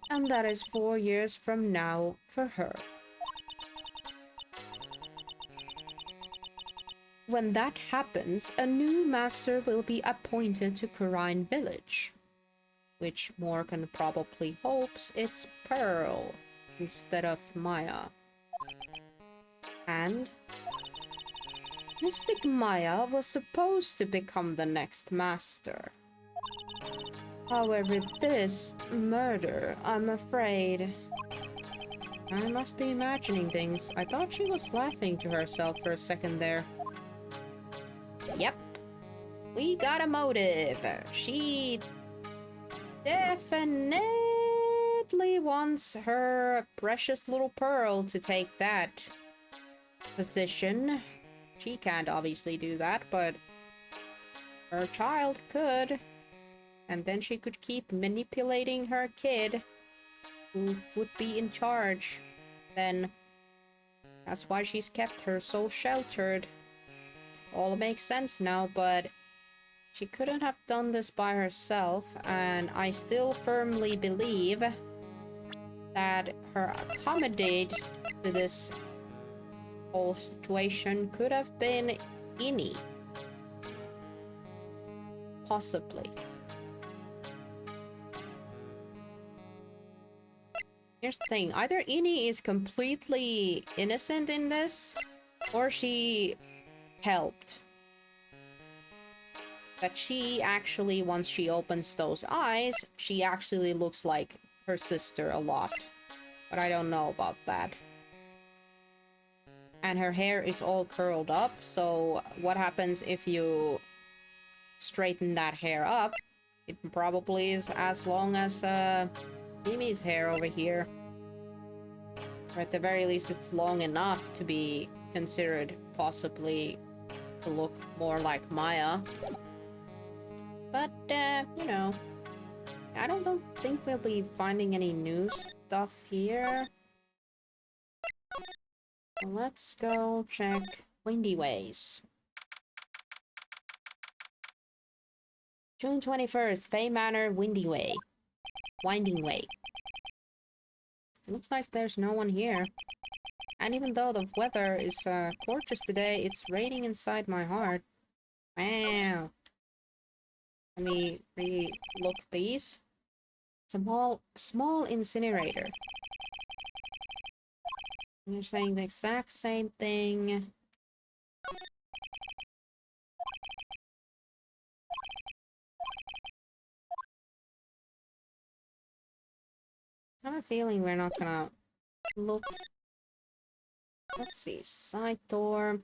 And that is 4 years from now for her. When that happens, a new master will be appointed to Kurine village, which Morgan probably hopes it's Pearl instead of Maya. And Mystic Maya was supposed to become the next master. However, this murder, I'm afraid... I must be imagining things. I thought she was laughing to herself for a second there. Yep. We got a motive. She definitely wants her precious little Pearl to take that position. She can't obviously do that, but her child could. And then she could keep manipulating her kid, who would be in charge. Then that's why she's kept her so sheltered. All makes sense now, but she couldn't have done this by herself, and I still firmly believe that her accommodate to this whole situation could have been Inni. Possibly. Here's the thing, either Inni is completely innocent in this, or she helped. That she actually, once she opens those eyes, she actually looks like her sister a lot. But I don't know about that. And her hair is all curled up, so what happens if you straighten that hair up? It probably is as long as Mimi's hair over here. Or at the very least, it's long enough to be considered possibly to look more like Maya. But, you know, I don't think we'll be finding any new stuff here. So let's go check Windy Ways. June 21st, Fay Manor, Windy Way. Winding Way. It looks like there's no one here. And even though the weather is gorgeous today, it's raining inside my heart. Wow. Let me re-look these. Small incinerator. You're saying the exact same thing. I have a feeling we're not gonna look. Let's see, side door.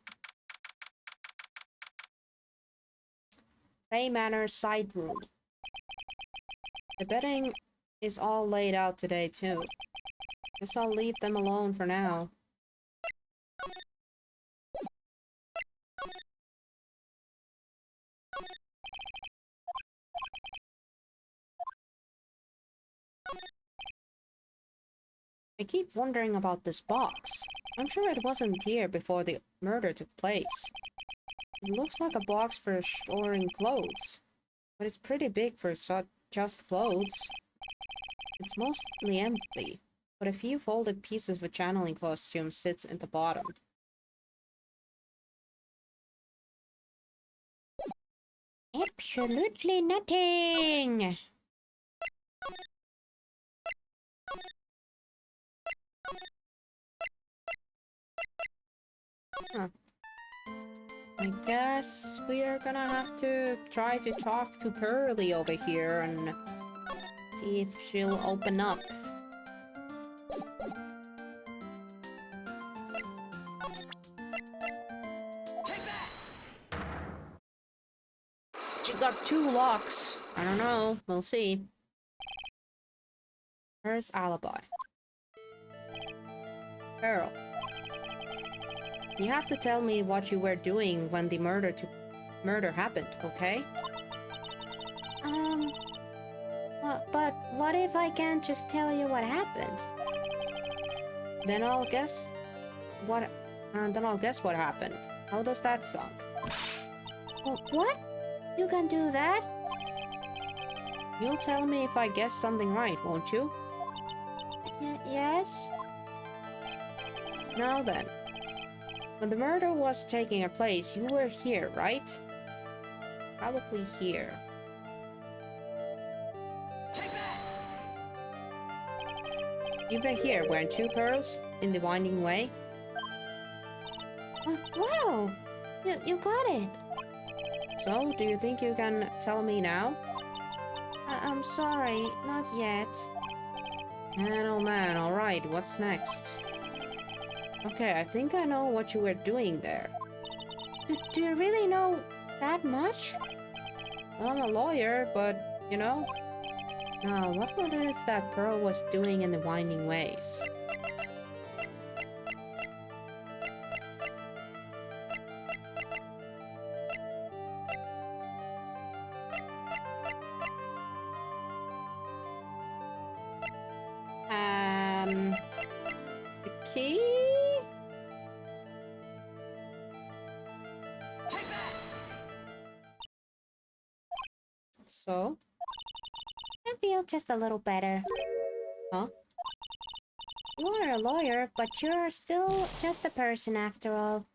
Fay Manor side room. The bedding is all laid out today too. Guess I'll leave them alone for now. I keep wondering about this box. I'm sure it wasn't here before the murder took place. It looks like a box for storing clothes, but it's pretty big for just clothes. It's mostly empty, but a few folded pieces of a channeling costume sits at the bottom. Absolutely nothing! Huh. I guess we are gonna have to try to talk to Pearly over here and see if she'll open up. She got 2 locks. I don't know. We'll see. Where's alibi? Pearl. You have to tell me what you were doing when the murder happened, okay? But what if I can't just tell you what happened? Then I'll guess what happened. How does that sound? What? You can do that? You'll tell me if I guess something right, won't you? Yes? Now then. When the murder was taking place, you were here, right? Probably here. You were here, weren't you, Pearls? In the winding way? Wow! You got it! So, do you think you can tell me now? I'm sorry, not yet. Man, oh man, alright, what's next? Okay, I think I know what you were doing there. Do you really know that much? Well, I'm a lawyer, but, you know... Now, what was it that Pearl was doing in the winding ways? The key? So? I feel just a little better. Huh? You are a lawyer, but you're still just a person after all.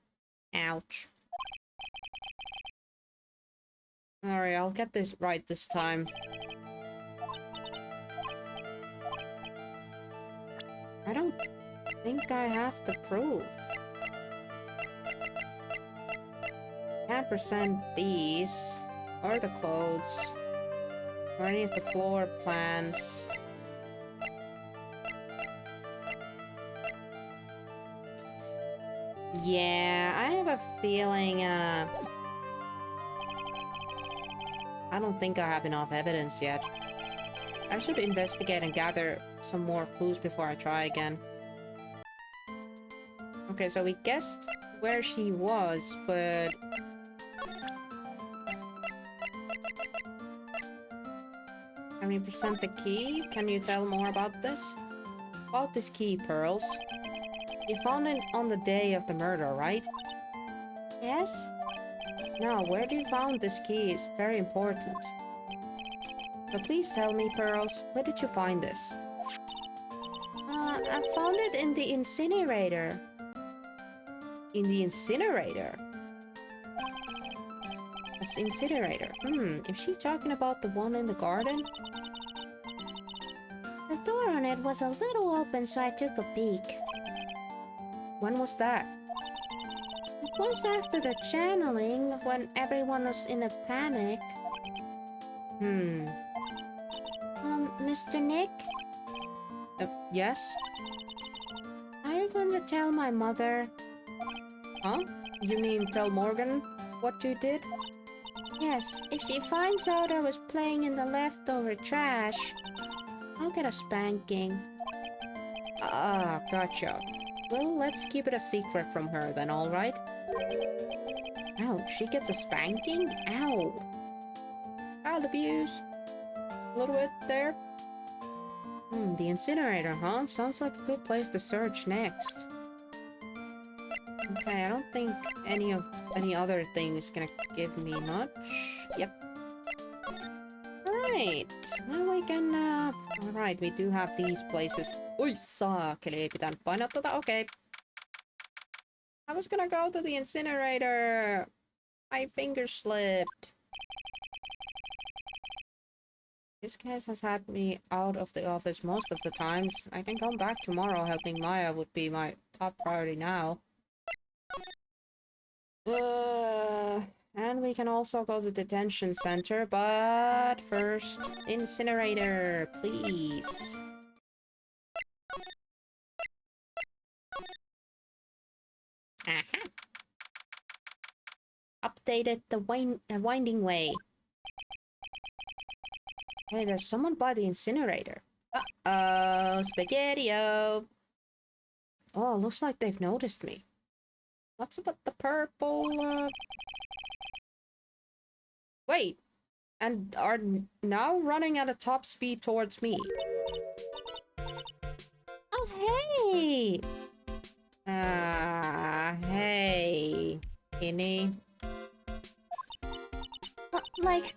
Ouch. Alright, I'll get this right this time. I don't think I have the proof. Can't present these, or the clothes, or any of the floor plans. Yeah, I have a feeling, I don't think I have enough evidence yet. I should investigate and gather some more clues before I try again. Okay, so we guessed where she was, but... Can we present the key? Can you tell more about this? About this key, Pearls. You found it on the day of the murder, right? Yes? Now, where do you found this key is very important. So please tell me, Pearls, where did you find this? I found it in the incinerator. In the incinerator? This incinerator? Is she talking about the one in the garden? The door on it was a little open, so I took a peek. When was that? It was after the channeling, when everyone was in a panic. Mr. Nick? Yes? Are you going to tell my mother? Huh? You mean tell Morgan what you did? Yes, if she finds out I was playing in the leftover trash, I'll get a spanking. Ah, gotcha. Well, let's keep it a secret from her then, alright? Ow, she gets a spanking? Ow! Child abuse. A little bit there. The incinerator, huh? Sounds like a good place to search next. Okay, I don't think any other thing is gonna give me much. Yep. Alright, now we can, alright, we do have these places. Oi, saakeli, ei pitänyt painaa tota, okay. I was gonna go to the incinerator. My finger slipped. This case has had me out of the office most of the times. I can come back tomorrow. Helping Maya would be my top priority now. And we can also go to the detention center, but first, incinerator, please. Aha. Updated the winding way. Hey, there's someone by the incinerator. Uh-oh, Spaghetti-O. Oh, looks like they've noticed me. What's about the purple, Wait, and are now running at a top speed towards me. Oh, hey! Hey, Kenny. Like,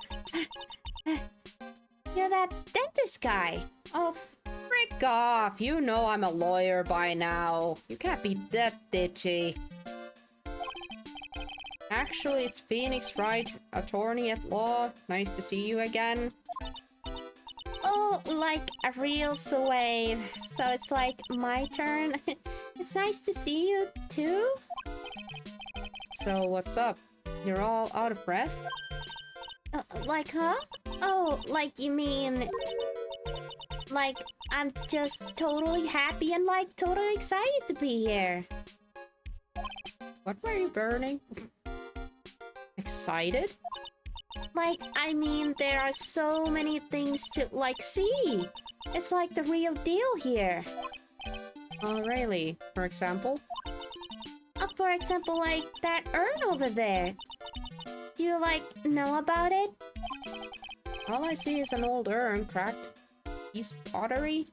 you're that dentist guy. Oh, frick off. You know I'm a lawyer by now. You can't be that ditchy. Actually, it's Phoenix Wright, attorney at law. Nice to see you again. Oh, like a real swave. So it's like my turn. It's nice to see you too. So what's up? You're all out of breath? Like, huh? Oh, like you mean... Like, I'm just totally happy and like totally excited to be here. What were you burning? Excited? Like, I mean, there are so many things to, like, see. It's like the real deal here. Oh, really? For example? For example, like, that urn over there. Do you, like, know about it? All I see is an old urn, cracked piece of pottery.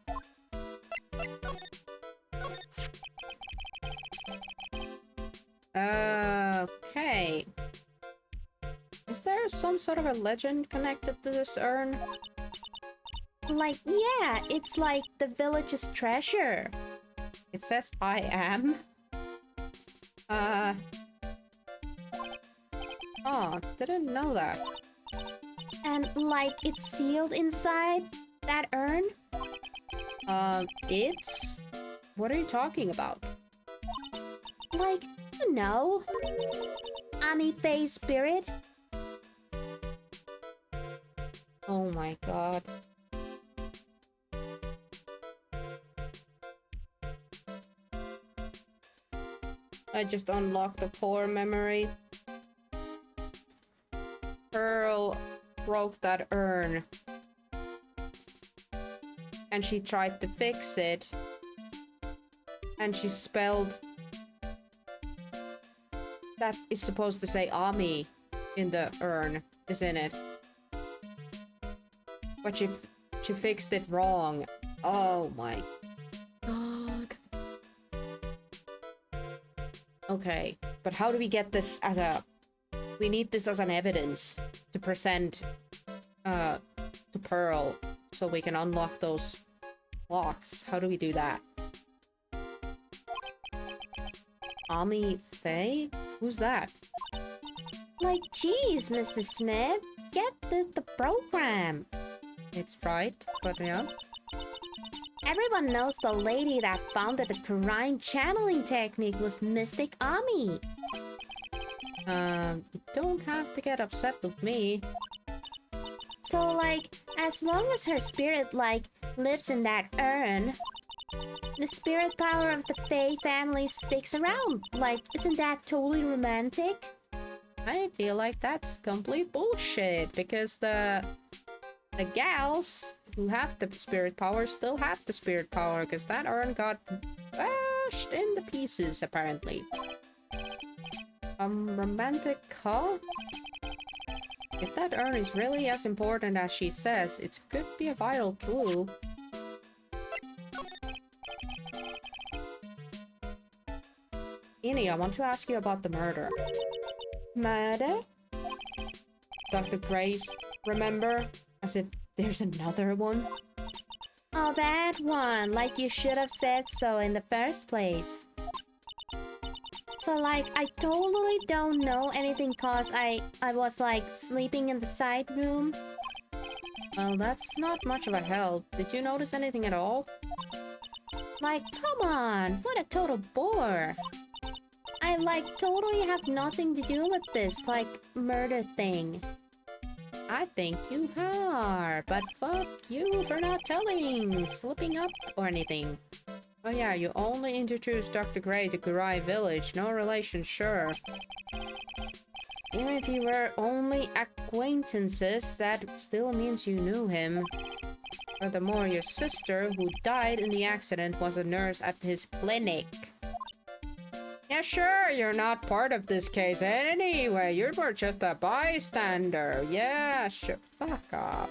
Okay. Is there some sort of a legend connected to this urn? Like, yeah, it's like the village's treasure. It says I am. Oh, didn't know that. And, like, it's sealed inside that urn. It's? What are you talking about? Like, you know, Ami Faye's spirit. Oh my god. I just unlocked the core memory. Pearl broke that urn. And she tried to fix it. And she spelled... That is supposed to say Ami in the urn, isn't it? But she fixed it wrong. Oh my god. Okay, but how do we get this as a... We need this as an evidence to present to Pearl so we can unlock those locks. How do we do that? Ami Faye? Who's that? Like, geez, Mr. Smith, get the program. It's right, but yeah. Everyone knows the lady that founded the Pirine channeling technique was Mystic Ami. You don't have to get upset with me. So, like, as long as her spirit, like, lives in that urn, the spirit power of the Faye family sticks around. Like, isn't that totally romantic? I feel like that's complete bullshit, because the gals who have the spirit power still have the spirit power, because that urn got bashed into pieces, apparently. Romantic, huh? If that urn is really as important as she says, it could be a vital clue. Ini, I want to ask you about the murder. Murder? Dr. Grace, remember? As if there's another one. Oh, that one. Like, you should have said so in the first place. So, like, I totally don't know anything cause I was, like, sleeping in the side room. Well, that's not much of a help. Did you notice anything at all? Like, come on. What a total bore. I, like, totally have nothing to do with this, like, murder thing. I think you are, but fuck you for not telling, slipping up, or anything. Oh yeah, you only introduced Dr. Gray to Kurai Village, no relation, sure. Even if you were only acquaintances, that still means you knew him. Furthermore, your sister, who died in the accident, was a nurse at his clinic. Yeah, sure, you're not part of this case anyway. You were just a bystander. Yeah, sure. Fuck off.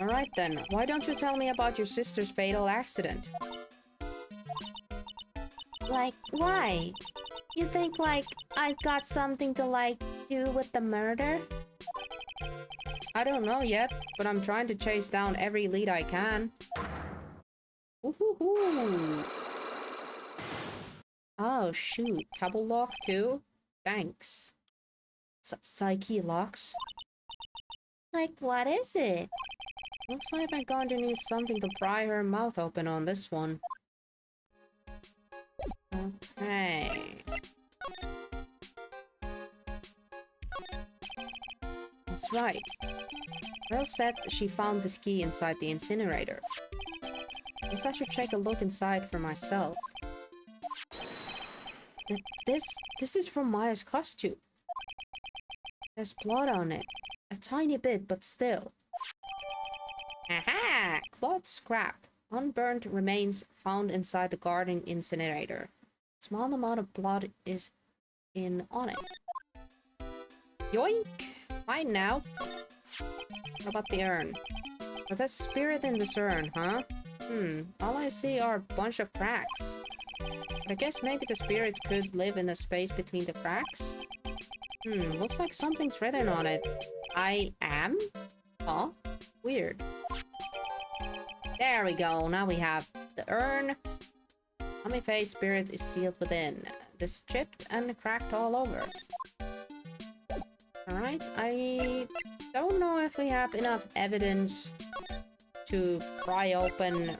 Alright then, why don't you tell me about your sister's fatal accident? Like, why? You think, like, I've got something to, like, do with the murder? I don't know yet, but I'm trying to chase down every lead I can. Ooh. Oh shoot, double lock too? Thanks. Psyche locks? Like, what is it? Looks like I'm going to need something to pry her mouth open on this one. Okay. That's right. Pearl said she found this key inside the incinerator. Guess I should take a look inside for myself. This is from Maya's costume. There's blood on it. A tiny bit, but still. Aha! Cloth scrap. Unburned remains found inside the garden incinerator. Small amount of blood is on it. Yoink! Fine now. What about the urn? But there's a spirit in this urn, huh? All I see are a bunch of cracks. But I guess maybe the spirit could live in the space between the cracks? Looks like something's written on it. I am? Huh? Weird. There we go, now we have the urn. Mummy face spirit is sealed within. This chipped and cracked all over. Alright, I don't know if we have enough evidence to pry open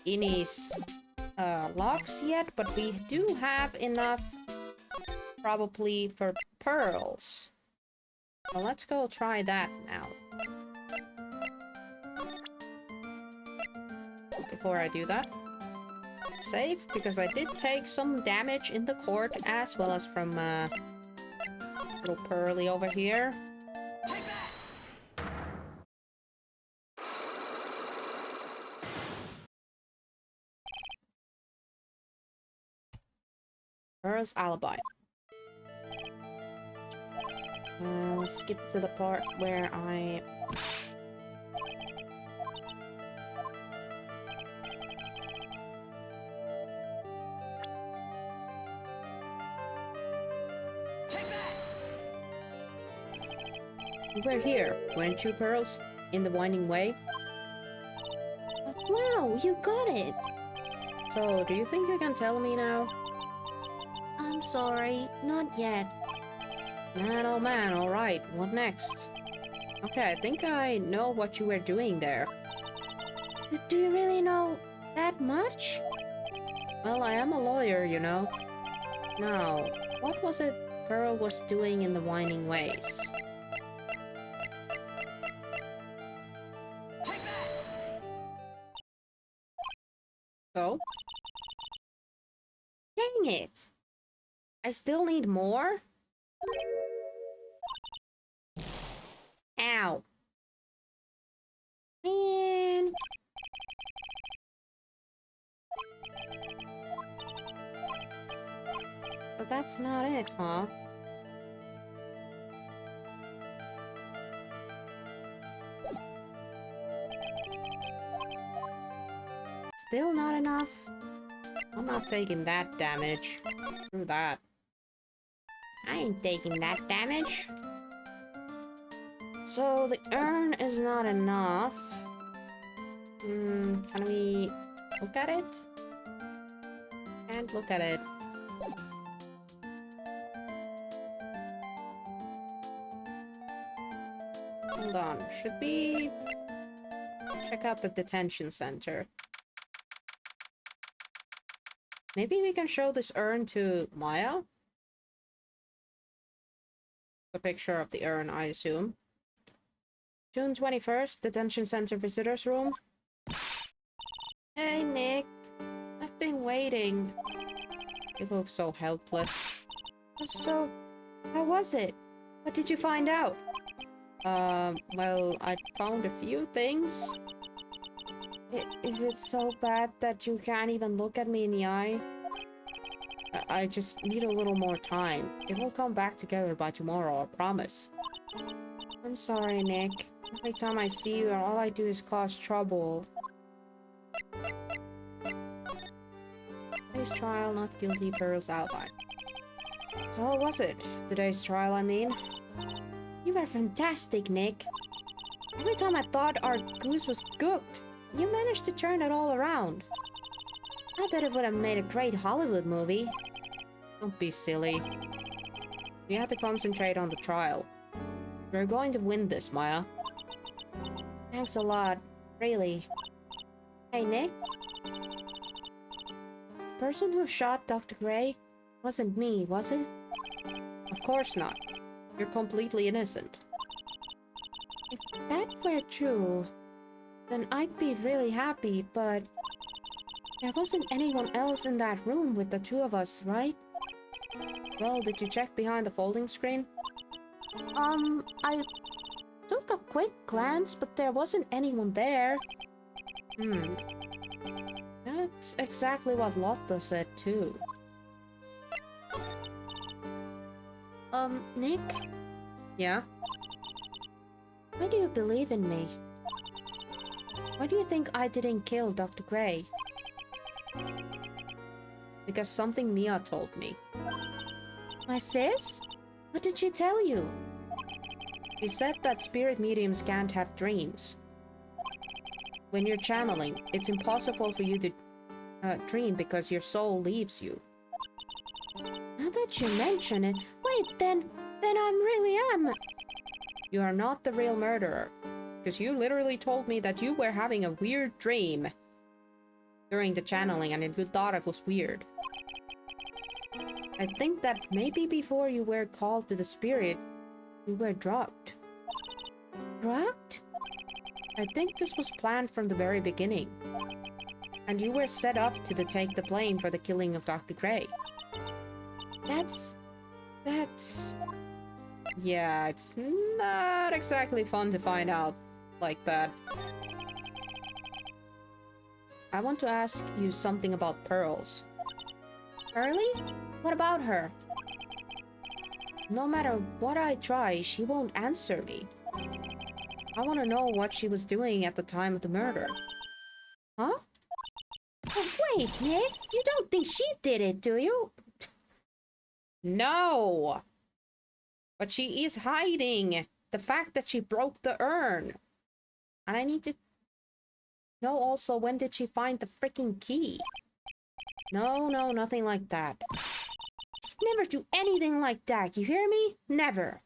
Innie's locks yet, but we do have enough probably for pearls. Well, let's go try that now. Before I do that, save, because I did take some damage in the court as well as from little Pearly over here. Pearl's alibi. Skip to the part where I... You were here, weren't you, Pearls? In the winding way? Wow, you got it! So, do you think you can tell me now? I'm sorry, not yet. Man, oh man, alright, what next? Okay, I think I know what you were doing there. Do you really know that much? Well, I am a lawyer, you know. Now, what was it Pearl was doing in the winding ways? So? Dang it! I still need more? Ow. Man. But that's not it, huh? Still not enough? I'm not taking that damage. Screw that. I ain't taking that damage. So the urn is not enough. Can we look at it? Can't look at it. Hold on. Should we check out the detention center? Maybe we can show this urn to Maya? The picture of the urn, I assume. June 21st, detention center visitors room. Hey, Nick. I've been waiting. You look so helpless. So, how was it? What did you find out? Well, I found a few things. Is it so bad that you can't even look at me in the eye? I just need a little more time. It will come back together by tomorrow, I promise. I'm sorry, Nick. Every time I see you, all I do is cause trouble. Today's trial, not guilty, Pearl's alibi. So how was it? Today's trial, I mean. You were fantastic, Nick. Every time I thought our goose was cooked, you managed to turn it all around. I bet it would have made a great Hollywood movie. Don't be silly. We have to concentrate on the trial. We're going to win this, Maya. Thanks a lot. Really. Hey, Nick? The person who shot Dr. Gray wasn't me, was it? Of course not. You're completely innocent. If that were true, then I'd be really happy, but there wasn't anyone else in that room with the two of us, right? Well, did you check behind the folding screen? I took a quick glance, but there wasn't anyone there. That's exactly what Lotta said too. Nick? Yeah? Why do you believe in me? Why do you think I didn't kill Dr. Gray? Because something Mia told me. My sis? What did she tell you? She said that spirit mediums can't have dreams. When you're channeling, it's impossible for you to dream because your soul leaves you. Now that you mention it, wait, then I really am. You are not the real murderer. Because you literally told me that you were having a weird dream during the channeling and you thought it was weird. I think that maybe before you were called to the spirit, you were drugged. Drugged? I think this was planned from the very beginning. And you were set up to take the blame for the killing of Dr. Gray. That's... Yeah, it's not exactly fun to find out like that. I want to ask you something about Pearls. Pearly? What about her? No matter what I try, she won't answer me. I want to know what she was doing at the time of the murder. Huh? Oh, wait, Nick, you don't think she did it, do you? No! But she is hiding the fact that she broke the urn. And I need to know also, when did she find the freaking key? No, nothing like that. Never do anything like that, you hear me? Never.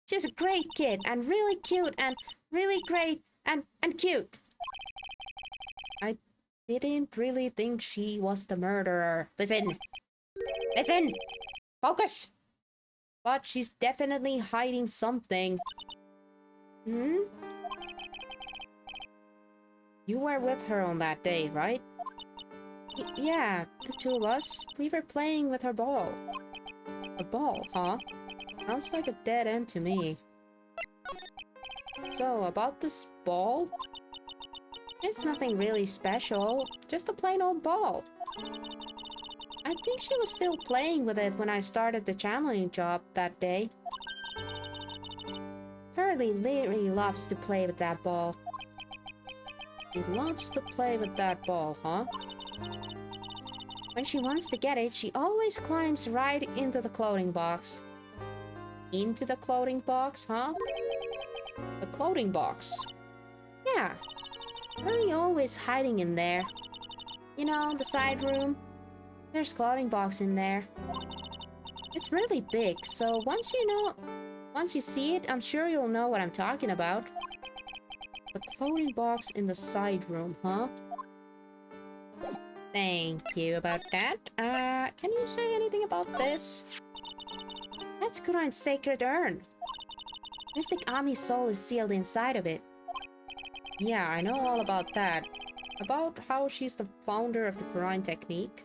She's a great kid, and really cute, and really great, and cute. I didn't really think she was the murderer. Listen! Listen! Focus! But she's definitely hiding something. Hmm? You were with her on that day, right? Yeah, the two of us. We were playing with her ball. A ball, huh? Sounds like a dead end to me. So, about this ball? It's nothing really special, just a plain old ball. I think she was still playing with it when I started the channeling job that day. Hurley really loves to play with that ball. She loves to play with that ball, huh? When she wants to get it, she always climbs right into the clothing box. Into the clothing box, huh? The clothing box? Yeah. Hurley always hiding in there. You know, the side room. There's clothing box in there. It's really big, so once you see it, I'm sure you'll know what I'm talking about. The clothing box in the side room, huh? Thank you about that. Can you say anything about this? That's Kurai's sacred urn. Mystic Ami's soul is sealed inside of it. Yeah, I know all about that. About how she's the founder of the Kurai technique.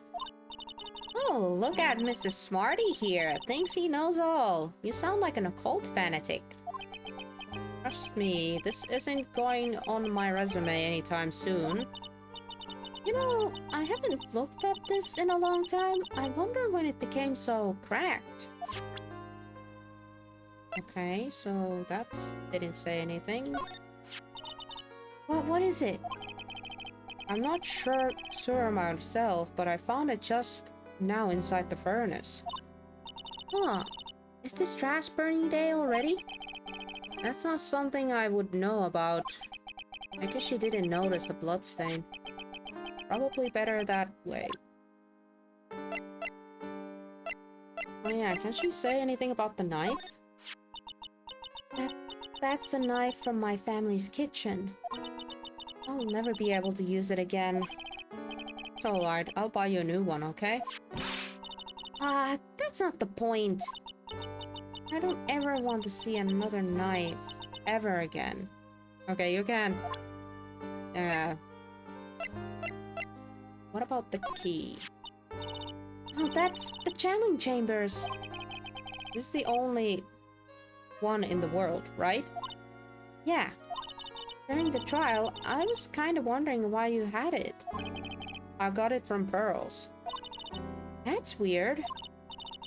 Oh, look at Mr. Smarty here. Thinks he knows all. You sound like an occult fanatic. trust me, this isn't going on my resume anytime soon. You know, I haven't looked at this in a long time. I wonder when it became so cracked. Okay, so that didn't say anything. Well, what is it? I'm not sure myself, but I found it just now inside the furnace. Huh. Is this trash burning day already? That's not something I would know about. I guess she didn't notice the bloodstain. Probably better that way. Oh yeah, can she say anything about the knife? That's a knife from my family's kitchen. I'll never be able to use it again. It's alright, I'll buy you a new one, okay? That's not the point. I don't ever want to see another knife. Ever again. Okay, you can. What about the key? Oh, that's the channeling chambers. This is the only one in the world, right? Yeah. During the trial, I was kind of wondering why you had it. I got it from Pearls. That's weird.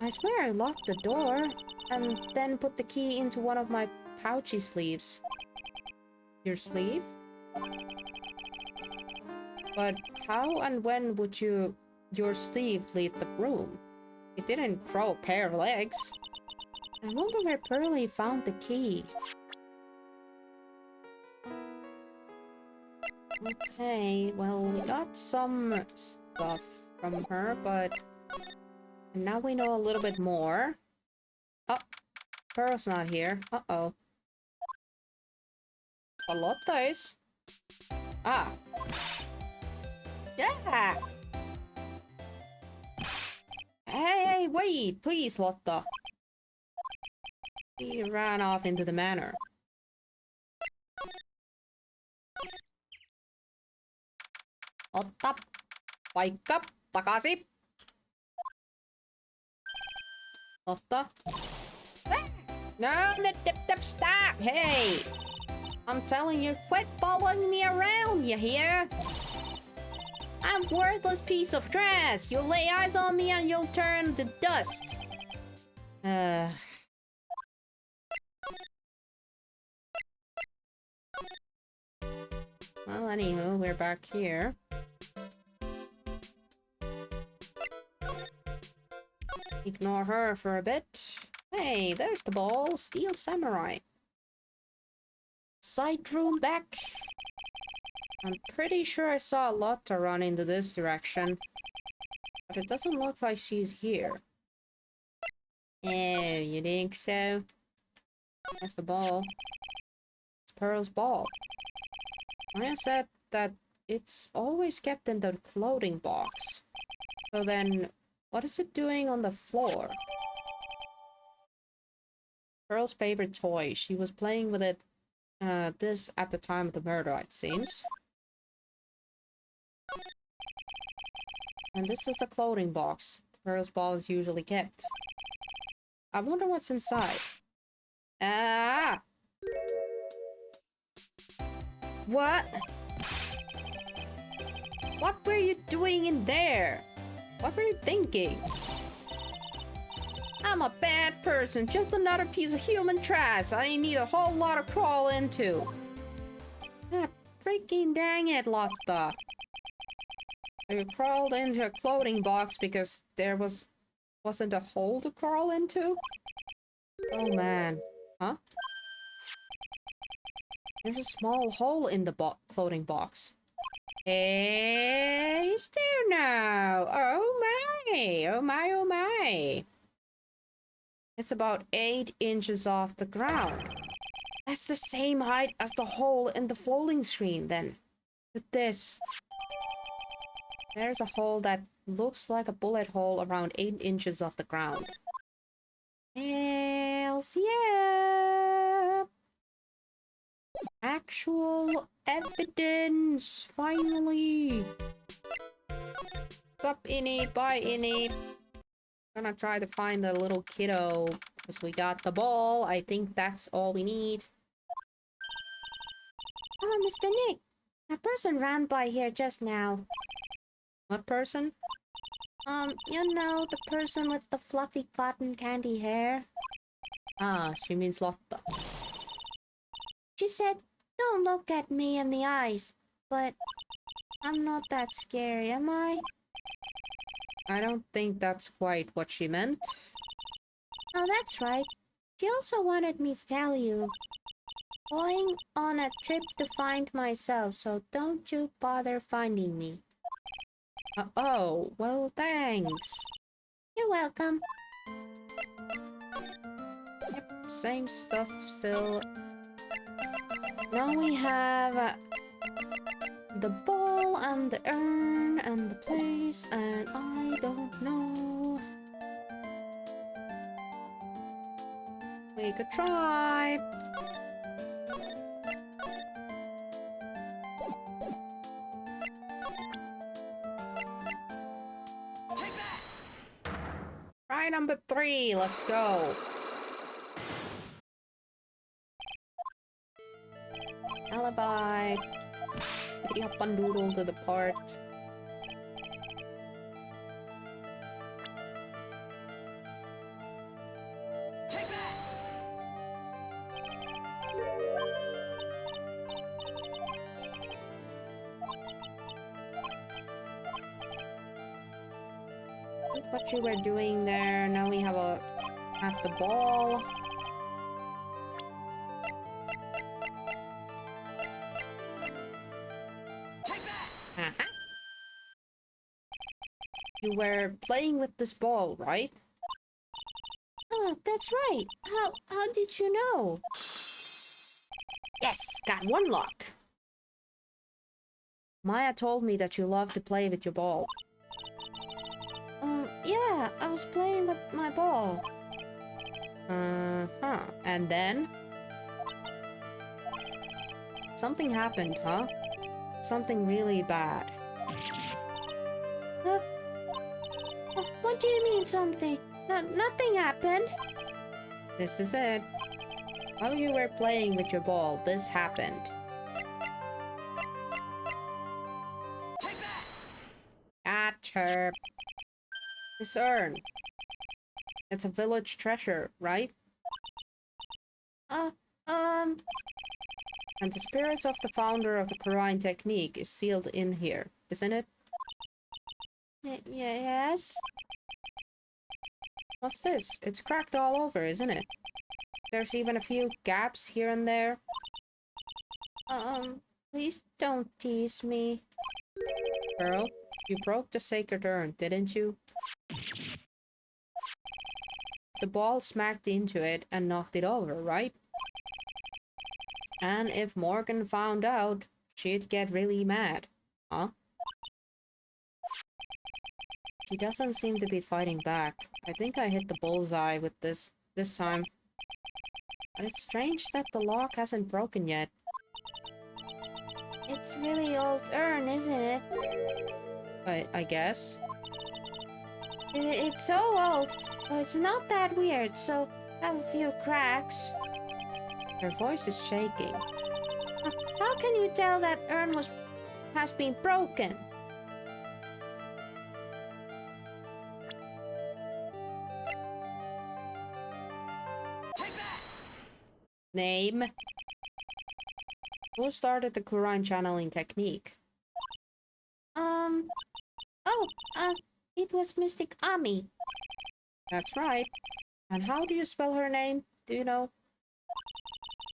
I swear I locked the door and then put the key into one of my pouchy sleeves. Your sleeve? But how and when would your sleeve leave the room? It didn't grow a pair of legs. I wonder where Pearly found the key. Okay, well, we got some stuff from her, but now we know a little bit more. Oh, Pearl's not here. Uh-oh. Lotta is. Ah. Yeah! Hey, wait, please, Lotta. He ran off into the manor. Lotta, paikka, takaisin. Lotta. No, stop! Hey! I'm telling you, quit following me around, you hear? I'm a worthless piece of trash. You'll lay eyes on me and you'll turn to dust. Well, anywho, we're back here. Ignore her for a bit. Hey, there's the ball. Steel Samurai. Side room back. I'm pretty sure I saw Lotta run into this direction. But it doesn't look like she's here. Oh, you think so? That's the ball. It's Pearl's ball. Maya said that it's always kept in the clothing box. So then, what is it doing on the floor? Pearl's favorite toy. She was playing with it, this at the time of the murder, it seems. And this is the clothing box. Pearl's ball is usually kept. I wonder what's inside. Ah! What? What were you doing in there? What were you thinking? I'm a bad person, just another piece of human trash I need a whole lot of crawl into. God freaking dang it, Lotta. You crawled into a clothing box because there wasn't a hole to crawl into? Oh man. Huh? There's a small hole in the clothing box. Hey, is there now? Oh my! Oh my, oh my! It's about 8 inches off the ground. That's the same height as the hole in the folding screen then. With this. There's a hole that looks like a bullet hole around 8 inches off the ground. Hells yeah! Actual evidence! Finally! What's up, Innie? Bye, Innie. Gonna try to find the little kiddo. Because we got the ball. I think that's all we need. Oh, Mr. Nick, a person ran by here just now. What person? You know, the person with the fluffy cotton candy hair. Ah, she means Lotta. She said, don't look at me in the eyes. But I'm not that scary, am I? I don't think that's quite what she meant. Oh, that's right. She also wanted me to tell you. Going on a trip to find myself, so don't you bother finding me. Oh, well, thanks. You're welcome. Yep, same stuff still. Now we have the ball and the urn and the place, and I don't know. We could try. Try number 3, let's go. Alibi. Skippity hop and doodle to the part. What you were doing there. Now we have the ball. You were playing with this ball, right? Oh, that's right. How did you know? Yes, got 1 lock. Maya told me that you love to play with your ball. Yeah, I was playing with my ball. And then? Something happened, huh? Something really bad. What do you mean something? Nothing happened. This is it. While you were playing with your ball, this happened. Gotcha. This urn. It's a village treasure, right? And the spirits of the founder of the Korean technique is sealed in here, isn't it? Yes. What's this? It's cracked all over, isn't it? There's even a few gaps here and there. Please don't tease me. Girl, you broke the sacred urn, didn't you? The ball smacked into it and knocked it over, right? And if Morgan found out, she'd get really mad. Huh? She doesn't seem to be fighting back. I think I hit the bullseye with this time. But it's strange that the lock hasn't broken yet. It's really old urn, isn't it? I guess. It's so old, so it's not that weird, so have a few cracks. Her voice is shaking. How can you tell that urn has been broken? Name? Who started the Quran channeling technique? It was Mystic Ami. That's right. And how do you spell her name? Do you know?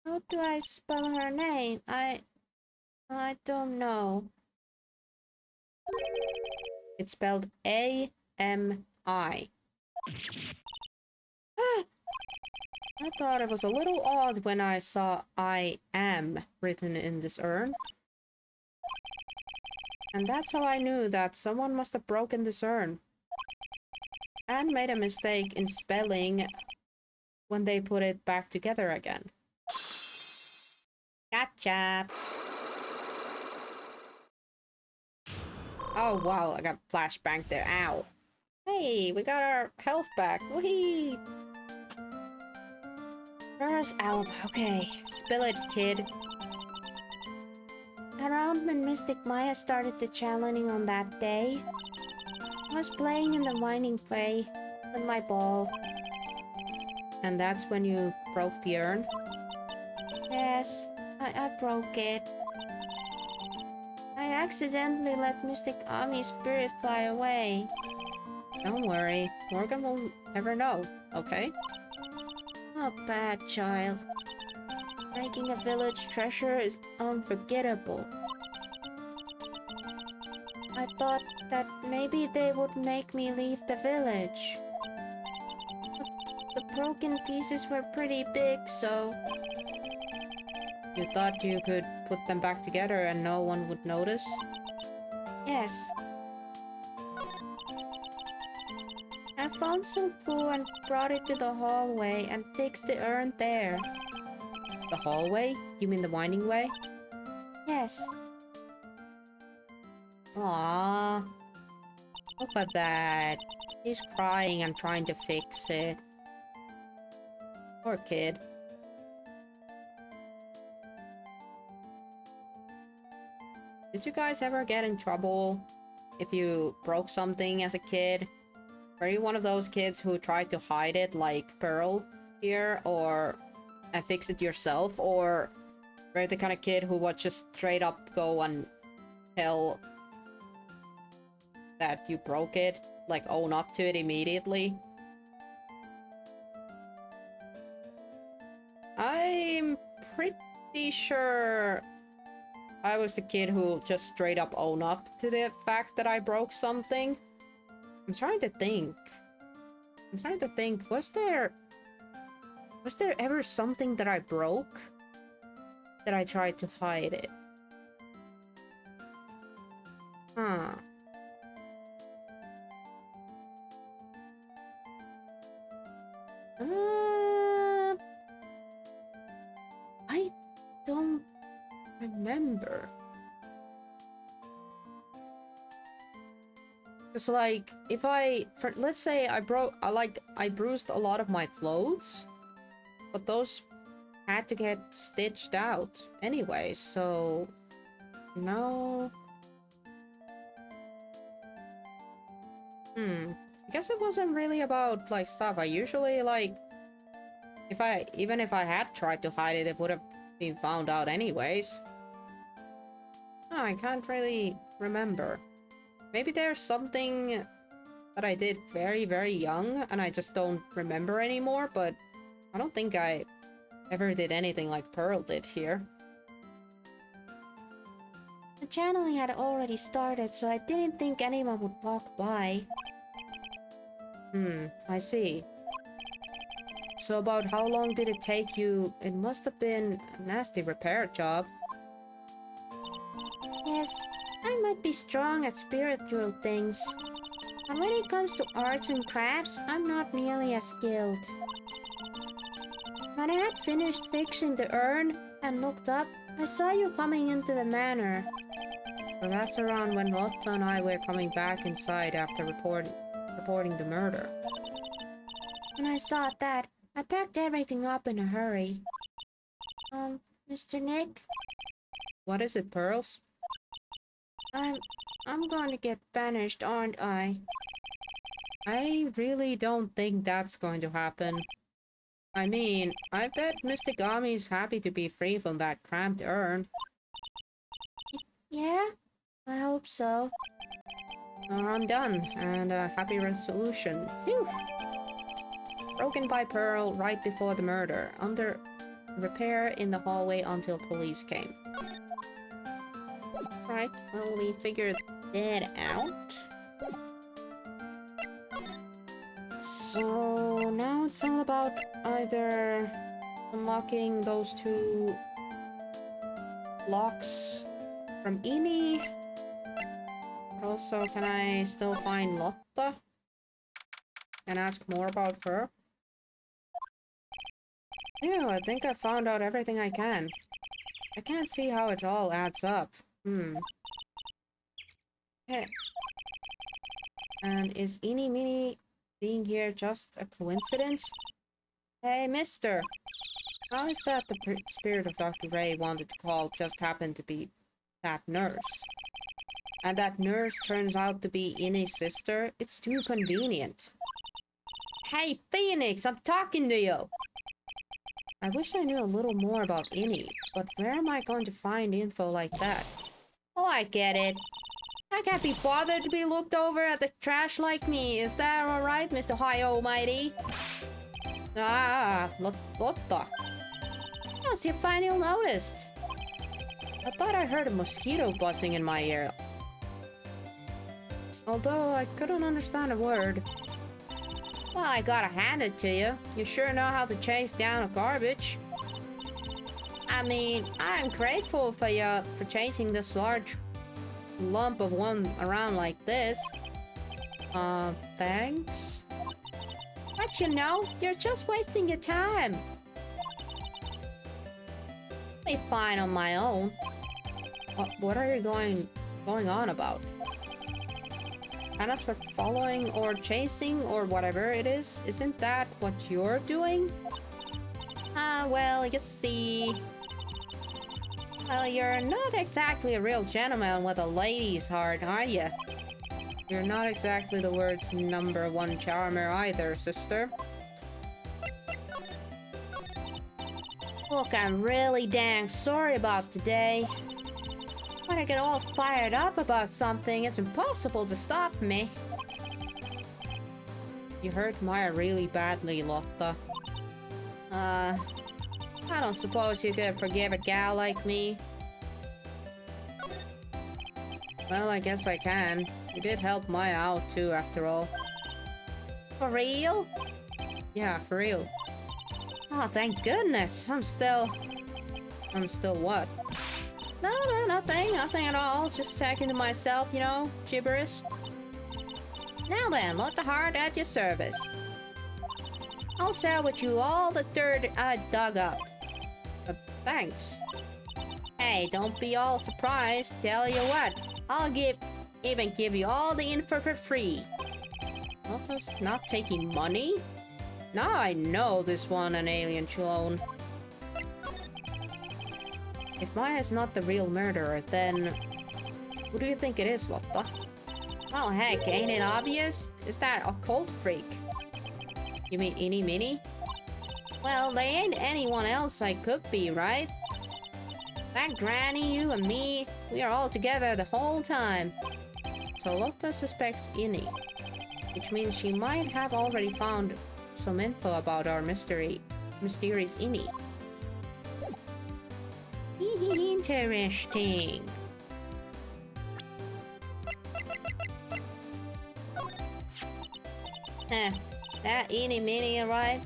How do I spell her name? I don't know. It's spelled A-M-I. I thought it was a little odd when I saw I am written in this urn. And that's how I knew that someone must have broken this urn. And made a mistake in spelling when they put it back together again. Gotcha! Oh wow, I got flashbang there. Ow. Hey, we got our health back. Whee! Where's alibi? Okay, spill it, kid. Around when Mystic Maya started the challenging on that day, I was playing in the mining way with my ball. And that's when you broke the urn? Yes, I broke it. I accidentally let Mystic Ami's spirit fly away. Don't worry, Morgan will never know, okay? A bad child. Breaking a village treasure is unforgettable. I thought that maybe they would make me leave the village. But the broken pieces were pretty big, so... You thought you could put them back together and no one would notice? Yes. I found some glue and brought it to the hallway and fixed the urn there. The hallway? You mean the winding way? Yes. Aww. Look at that. He's crying and trying to fix it. Poor kid. Did you guys ever get in trouble if you broke something as a kid? Were you one of those kids who tried to hide it like Pearl here, or and fix it yourself, or were you the kind of kid who would just straight up go and tell that you broke it, like own up to it immediately? I'm pretty sure I was the kid who just straight up own up to the fact that I broke something. I'm trying to think. Was there ever something that I broke that I tried to hide it? Huh. I don't remember. It's like, if let's say I bruised a lot of my clothes, but those had to get stitched out anyway, so no. I guess it wasn't really about like stuff. I usually like, even if I had tried to hide it, it would have been found out anyways. Oh, I can't really remember. Maybe there's something that I did very, very young and I just don't remember anymore, but I don't think I ever did anything like Pearl did here. The channeling had already started, so I didn't think anyone would walk by. I see. So about how long did it take you? It must have been a nasty repair job. Yes, I might be strong at spiritual things, but when it comes to arts and crafts, I'm not nearly as skilled. When I had finished fixing the urn and looked up, I saw you coming into the manor. So that's around when Lotta and I were coming back inside after reporting the murder. When I saw that, I packed everything up in a hurry. Mr. Nick? What is it, Pearls? I'm going to get banished, aren't I? I really don't think that's going to happen. I mean, I bet Mystic Ami's happy to be free from that cramped urn. Yeah? I hope so. I'm done, and a happy resolution. Phew! Broken by Pearl right before the murder, under repair in the hallway until police came. Right, well, we figured that out. So now it's all about either unlocking those 2 locks from Eni, but also can I still find Lotta and ask more about her? Yeah, I think I found out everything I can. I can't see how it all adds up. Hey. And is Eeny Meeny being here just a coincidence? Hey, mister! How is that the spirit of Dr. Ray wanted to call just happened to be that nurse. And that nurse turns out to be Innie's sister. It's too convenient. Hey, Phoenix, I'm talking to you! I wish I knew a little more about Innie, but where am I going to find info like that? Oh, I get it. I can't be bothered to be looked over at the trash like me. Is that alright, Mr. High Almighty? Ah, Lotta. How's your final noticed? I thought I heard a mosquito buzzing in my ear. Although I couldn't understand a word. Well, I gotta hand it to you. You sure know how to chase down a garbage. I mean, I'm grateful for you for chasing this large lump of one around like this. Thanks? But you know, you're just wasting your time. I'll be fine on my own. What are you going on about? And as for following or chasing or whatever it is, isn't that what you're doing? Well, you see... Well, you're not exactly a real gentleman with a lady's heart, are you? You're not exactly the world's #1 charmer either, sister. Look, I'm really dang sorry about today. When I get all fired up about something, it's impossible to stop me. You hurt Maya really badly, Lotta. I don't suppose you could forgive a gal like me. Well, I guess I can. You did help Maya out too, after all. For real? Yeah, for real. Oh, thank goodness. I'm still what? No, nothing at all. Just talking to myself, you know, gibberish. Now then, let the heart at your service. I'll share with you all the dirt I dug up. Thanks. Hey, don't be all surprised. Tell you what, I'll even give you all the info for free. Not taking money? Now I know this one an alien clone. If Maya's not the real murderer, then who do you think it is, Lotta? Well, heck, ain't it obvious? Is that a cult freak? You mean Eeny Meeny? Well, they ain't anyone else I could be, right? That granny, you and me, we are all together the whole time. So Lotta suspects Innie, which means she might have already found some info about our mysterious Innie. Interesting. That Eeny Meeny, right?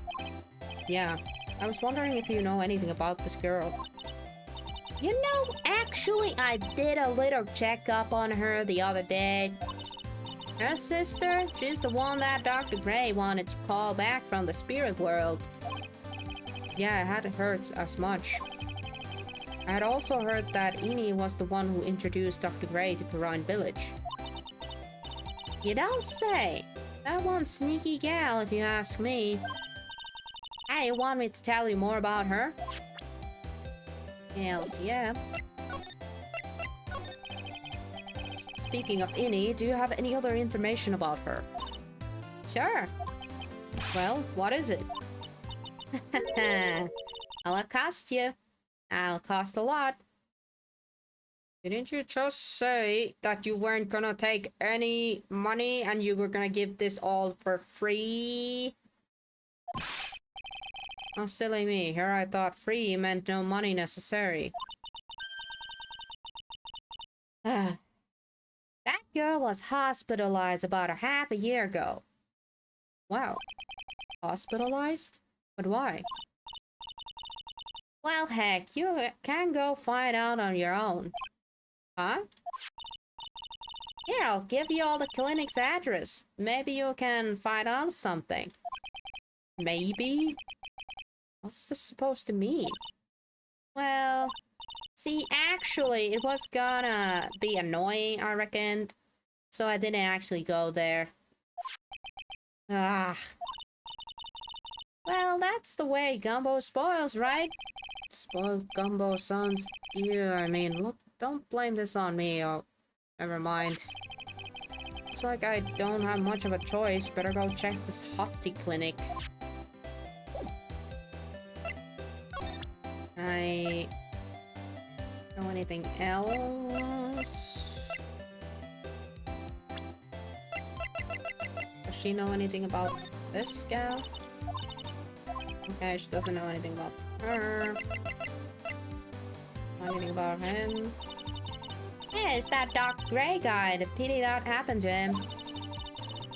Yeah, I was wondering if you know anything about this girl. You know, actually, I did a little checkup on her the other day. Her sister, she's the one that Dr. Gray wanted to call back from the spirit world. Yeah, I hadn't heard as much. I had also heard that Innie was the one who introduced Dr. Gray to Karine Village. You don't say. That one sneaky gal, if you ask me. Hey, you want me to tell you more about her? Hells yeah. Speaking of Innie, do you have any other information about her? Sure. Well, what is it? I'll accost you. I'll cost a lot. Didn't you just say that you weren't gonna take any money and you were gonna give this all for free? Oh, silly me. Here I thought free meant no money necessary. That girl was hospitalized about a half a year ago. Wow. Hospitalized? But why? Well, heck, you can go find out on your own. Huh? Here, I'll give you all the clinic's address. Maybe you can find out something. Maybe? What's this supposed to mean? Well, see, actually, it was gonna be annoying, I reckoned. So I didn't actually go there. Ah. Well, that's the way gumbo spoils, right? Spoiled gumbo sounds... Yeah, I mean, look don't blame this on me. Oh, never mind. Looks like I don't have much of a choice. Better go check this hottie clinic. I know anything else? Does she know anything about this gal? Okay, she doesn't know anything about her. Know anything about him? Yeah, it's that Dr. Grey guy. The pity that happened to him.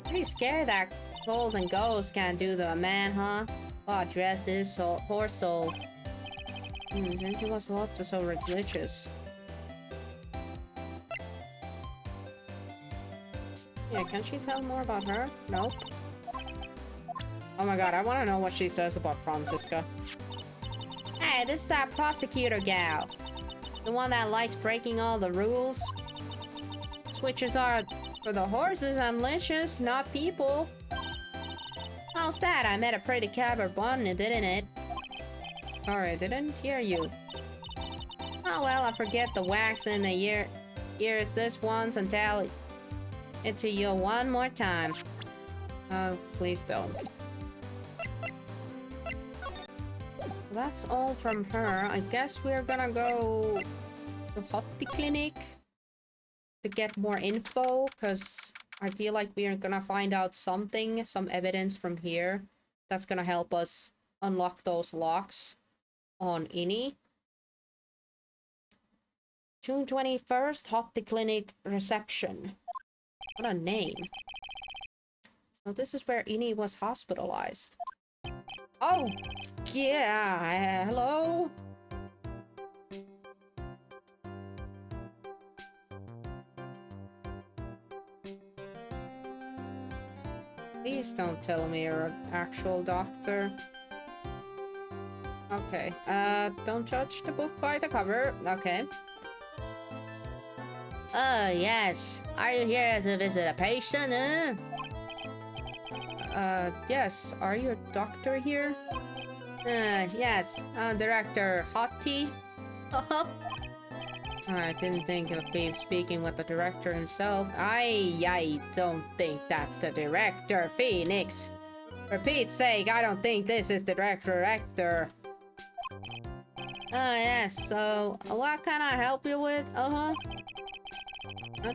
Pretty scary that souls and ghosts can't do the man, huh? Oh, dress this poor soul. Since he was not so religious. Yeah, can she tell more about her? Nope. Oh my god, I want to know what she says about Franziska. Hey, this is that prosecutor gal. The one that likes breaking all the rules. Switches are for the horses and leashes, not people. How's that? I met a pretty clever one, didn't it? Sorry, I didn't hear you. Oh well, I forget the wax in the ears this once and tell it to you one more time. Oh, please don't. That's all from her. I guess we're gonna go to Hottie Clinic to get more info, because I feel like we're gonna find out something, some evidence from here that's gonna help us unlock those locks on Ini. June 21st, Hottie Clinic reception. What a name. So this is where Ini was hospitalized. Oh, yeah, hello? Please don't tell me you're an actual doctor. Okay, don't judge the book by the cover. Okay. Oh, yes. Are you here to visit a patient, yes. Are you a doctor here? Yes. I'm Director Hottie. I didn't think of being speaking with the director himself. I don't think that's the director, Phoenix. For Pete's sake, I don't think this is the director. Yes, so what can I help you with? I'd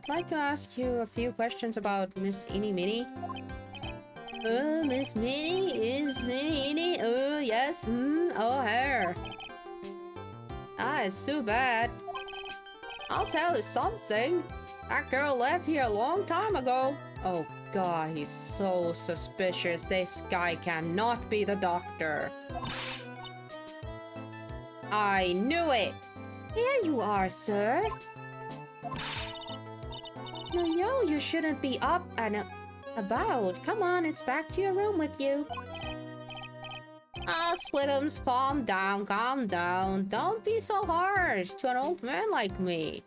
like to ask you a few questions about Miss Ini Mini. Miss Minnie? Is Ini? Yes. Her. It's too bad. I'll tell you something. That girl left here a long time ago. Oh god, he's so suspicious. This guy cannot be the doctor. I knew it! Here you are, sir. No, you shouldn't be up and about. Come on, it's back to your room with you. Ah, Swidums, calm down, calm down. Don't be so harsh to an old man like me.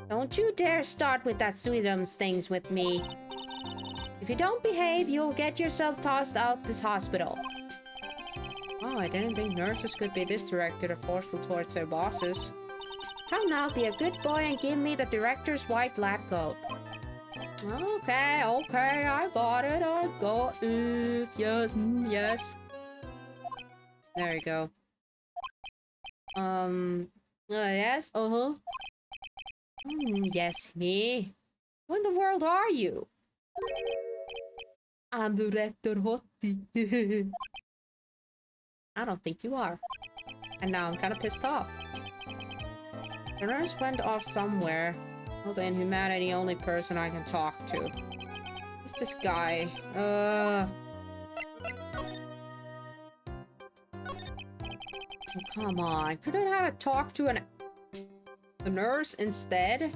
Don't you dare start with that Swidums things with me. If you don't behave, you'll get yourself tossed out this hospital. Oh, I didn't think nurses could be this directed or forceful towards their bosses. Come now, be a good boy and give me the director's white lab coat. Okay, I got it, Yes, yes. There you go. Yes, yes, me. Who in the world are you? I'm Director Hottie. I don't think you are. And now I'm kind of pissed off. The nurse went off somewhere. Well, the Inhumanity only person I can talk to. Who's this guy? Oh, come on. Couldn't I have talked to the nurse instead?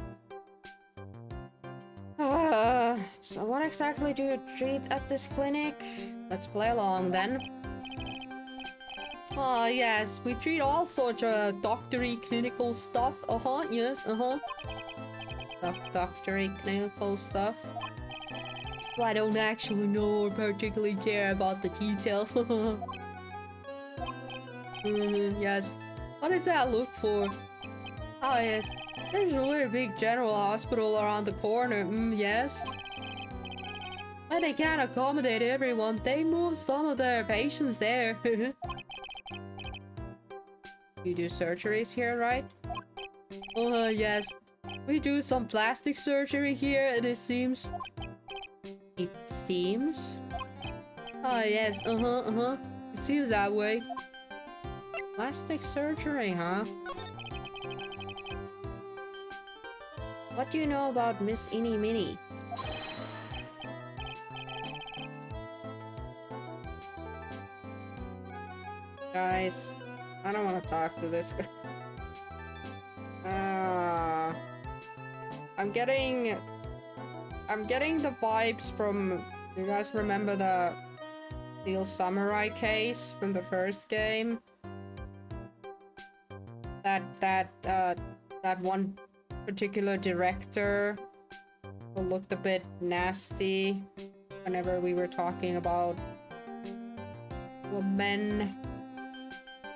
So what exactly do you treat at this clinic? Let's play along then. Oh, yes, we treat all sorts of doctory clinical stuff. Yes, Doctory clinical stuff. Well, I don't actually know or particularly care about the details. Yes. What does that look for? Oh, yes. There's a very big general hospital around the corner. Yes. But they can't accommodate everyone. They move some of their patients there. You do surgeries here, right? Oh, yes. We do some plastic surgery here, it seems. It seems? Oh, yes. It seems that way. Plastic surgery, huh? What do you know about Miss Eeny Minnie? Guys, I don't want to talk to this guy. I'm getting the vibes from. Do you guys remember the Steel Samurai case from the first game? That one particular director who looked a bit nasty whenever we were talking about women.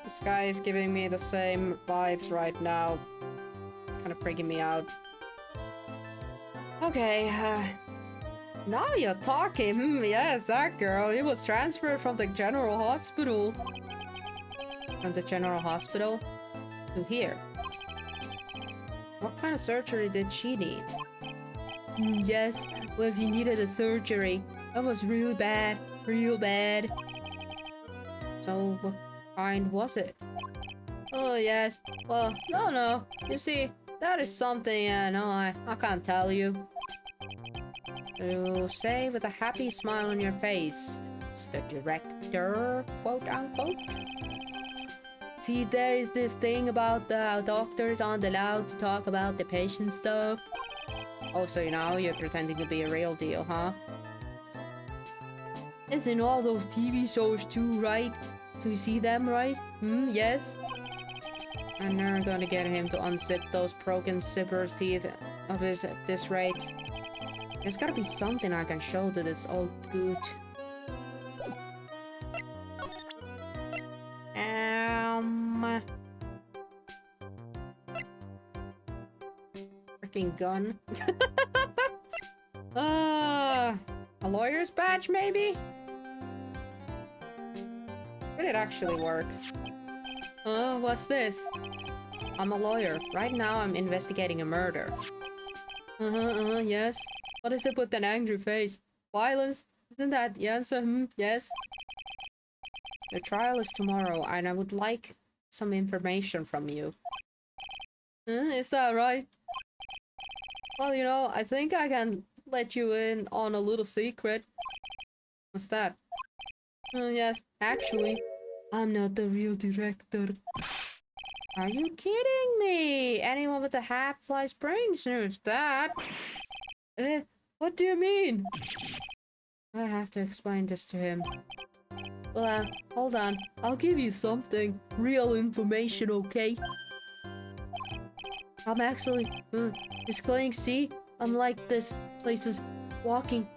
This guy is giving me the same vibes right now. Kind of freaking me out. Okay, now you're talking. Yes, that girl. It was transferred from the general hospital. From the general hospital to here. What kind of surgery did she need? Yes, well, she needed a surgery. That was real bad. Real bad. So, what kind was it? Oh, yes. Well, no. You see, that is something, no, I can't tell you. You say with a happy smile on your face. It's the director, quote unquote. See, there is this thing about the doctors aren't allowed to talk about the patient stuff. Oh, so now you're pretending to be a real deal, huh? It's in all those TV shows too, right? So you see them, right? Yes? I'm never gonna get him to unzip those broken zipper's teeth of this at this rate. There's gotta be something I can show to this old goot. Freaking gun. A lawyer's badge, maybe? Would it actually work? What's this? I'm a lawyer. Right now, I'm investigating a murder. Yes. What is it with an angry face? Violence? Isn't that the answer? Yes. The trial is tomorrow, and I would like some information from you. Is that right? Well, you know, I think I can let you in on a little secret. What's that? Yes, actually, I'm not the real director. Are you kidding me? Anyone with a half-fly's brain knows that. What do you mean? I have to explain this to him. Well, hold on. I'll give you something. Real information, okay? I'm actually, displaying, see? I'm like this place's walking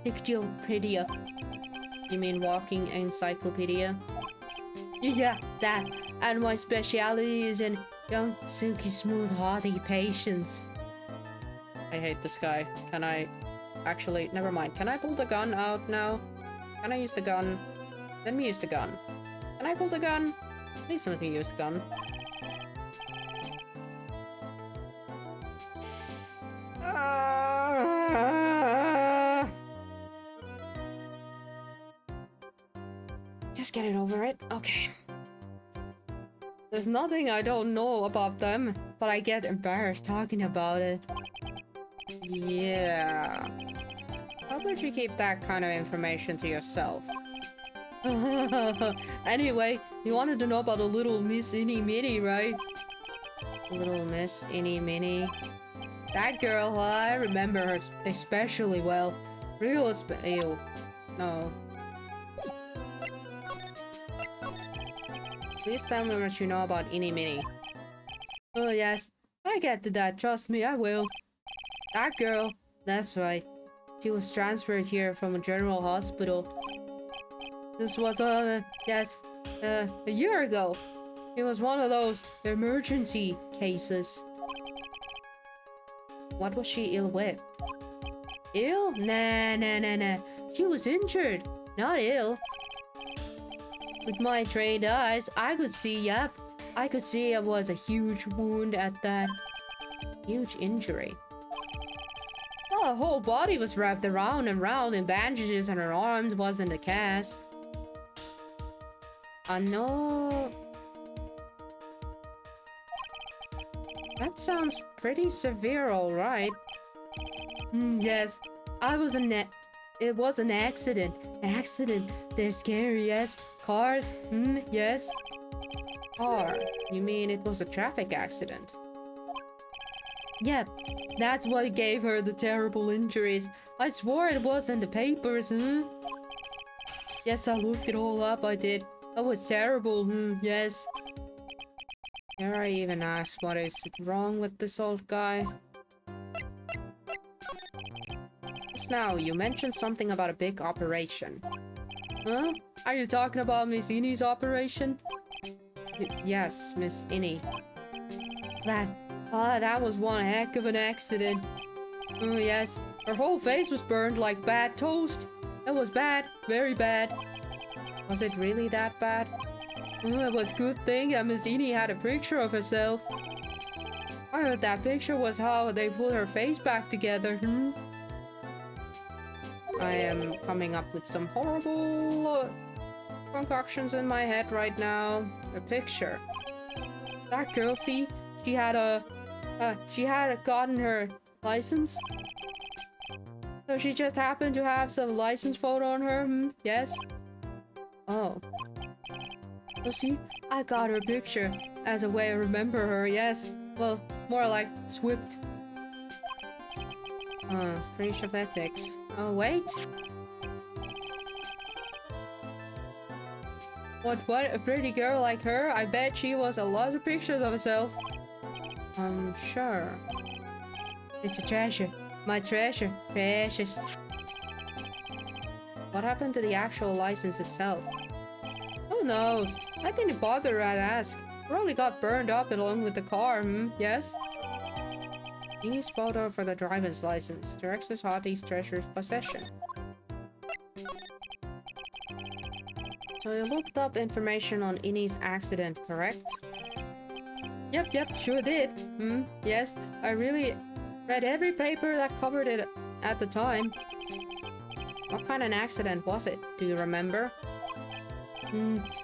encyclopedia. You mean walking encyclopedia? Yeah, that. And my specialty is in young, silky, smooth, hardy patients. I hate this guy. Can I... Actually, never mind. Can I pull the gun out now? Can I use the gun? Let me use the gun. Can I pull the gun? Please let me use the gun. Just get it over it. Okay. There's nothing I don't know about them, but I get embarrassed talking about it. Yeah. How about you keep that kind of information to yourself? Anyway, you wanted to know about a little Miss Eeny Minnie, right? Little Miss Eeny Minnie. That girl, I remember her especially well. Real ew. No. Please tell me what you know about Eeny Minnie. Oh yes, I get to that, trust me, I will. That girl, that's right. She was transferred here from a general hospital. This was, yes, a year ago. It was one of those emergency cases. What was she ill with? Ill? Nah. She was injured, not ill. With my trained eyes, I could see, yep. I could see it was a huge wound at that. Huge injury. Well, her whole body was wrapped around and round in bandages and her arms was in a cast. I know. That sounds pretty severe, alright. Yes. It was an accident. Accident. They're scary, yes. Cars. Yes. Car. You mean it was a traffic accident? Yep. That's what gave her the terrible injuries. I swore it was in the papers, Yes, I looked it all up, I did. That was terrible, yes. Dare I even ask what is wrong with this old guy? Just now, you mentioned something about a big operation. Huh? Are you talking about Miss Ini's operation? Yes, Miss Ini. That was one heck of an accident. Oh, yes. Her whole face was burned like bad toast. It was bad. Very bad. Was it really that bad? Oh, it was a good thing that Miss Ini had a picture of herself. I heard that picture was how they put her face back together, I am coming up with some horrible concoctions in my head right now. A picture. That girl, see? She had gotten her license. So she just happened to have some license photo on her, yes? Oh. Well, see, I got her picture as a way to remember her, yes. Well, more like swipped. Fringe of ethics. Oh, wait. What? A pretty girl like her? I bet she was a lot of pictures of herself. Sure. It's a treasure. My treasure. Precious. What happened to the actual license itself? Who knows? I didn't bother to ask. Probably got burned up along with the car, yes? Ini's photo for the driver's license. Director's Hotie's treasure's possession. So you looked up information on Ini's accident, correct? Yep, sure did. Yes, I really read every paper that covered it at the time. What kind of an accident was it? Do you remember?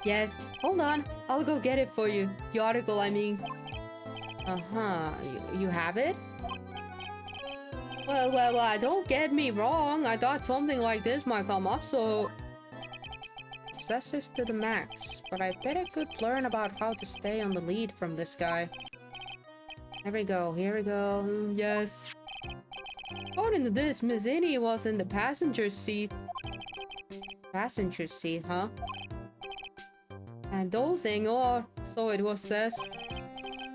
Yes. Hold on, I'll go get it for you. The article, I mean. You have it? Well, don't get me wrong. I thought something like this might come up, so... Obsessive to the max, but I bet I could learn about how to stay on the lead from this guy. Here we go. Yes. According to this, Miss Ini was in the passenger seat. Passenger seat, huh? And dozing, or so it was says.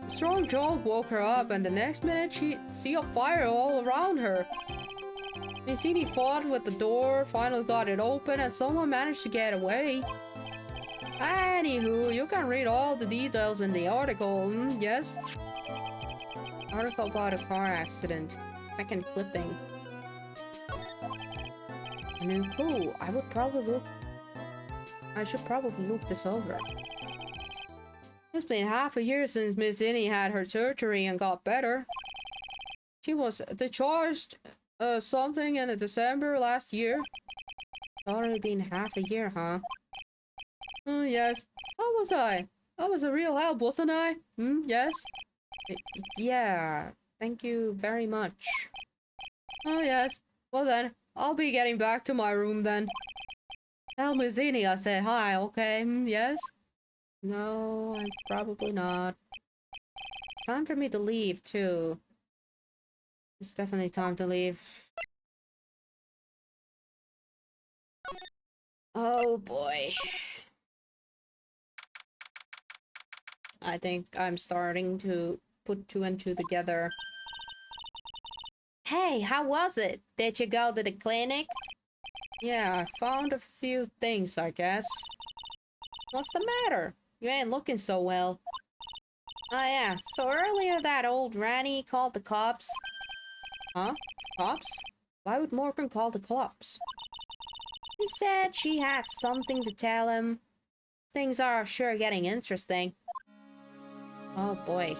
A strong jolt woke her up, and the next minute she see a fire all around her. Miss Ini fought with the door, finally got it open, and someone managed to get away. Anywho, you can read all the details in the article, yes? Article about a car accident. Second clipping. A new clue. I should probably look this over. It's been half a year since Miss Ini had her surgery and got better. She was discharged something in December last year. It's already been half a year, huh? Yes. How was I? I was a real help, wasn't I? Yes? Yeah. Thank you very much. Oh, yes. Well then, I'll be getting back to my room then. Tell Miss Ini I said hi, okay? Yes? No, probably not. Time for me to leave, too. It's definitely time to leave. Oh boy. I think I'm starting to put two and two together. Hey, how was it? Did you go to the clinic? Yeah, I found a few things, I guess. What's the matter? You ain't looking so well. Oh yeah, so earlier that old granny called the cops. Huh? Cops? Why would Morgan call the cops? He said she had something to tell him. Things are sure getting interesting. Oh boy.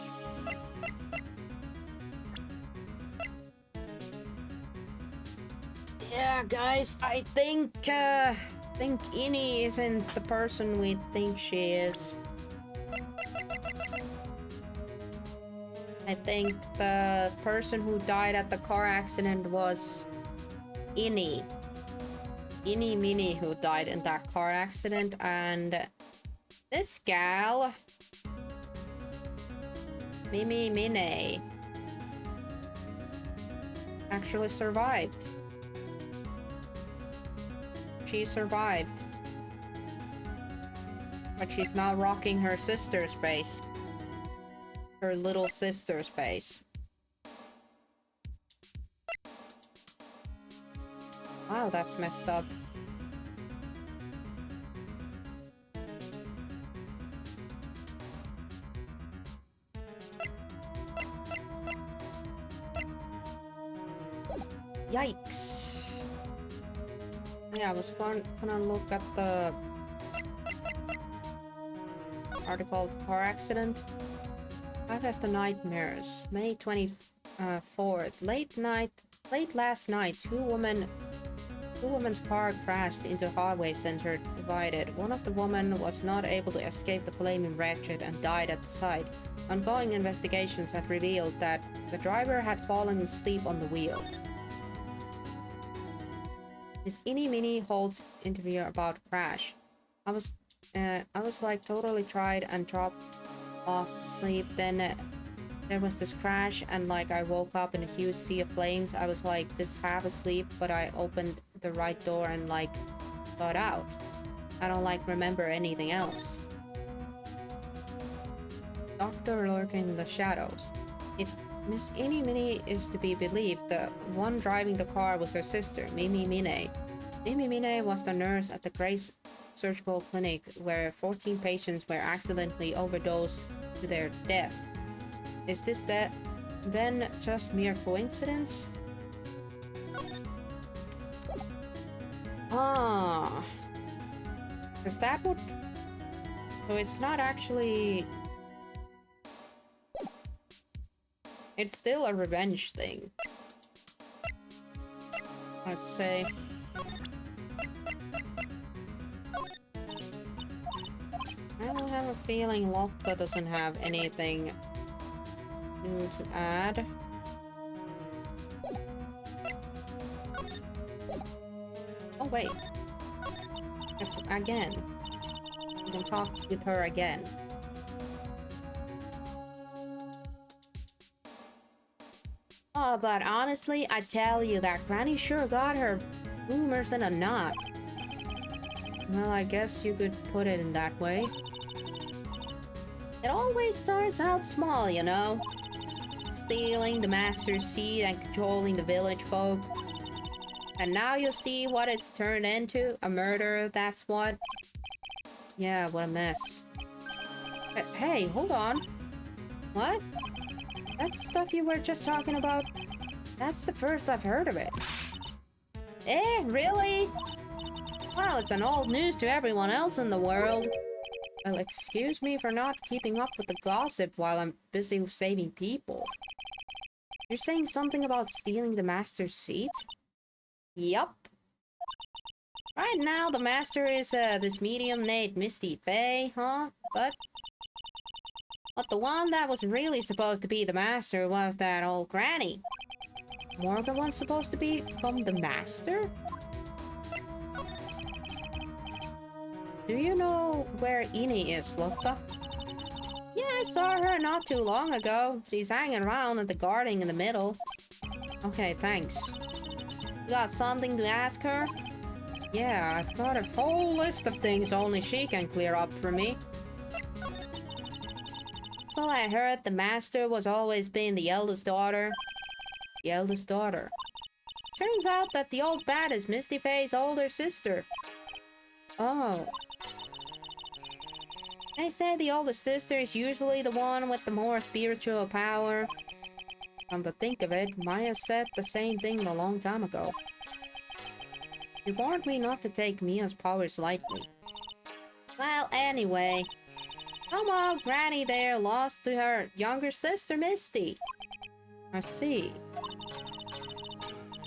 Yeah, guys, I think Innie isn't the person we think she is. I think the person who died at the car accident was Innie. Innie Minnie who died in that car accident, and this gal, Mimi Mine, actually survived. She survived. But she's now rocking her sister's face. Her little sister's face. Wow, that's messed up. Yikes. Yeah, I was gonna look at the article, car accident. I've had the nightmares. May 24th. Late last night, two women's car crashed into highway center divided. One of the women was not able to escape the flaming wreckage and died at the site. Ongoing investigations had revealed that the driver had fallen asleep on the wheel. Miss Innie Minnie holds interview about crash. I was like totally tried and dropped off to sleep. Then there was this crash and like I woke up in a huge sea of flames. I was like this half asleep, but I opened the right door and like got out. I don't like remember anything else. Doctor lurking in the shadows. If Miss Innie Minnie is to be believed, the one driving the car was her sister, Mimi Mine. Mimi Mine was the nurse at the Grace Surgical Clinic where 14 patients were accidentally overdosed to their death. Is this then just mere coincidence? Ah. Because that would... So it's not actually... It's still a revenge thing. Let's say. I don't have a feeling Lotta doesn't have anything new to add. Oh wait. Again. We can talk with her again. Oh, but honestly, I tell you that Granny sure got her boomers in a knot. Well, I guess you could put it in that way. It always starts out small, you know? Stealing the master's seed and controlling the village folk. And now you see what it's turned into? A murder, that's what? Yeah, what a mess. Hey, hold on. What? That stuff you were just talking about? That's the first I've heard of it. Eh, really? Well, it's an old news to everyone else in the world. Well, excuse me for not keeping up with the gossip while I'm busy saving people. You're saying something about stealing the master's seat? Yup. Right now, the master is this medium named Misty Faye, huh? But the one that was really supposed to be the master was that old granny. Morgan was supposed to become the master? Do you know where Innie is, Lotta? Yeah, I saw her not too long ago. She's hanging around at the garden in the middle. Okay, thanks. You got something to ask her? Yeah, I've got a whole list of things only she can clear up for me. So I heard the master was always been the eldest daughter. The eldest daughter. Turns out that the old bat is Misty Faye's older sister. Oh. They say the older sister is usually the one with the more spiritual power. Come to think of it, Maya said the same thing a long time ago. She warned me not to take Mia's powers lightly. Well, anyway, somehow Granny there lost to her younger sister Misty. I see.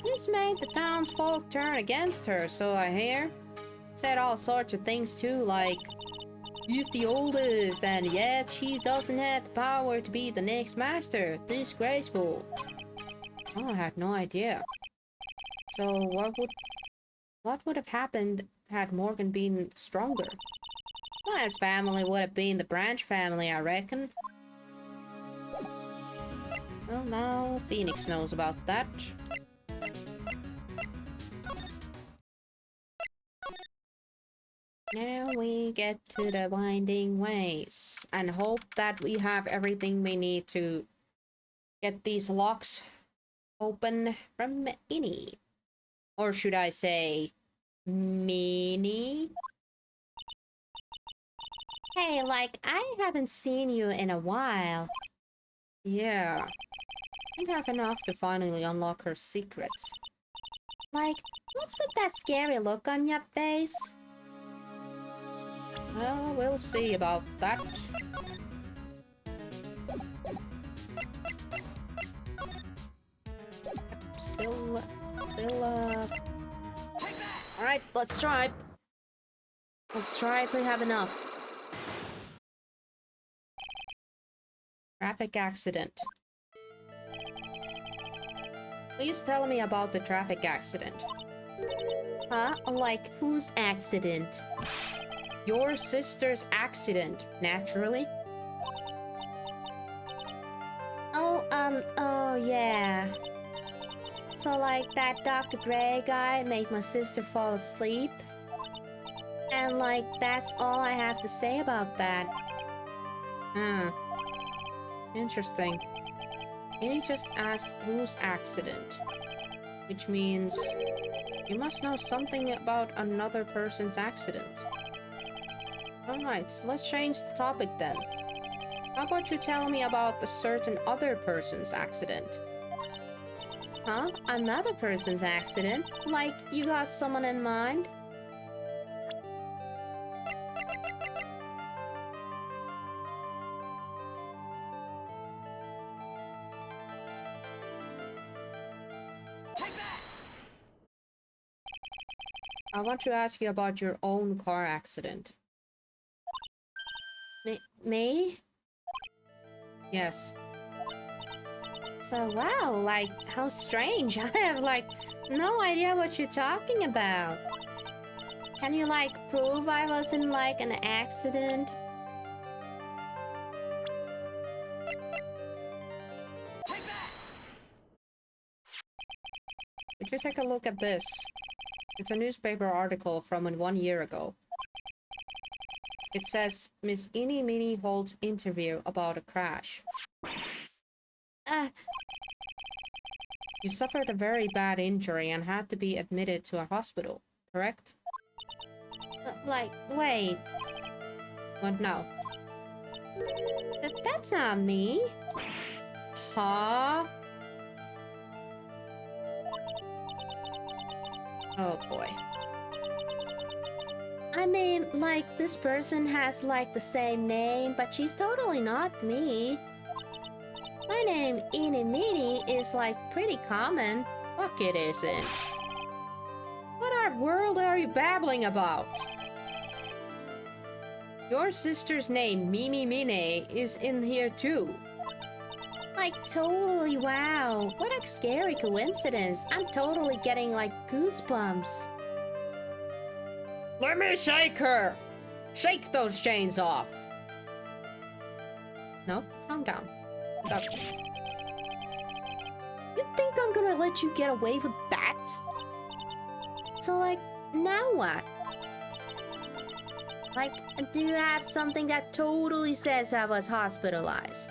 This made the townsfolk turn against her, so I hear. Said all sorts of things too, like she's the oldest, and yet she doesn't have the power to be the next master. Disgraceful. Oh, I had no idea. So what would have happened had Morgan been stronger? Maya's family would have been the Branch family, I reckon. Well, now Phoenix knows about that. Now we get to the winding ways and hope that we have everything we need to get these locks open from Innie. Or should I say, Minnie? Hey, like, I haven't seen you in a while. Yeah. I think I have enough to finally unlock her secrets. Like, what's with that scary look on your face? Well, we'll see about that. Still, Alright, let's try. Let's try if we have enough. Traffic accident. Please tell me about the traffic accident. Huh? Like, whose accident? Your sister's accident, naturally. Oh yeah. So like that Dr. Gray guy made my sister fall asleep. And like, that's all I have to say about that. Interesting. Minnie just asked whose accident. Which means you must know something about another person's accident. Alright, let's change the topic then. How about you tell me about the certain other person's accident? Huh? Another person's accident? Like, you got someone in mind? I want to ask you about your own car accident. Me? Yes. So wow, like, how strange. I have like no idea what you're talking about. Can you like prove I was in like an accident? Would you take a look at this? It's a newspaper article from 1 year ago. It says, Miss Eenie Meenie holds interview about a crash. You suffered a very bad injury and had to be admitted to a hospital, correct? Like, wait. What now? That's not me. Huh? Oh boy. I mean, like, this person has like the same name, but she's totally not me. My name, Eenie Meenie, is like pretty common. Fuck, it isn't. What art world are you babbling about? Your sister's name, Mimi Mine, is in here too. Like, totally, wow. What a scary coincidence. I'm totally getting like goosebumps. Let me shake her! Shake those chains off! No, calm down. Stop. You think I'm gonna let you get away with that? So like, now what? Like, do you have something that totally says I was hospitalized?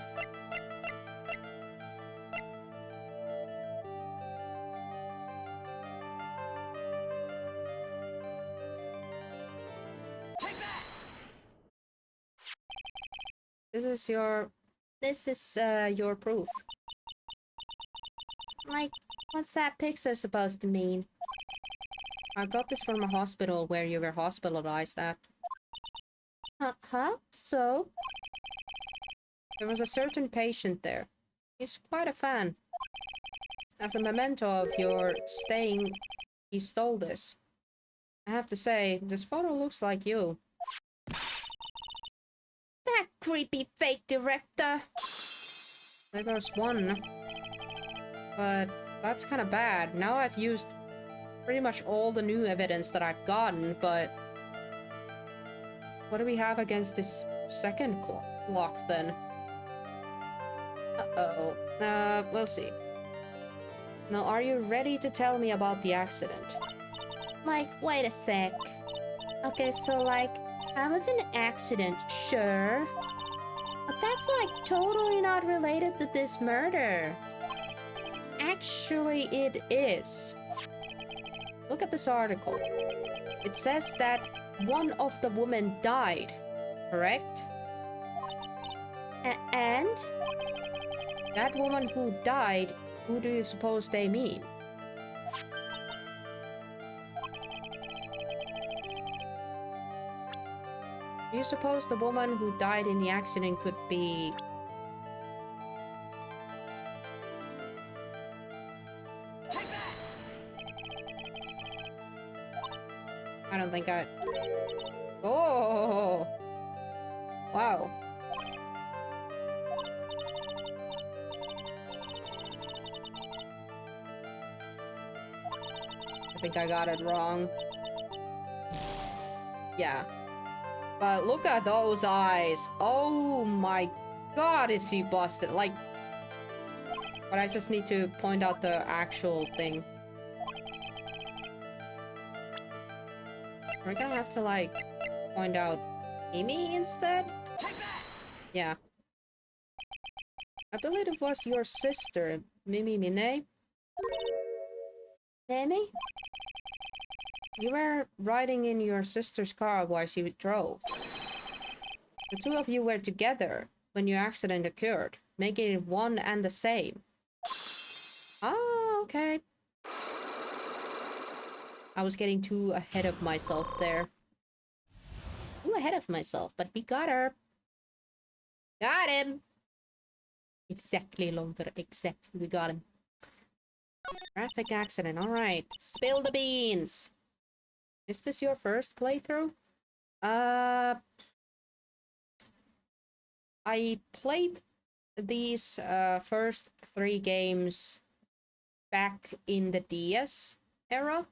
This is your... This is, your proof. Like, what's that picture supposed to mean? I got this from a hospital where you were hospitalized at. Huh? So? There was a certain patient there. He's quite a fan. As a memento of your staying, he stole this. I have to say, this photo looks like you. That creepy fake director! There goes one. But that's kind of bad. Now I've used pretty much all the new evidence that I've gotten, but... What do we have against this second clock then? Uh-oh. We'll see. Now, are you ready to tell me about the accident? Like, wait a sec. Okay, so like, I was in an accident, sure. But that's like totally not related to this murder. Actually, it is. Look at this article. It says that one of the women died, correct? And? That woman who died, who do you suppose they mean? Do you suppose the woman who died in the accident could be... I don't think I... Oh! Wow. I think I got it wrong. Yeah. But look at those eyes. Oh my god, is he busted. Like... But I just need to point out the actual thing. We're gonna have to, like, point out Mimi instead? Yeah. I believe it was your sister, Mimi Mine. Mimi? You were riding in your sister's car while she drove. The two of you were together when your accident occurred, making it one and the same. Ah, okay. I was getting too ahead of myself there. Too ahead of myself, but we got her. Got him! Exactly, longer. Exactly, we got him. Traffic accident, alright. Spill the beans! Is this your first playthrough? I played these first 3 games back in the DS era,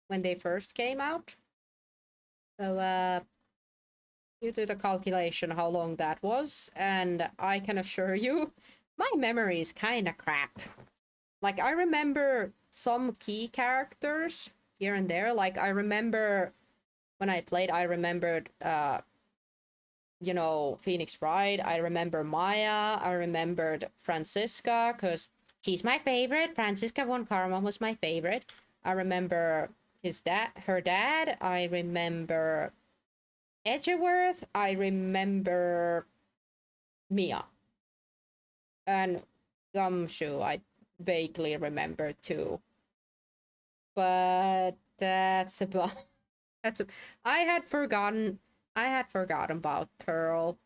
when they first came out. So, you do the calculation how long that was, and I can assure you, my memory is kinda crap. Like, I remember some key characters here and there. Like, I remember when I played, I remembered, you know, Phoenix Wright. I remember Maya. I remembered Francisca, because she's my favorite. Francisca von Karma was my favorite. I remember her dad. I remember Edgeworth. I remember Mia. And Gumshoe, I vaguely remember too. But that's about... I had forgotten about Pearl.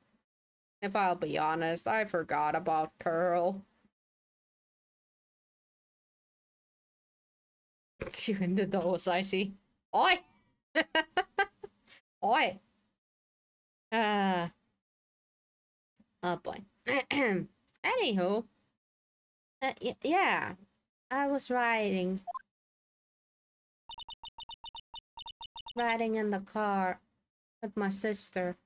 If I'll be honest, I forgot about Pearl. You into those, I see. Oi! Oi! Oh boy. Anywho. Yeah. I was riding in the car with my sister.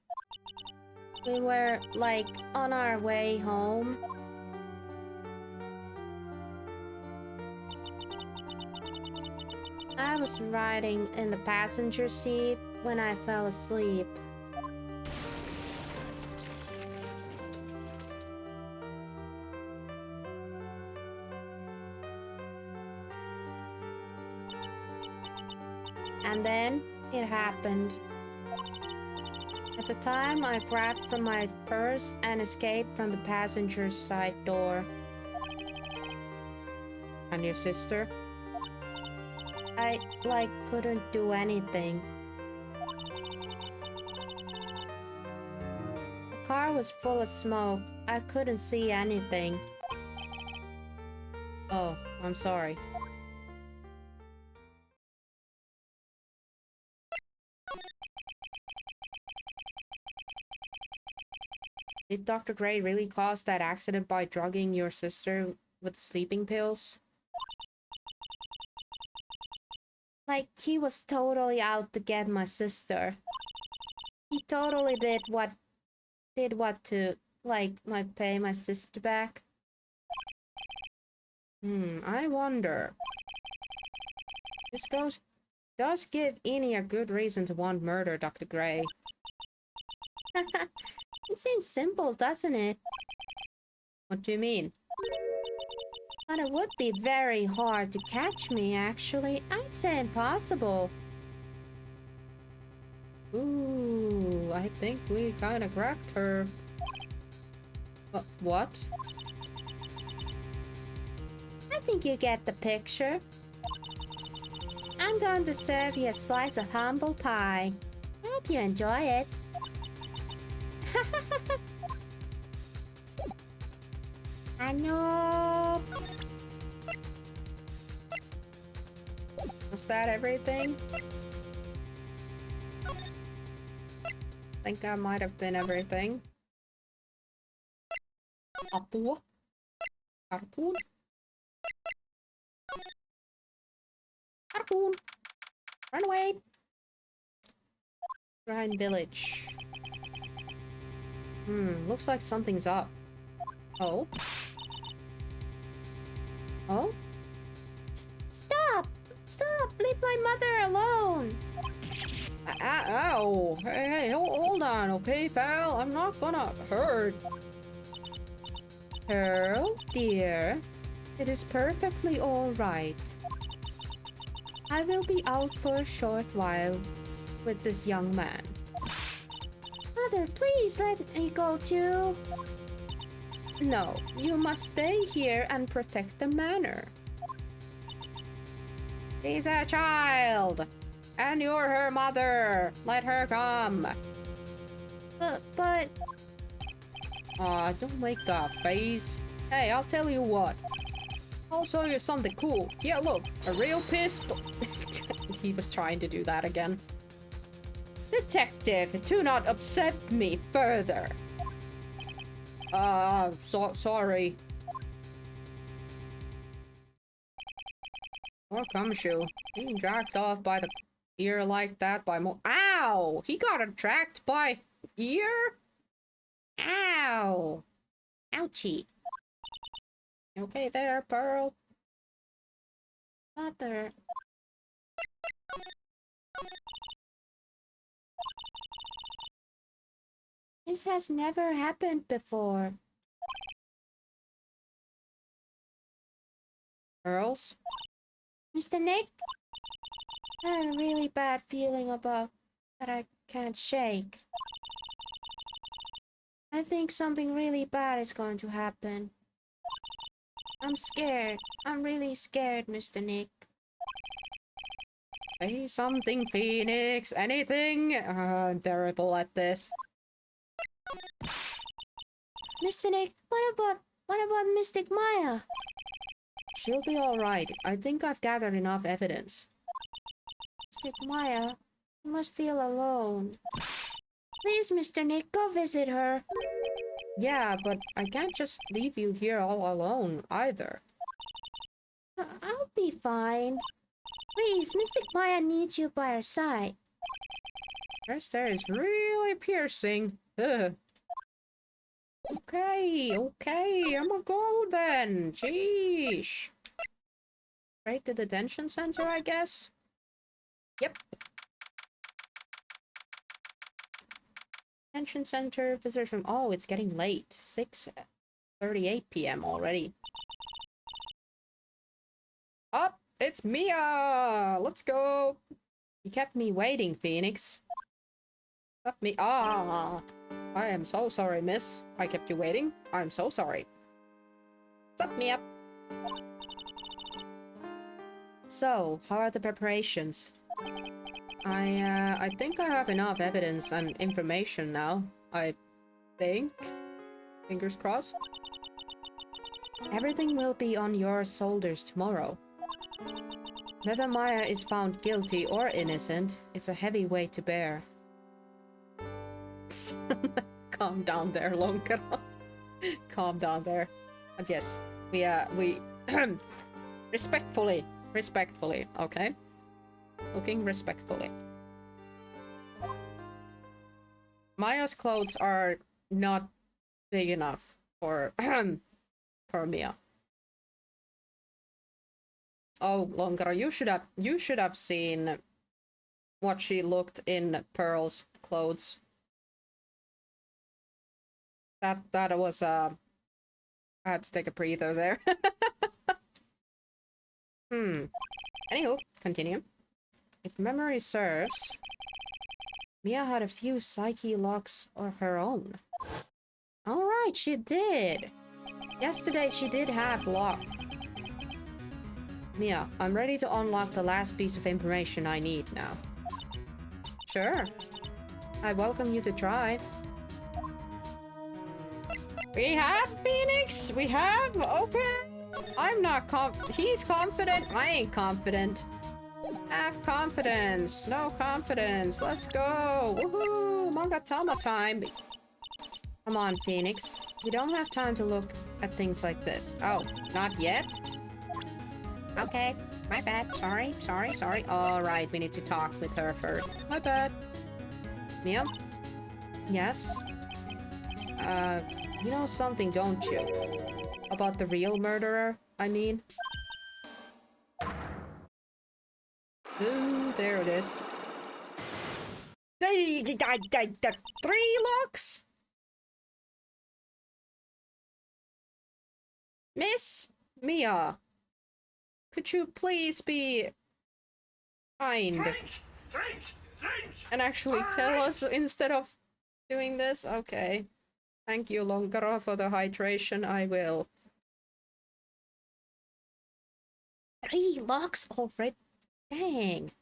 We were, like, on our way home. I was riding in the passenger seat when I fell asleep. And then it happened. At the time, I grabbed from my purse and escaped from the passenger's side door. And your sister? I, couldn't do anything. The car was full of smoke. I couldn't see anything. Oh, I'm sorry. Did Dr. Gray really cause that accident by drugging your sister with sleeping pills? Like, he was totally out to get my sister. He totally did what to, pay my sister back. I wonder. This does give Eni a good reason to want murder, Dr. Gray. It seems simple, doesn't it? What do you mean? But it would be very hard to catch me, actually. I'd say impossible. Ooh, I think we kinda cracked her. What? I think you get the picture. I'm going to serve you a slice of humble pie. Hope you enjoy it. Ano? Was that everything? I think that might have been everything. Apua. Harpoon. Harpoon. Run away. Shrine Village. Looks like something's up. Oh? Oh? Stop! Stop! Leave my mother alone! Ow! Hey, hold on, okay, pal? I'm not gonna hurt. Pearl, dear, it is perfectly alright. I will be out for a short while with this young man. Mother, please let me go too. No, you must stay here and protect the manor. She's a child, and you're her mother. Let her come. But... Aw, don't make that face. Hey, I'll tell you what. I'll show you something cool. Yeah, look, a real pistol. He was trying to do that again. Detective, do not upset me further. Sorry. Or Gumshoe. Being dragged off by the ear like that by more— Ow! He got attacked by ear? Ow! Ouchie. Okay there, Pearl? Mother... This has never happened before. Pearls? Mr. Nick? I have a really bad feeling about that I can't shake. I think something really bad is going to happen. I'm scared. I'm really scared, Mr. Nick. Say something, Phoenix. Anything? I'm terrible at this. Mr. Nick, what about Mystic Maya? She'll be alright. I think I've gathered enough evidence. Mystic Maya, you must feel alone. Please, Mr. Nick, go visit her. Yeah, but I can't just leave you here all alone, either. I'll be fine. Please, Mystic Maya needs you by her side. Her stare is really piercing. Ugh. Okay, I'ma go then. Sheesh. Right to the detention center, I guess? Yep. Detention center, visitors from— Oh, it's getting late. 6:38 p.m. already. Oh, it's Mia! Let's go! You kept me waiting, Phoenix. Stop me. Ah! I am so sorry, miss. I kept you waiting. I'm so sorry. Stop me up. So, how are the preparations? I think I have enough evidence and information now. I think. Fingers crossed. Everything will be on your shoulders tomorrow. Whether Maya is found guilty or innocent, it's a heavy weight to bear. Calm down there, Lonkero. Calm down there. But yes, we respectfully, okay? Looking respectfully. Maya's clothes are not big enough for for Mia. Oh, Lonkero, you should have seen what she looked in Pearl's clothes. That was I had to take a breather there. Anywho, continue. If memory serves, Mia had a few psyche locks of her own. Alright, she did. Yesterday she did have lock. Mia, I'm ready to unlock the last piece of information I need now. Sure. I welcome you to try. We have Phoenix! We have? Okay. I'm not he's confident. I ain't confident. Have confidence. No confidence. Let's go. Woohoo! Mangatama time. Come on, Phoenix. We don't have time to look at things like this. Oh, not yet? Okay. My bad. Sorry. Alright, we need to talk with her first. My bad. Mia? Yes? You know something, don't you? About the real murderer, I mean? Ooh, there it is. The 3 locks? Miss Mia, could you please be kind and actually tell us instead of doing this? Okay. Thank you, Lonkero, for the hydration. I will. 3 locks already? Dang.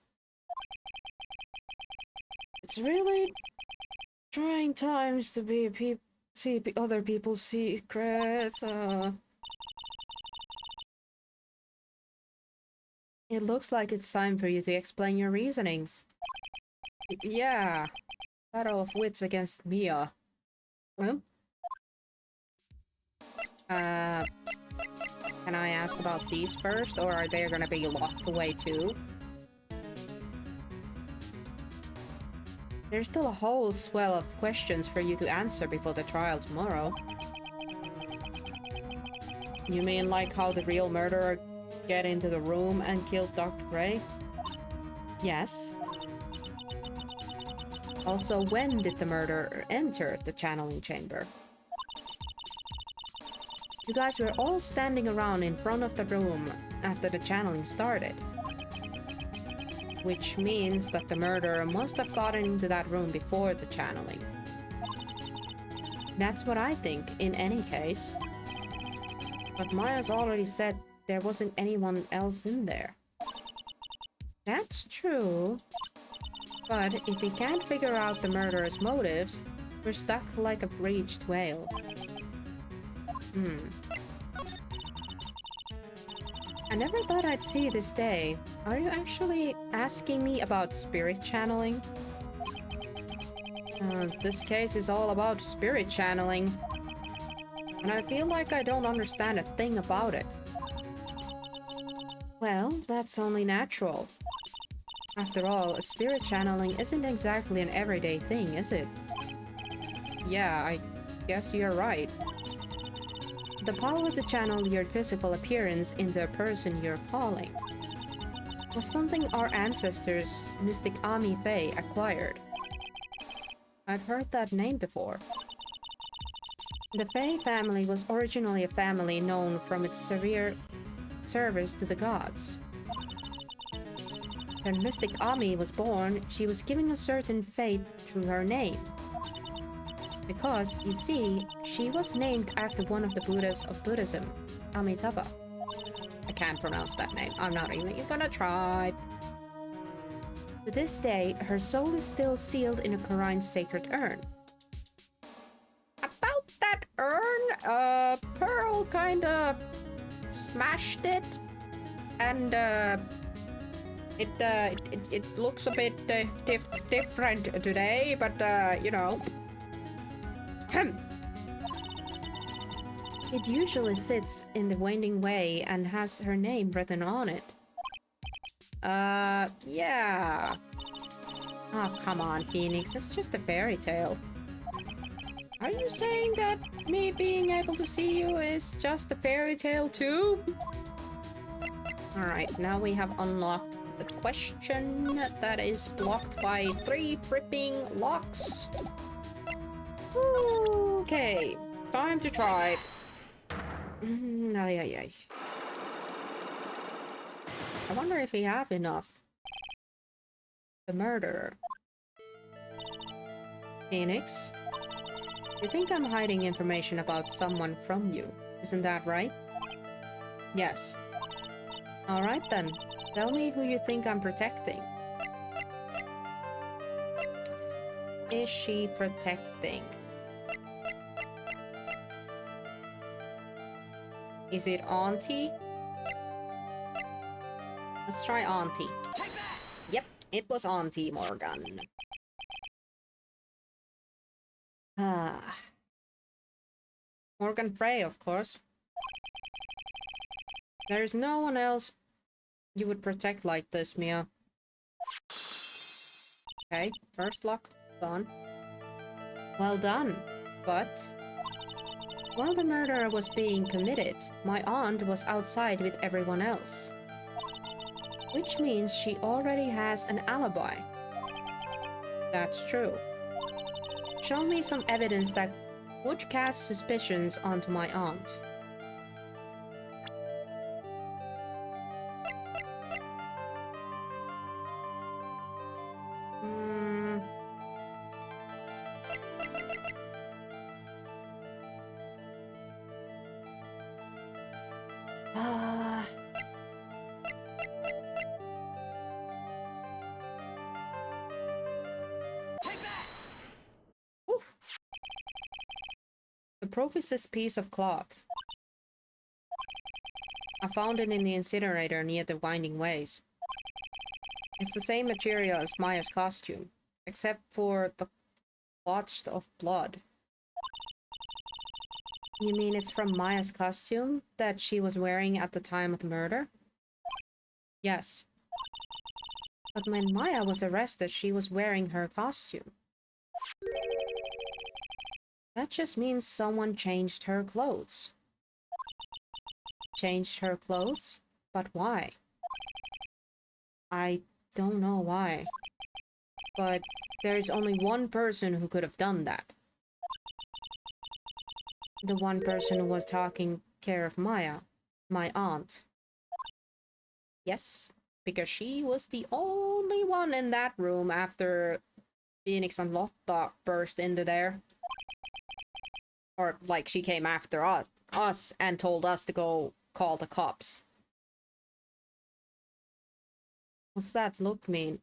It's really trying times to be see other people's secrets. It looks like it's time for you to explain your reasonings. Yeah. Battle of wits against Mia. Huh? Can I ask about these first, or are they gonna be locked away too? There's still a whole swell of questions for you to answer before the trial tomorrow. You mean like how the real murderer get into the room and killed Dr. Gray? Yes. Also, when did the murderer enter the channeling chamber? You guys were all standing around in front of the room after the channeling started. Which means that the murderer must have gotten into that room before the channeling. That's what I think, in any case. But Maya's already said there wasn't anyone else in there. That's true. But if we can't figure out the murderer's motives, we're stuck like a breached whale. I never thought I'd see this day. Are you actually asking me about spirit channeling? This case is all about spirit channeling. And I feel like I don't understand a thing about it. Well, that's only natural. After all, spirit channeling isn't exactly an everyday thing, is it? Yeah, I guess you're right. The power to channel your physical appearance into a person you're calling was something our ancestors, Mystic Ami Fae, acquired. I've heard that name before. The Fae family was originally a family known from its severe service to the gods. When Mystic Ami was born, she was given a certain fate through her name. Because, you see, she was named after one of the Buddhas of Buddhism, Amitabha. I can't pronounce that name. I'm not even gonna try. To this day, her soul is still sealed in a Korine's sacred urn. About that urn, Pearl kinda smashed it, and it looks a bit different today, but you know. It usually sits in the Winding Way and has her name written on it. Yeah. Oh, come on, Phoenix. It's just a fairy tale. Are you saying that me being able to see you is just a fairy tale too? Alright, now we have unlocked the question that is blocked by 3 tripping locks. Okay, time to try. Ay. I wonder if we have enough. The murderer. Phoenix, you think I'm hiding information about someone from you, isn't that right? Yes. Alright then, tell me who you think I'm protecting. Is she protecting? Is it Auntie? Let's try Auntie. Yep, it was Auntie Morgan. Morgan Frey, of course. There is no one else you would protect like this, Mia. Okay, first lock done. Well done, but while the murder was being committed, my aunt was outside with everyone else. Which means she already has an alibi. That's true. Show me some evidence that would cast suspicions onto my aunt. The proof is this piece of cloth. I found it in the incinerator near the Winding Ways. It's the same material as Maya's costume, except for the blotch of blood. You mean it's from Maya's costume that she was wearing at the time of the murder? Yes. But when Maya was arrested, she was wearing her costume. That just means someone changed her clothes. Changed her clothes? But why? I don't know why. But there is only one person who could have done that. The one person who was taking care of Maya, my aunt. Yes, because she was the only one in that room after Phoenix and Lotta burst into there. Or, like, she came after us and told us to go call the cops. What's that look mean?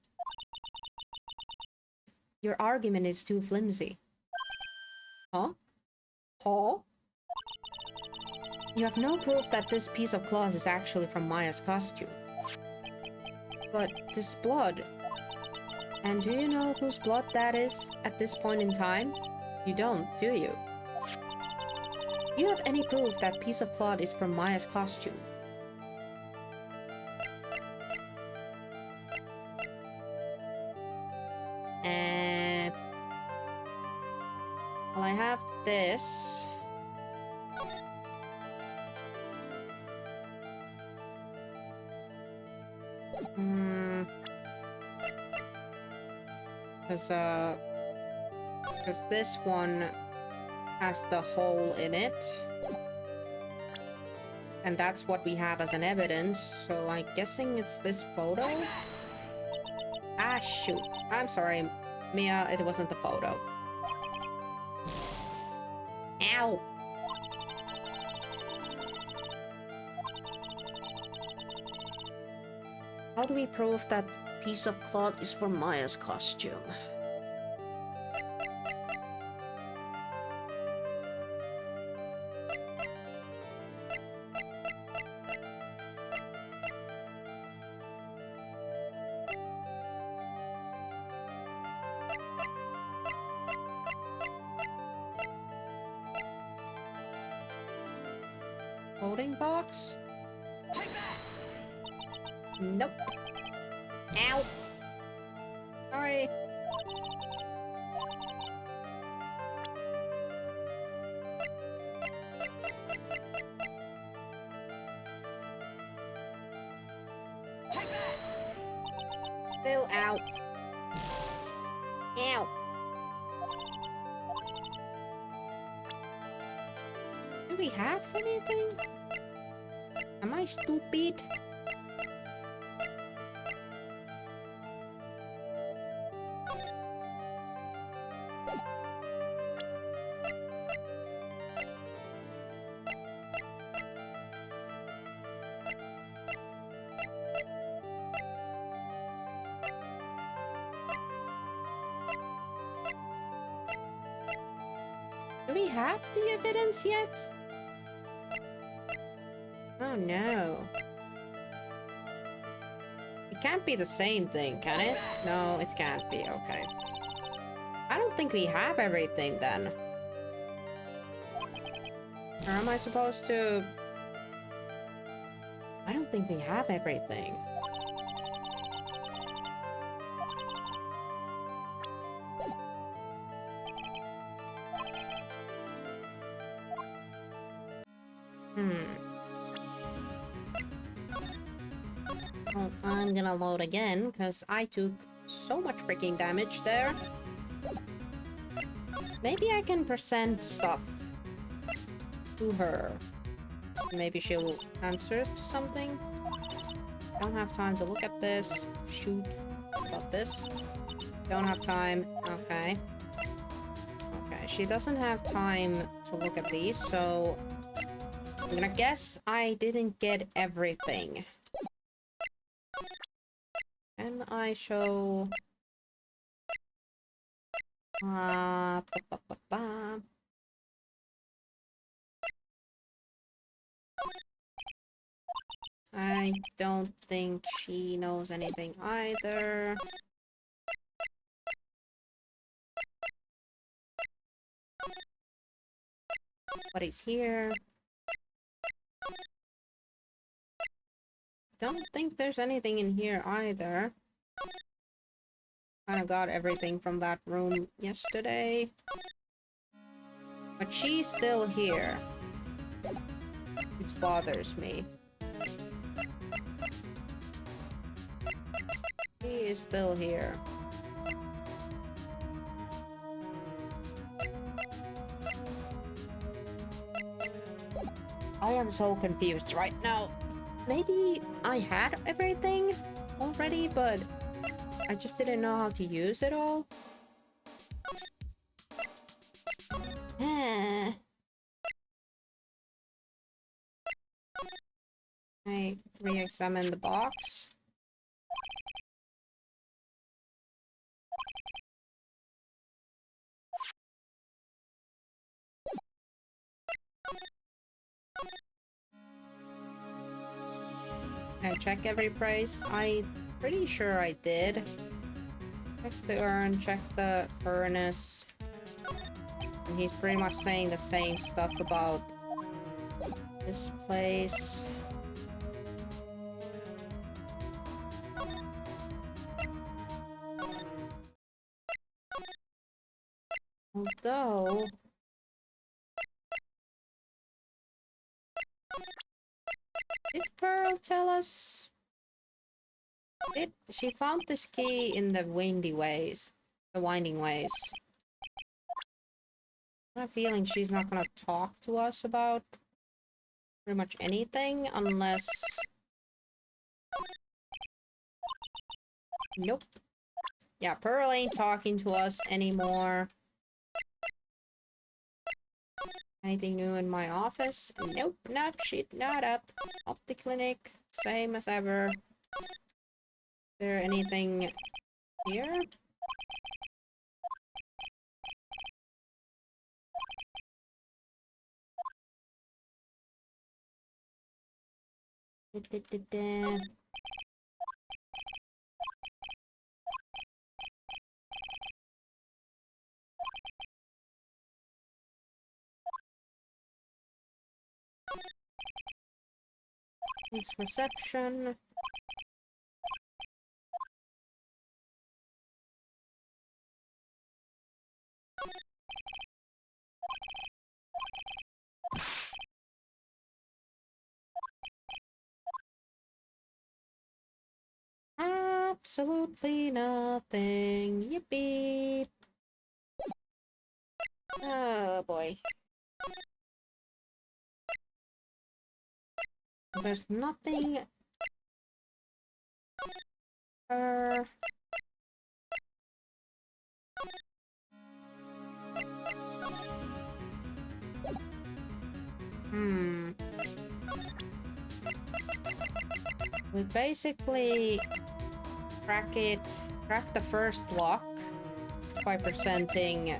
Your argument is too flimsy. Huh? Huh? You have no proof that this piece of cloth is actually from Maya's costume. But this blood... And do you know whose blood that is at this point in time? You don't, do you? Do you have any proof that piece of cloth is from Maya's costume? Well, I have this. Because this one has the hole in it. And that's what we have as an evidence, so I'm guessing it's this photo? Ah, shoot. I'm sorry, Mia, it wasn't the photo. Ow! How do we prove that piece of cloth is for Maya's costume? Holding box? Nope. Ow! Sorry. Still out. Ow. Do we have anything? Am I stupid? Do we have the evidence yet? Oh no. It can't be the same thing, can it? No, it can't be, okay. I don't think we have everything then. Or am I supposed to... I don't think we have everything. Well, I'm gonna load again, because I took so much freaking damage there. Maybe I can present stuff to her. Maybe she'll answer to something. Don't have time to look at this. Shoot. About this. Don't have time. Okay. Okay, she doesn't have time to look at these, so... I'm gonna guess I didn't get everything. Can I show... Ba, ba, ba, ba. I don't think she knows anything either. What is here? Don't think there's anything in here either. Kinda got everything from that room yesterday. But she's still here. Which bothers me. She is still here. I am so confused right now. Maybe I had everything already, but I just didn't know how to use it all. I re-examine the box. I check every price. I'm pretty sure I did. Check the urn, check the furnace. And he's pretty much saying the same stuff about this place. Although... Did Pearl tell us? She found this key in the winding ways. I have a feeling she's not gonna talk to us about pretty much anything unless... Nope. Yeah, Pearl ain't talking to us anymore. Anything new in my office? Nope, nope, shit, not up. Up the clinic, same as ever. Is there anything here? Da-da-da-da. This reception. Absolutely nothing. Yippee. Oh boy. There's nothing. Uh, We basically crack the first lock by presenting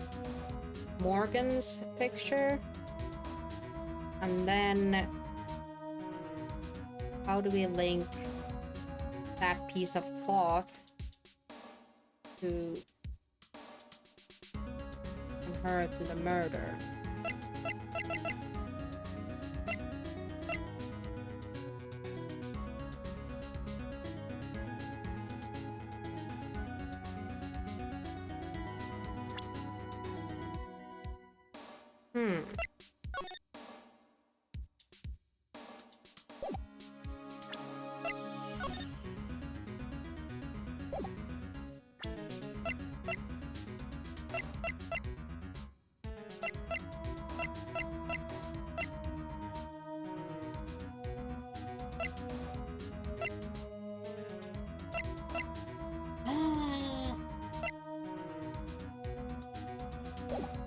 Morgan's picture. And then how do we link that piece of cloth to her to the murder?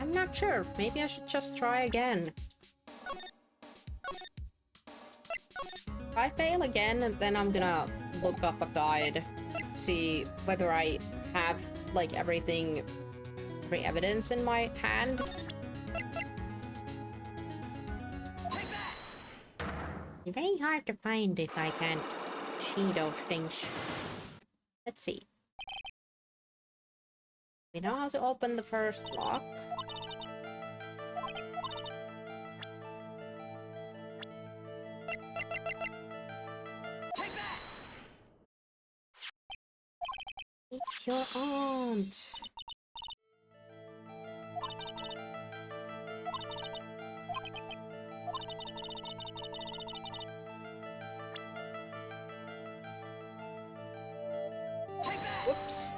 I'm not sure. Maybe I should just try again. If I fail again, then I'm gonna look up a guide, see whether I have, like, every evidence in my hand. It's very hard to find if I can't see those things. Let's see. We know how to open the first lock. It's your aunt. Whoops.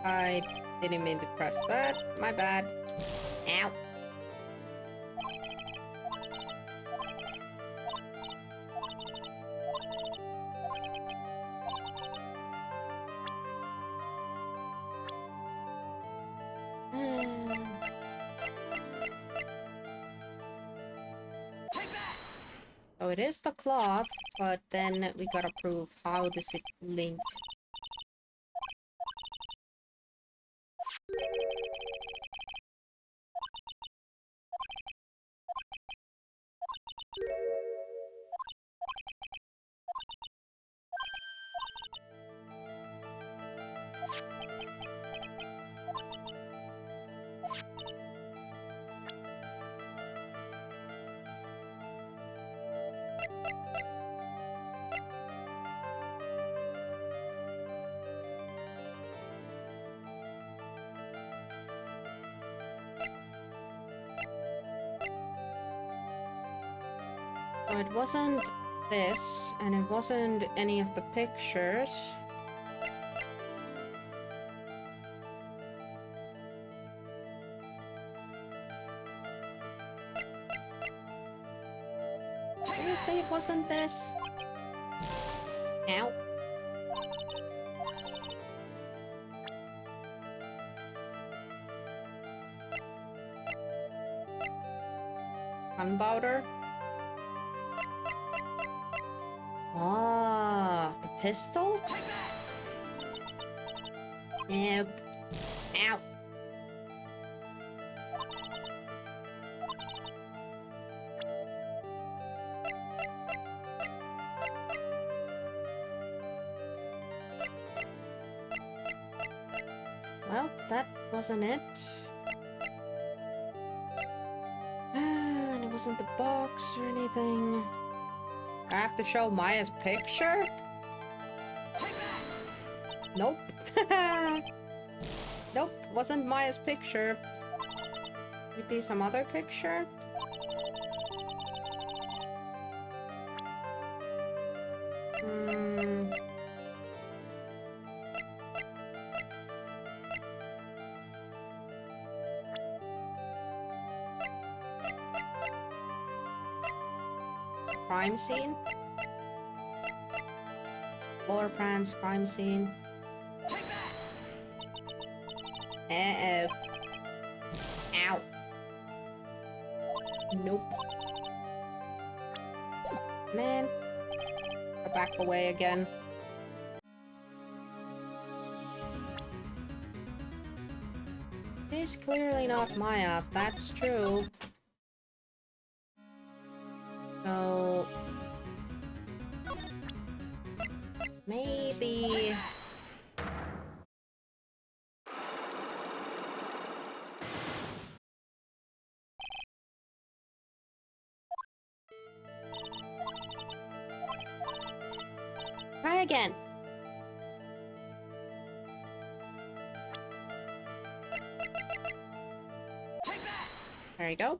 I didn't mean to press that. My bad. Ow. So it is the cloth, but then we gotta prove how this is linked. So it wasn't this, and it wasn't any of the pictures. Seriously, it wasn't this? Ow. Gunpowder? Ah, the pistol? Nope. Ow. Well, that wasn't it. And it wasn't the box or anything. I have to show Maya's picture? Nope. Nope, wasn't Maya's picture. Maybe some other picture? Crime scene? Floor plans, crime scene. Uh-oh. Ow. Nope. Man. I back away again. It's clearly not Maya, that's true. So... maybe... try again. There you go.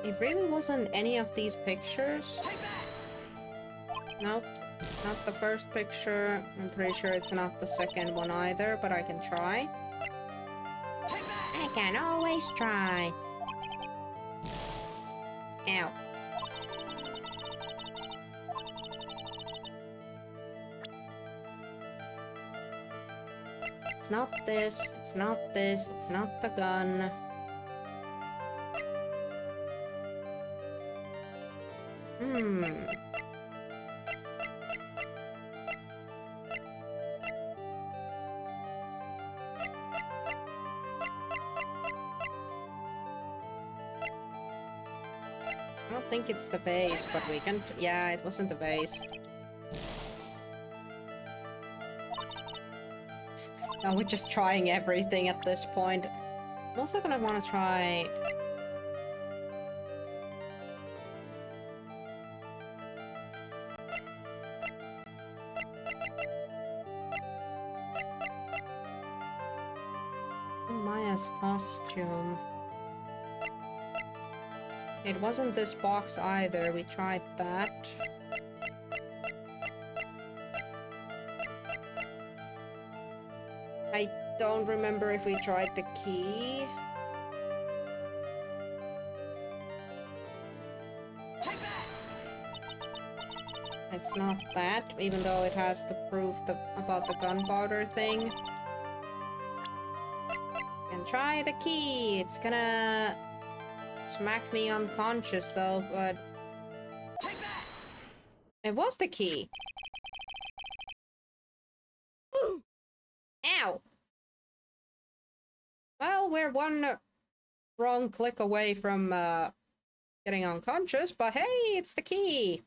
It really wasn't any of these pictures. Nope, not the first picture. I'm pretty sure it's not the second one either, but I can try. I can always try. Ow. It's not this, it's not this, it's not the gun. I don't think it's the vase, but we can... yeah, it wasn't the vase. No, we're just trying everything at this point. I'm also gonna want to try... Maya's costume. It wasn't this box either, we tried that. I don't remember if we tried the key. It's not that, even though it has the proof about the gunpowder thing. And try the key. It's gonna smack me unconscious though, but it was the key. Ow! Well, we're one wrong click away from getting unconscious, but hey, it's the key!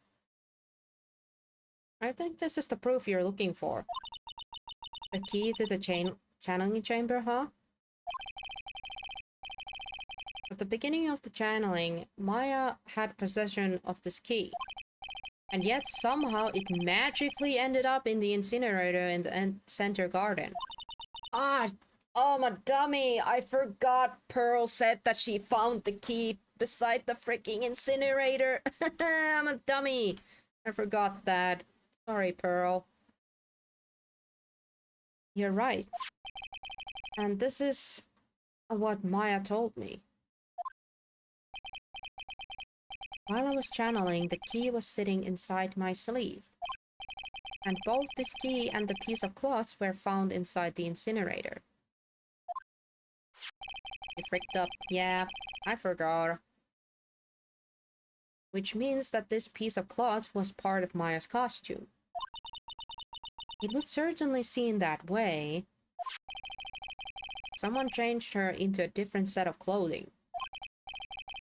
I think this is the proof you're looking for. The key to the channeling chamber, huh? At the beginning of the channeling, Maya had possession of this key. And yet somehow it magically ended up in the incinerator in the center garden. Ah, oh my dummy, I forgot Pearl said that she found the key beside the freaking incinerator. I'm a dummy. I forgot that. Sorry, Pearl. You're right. And this is what Maya told me. While I was channeling, the key was sitting inside my sleeve. And both this key and the piece of cloth were found inside the incinerator. You freaked up. Yeah, I forgot. Which means that this piece of cloth was part of Maya's costume. It would certainly seem that way. Someone changed her into a different set of clothing.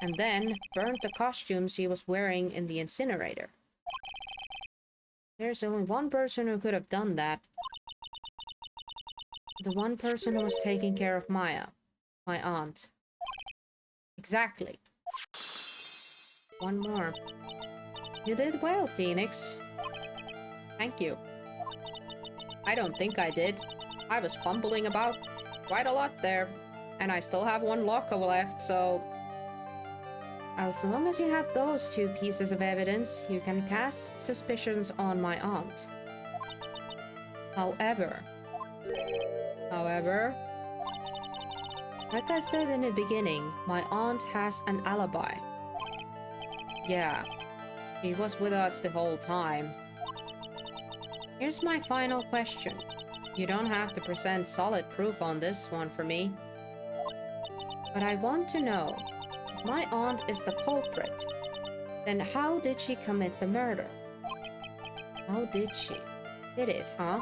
And then burned the costume she was wearing in the incinerator. There's only one person who could have done that. The one person who was taking care of Maya. My aunt. Exactly. One more. You did well, Phoenix. Thank you. I don't think I did. I was fumbling about quite a lot there. And I still have one locker left, so... As long as you have those two pieces of evidence, you can cast suspicions on my aunt. However, like I said in the beginning, my aunt has an alibi. Yeah, she was with us the whole time. Here's my final question. You don't have to present solid proof on this one for me. But I want to know, if my aunt is the culprit, then how did she commit the murder? How did she? Did it, huh?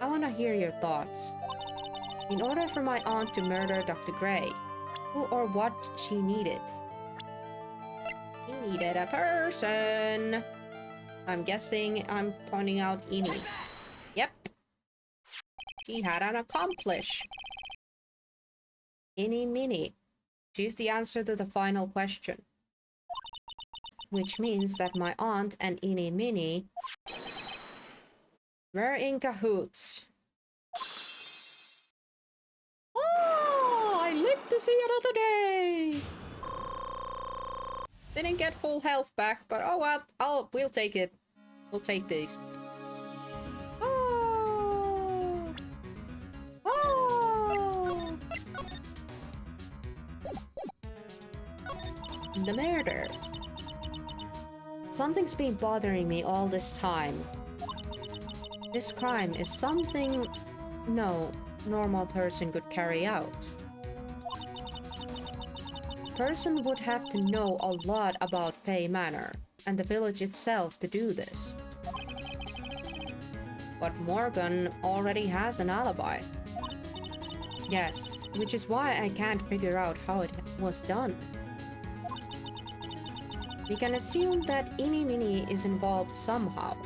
I want to hear your thoughts. In order for my aunt to murder Dr. Gray, who or what she needed? She needed a person. I'm guessing I'm pointing out Eni. Yep. She had an accomplice. Eni Mini. She's the answer to the final question. Which means that my aunt and Eni Mini were in cahoots. Oh, I live to see another day. Didn't get full health back, but oh well, we'll take it. We'll take these. Oh. Oh. The murder. Something's been bothering me all this time. This crime is something no normal person could carry out. Person would have to know a lot about Fey Manor and the village itself to do this. But Morgan already has an alibi. Yes, which is why I can't figure out how it was done. We can assume that Eni Mini is involved somehow.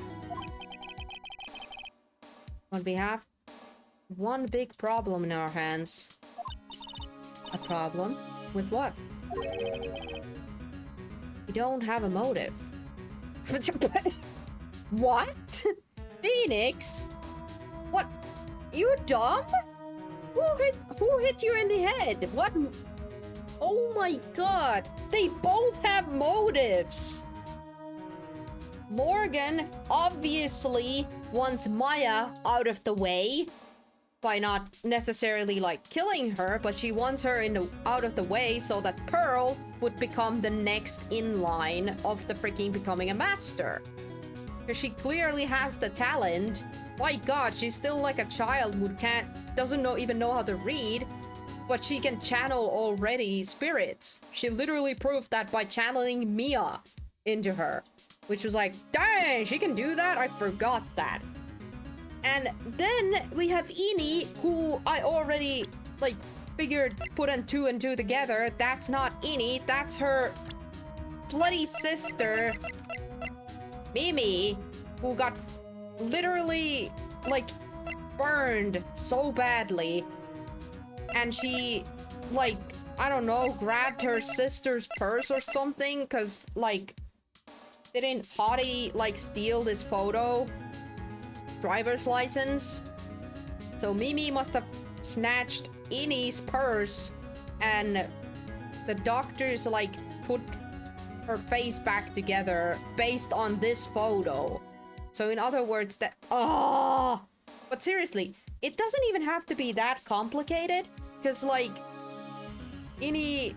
But we have one big problem in our hands. A problem? With what? We don't have a motive. What? Phoenix? What? You dumb? Who hit you in the head? What? Oh my god! They both have motives! Morgan obviously wants Maya out of the way by not necessarily like killing her, but she wants her out of the way so that Pearl would become the next in line of the freaking becoming a master. Because she clearly has the talent. My god, she's still like a child who doesn't even know how to read, but she can channel already spirits. She literally proved that by channeling Mia into her, which was like, dang, she can do that? I forgot that. And then we have Eni, who I already like figured put two and two together. That's not Eni, that's her bloody sister, Mimi, who got literally, like, burned so badly. And she, like, I don't know, grabbed her sister's purse or something, because, like, didn't Hottie, like, steal this photo? Driver's license? So Mimi must have snatched Innie's purse, and the doctors, like, put her face back together based on this photo. So in other words, that... Oh! But seriously, it doesn't even have to be that complicated, because, like, Innie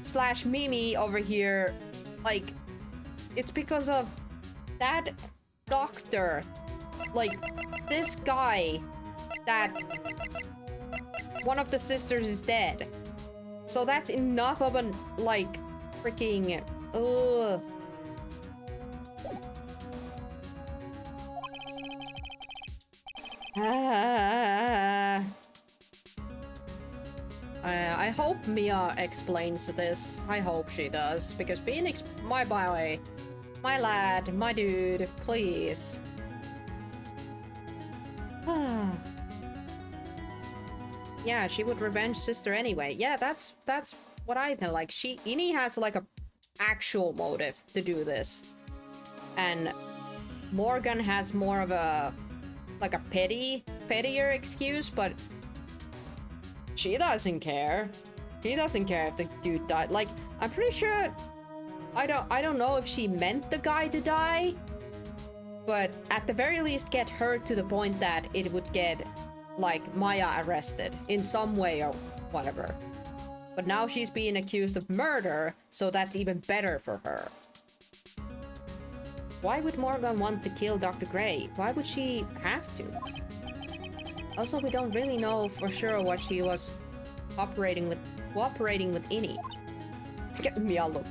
slash Mimi over here, like, it's because of that doctor, like, this guy, that one of the sisters is dead. So that's enough of an, like, freaking, ugh. I hope Mia explains this. I hope she does, because Phoenix, my boy, my lad, my dude, please. Yeah, she would revenge sister anyway. Yeah, that's what I think. Like, Innie has like a actual motive to do this, and Morgan has more of a like a pettier excuse, but she doesn't care. She doesn't care if the dude died. Like, I'm pretty sure, I don't know if she meant the guy to die, but at the very least get her to the point that it would get, like, Maya arrested in some way or whatever. But now she's being accused of murder, so that's even better for her. Why would Morgan want to kill Dr. Gray? Why would she have to? Also, we don't really know for sure what she was cooperating with Innie. It's getting me a look.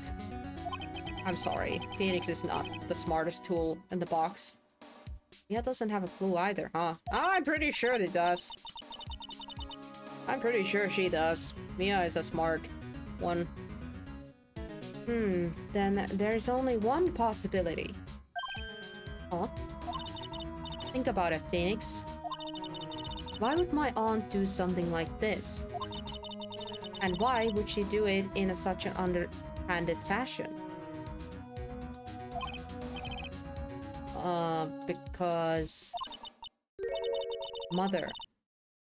I'm sorry, Phoenix is not the smartest tool in the box. Mia doesn't have a clue either, huh? I'm pretty sure it does. I'm pretty sure she does. Mia is a smart one. Then there's only one possibility. Huh? Think about it, Phoenix. Why would my aunt do something like this? And why would she do it in such an underhanded fashion? Because... Mother.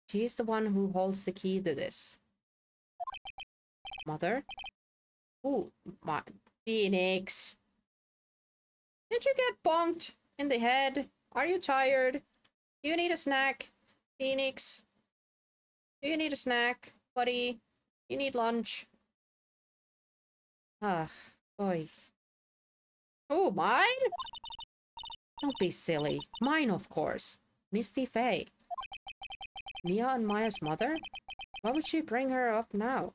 She is the one who holds the key to this. Mother? Ooh, my... Phoenix. Did you get bonked in the head? Are you tired? Do you need a snack? Phoenix? Do you need a snack, buddy? You need lunch? Ah, boy. Oh, mine? Don't be silly. Mine, of course. Misty Faye. Mia and Maya's mother? Why would she bring her up now?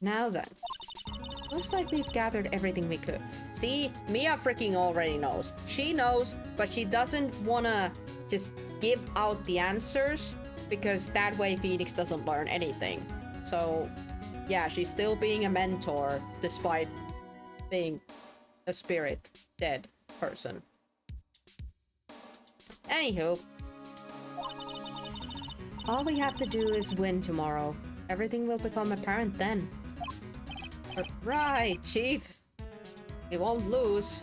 Now then. Looks like we've gathered everything we could. See? Mia freaking already knows. She knows, but she doesn't wanna just give out the answers, because that way Phoenix doesn't learn anything. So, yeah, she's still being a mentor, despite being a spirit dead person. Anywho. All we have to do is win tomorrow. Everything will become apparent then. Right, Chief. We won't lose.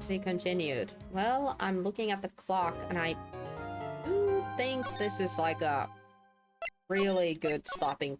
Be continued. Well, I'm looking at the clock and I do think this is like a really good stopping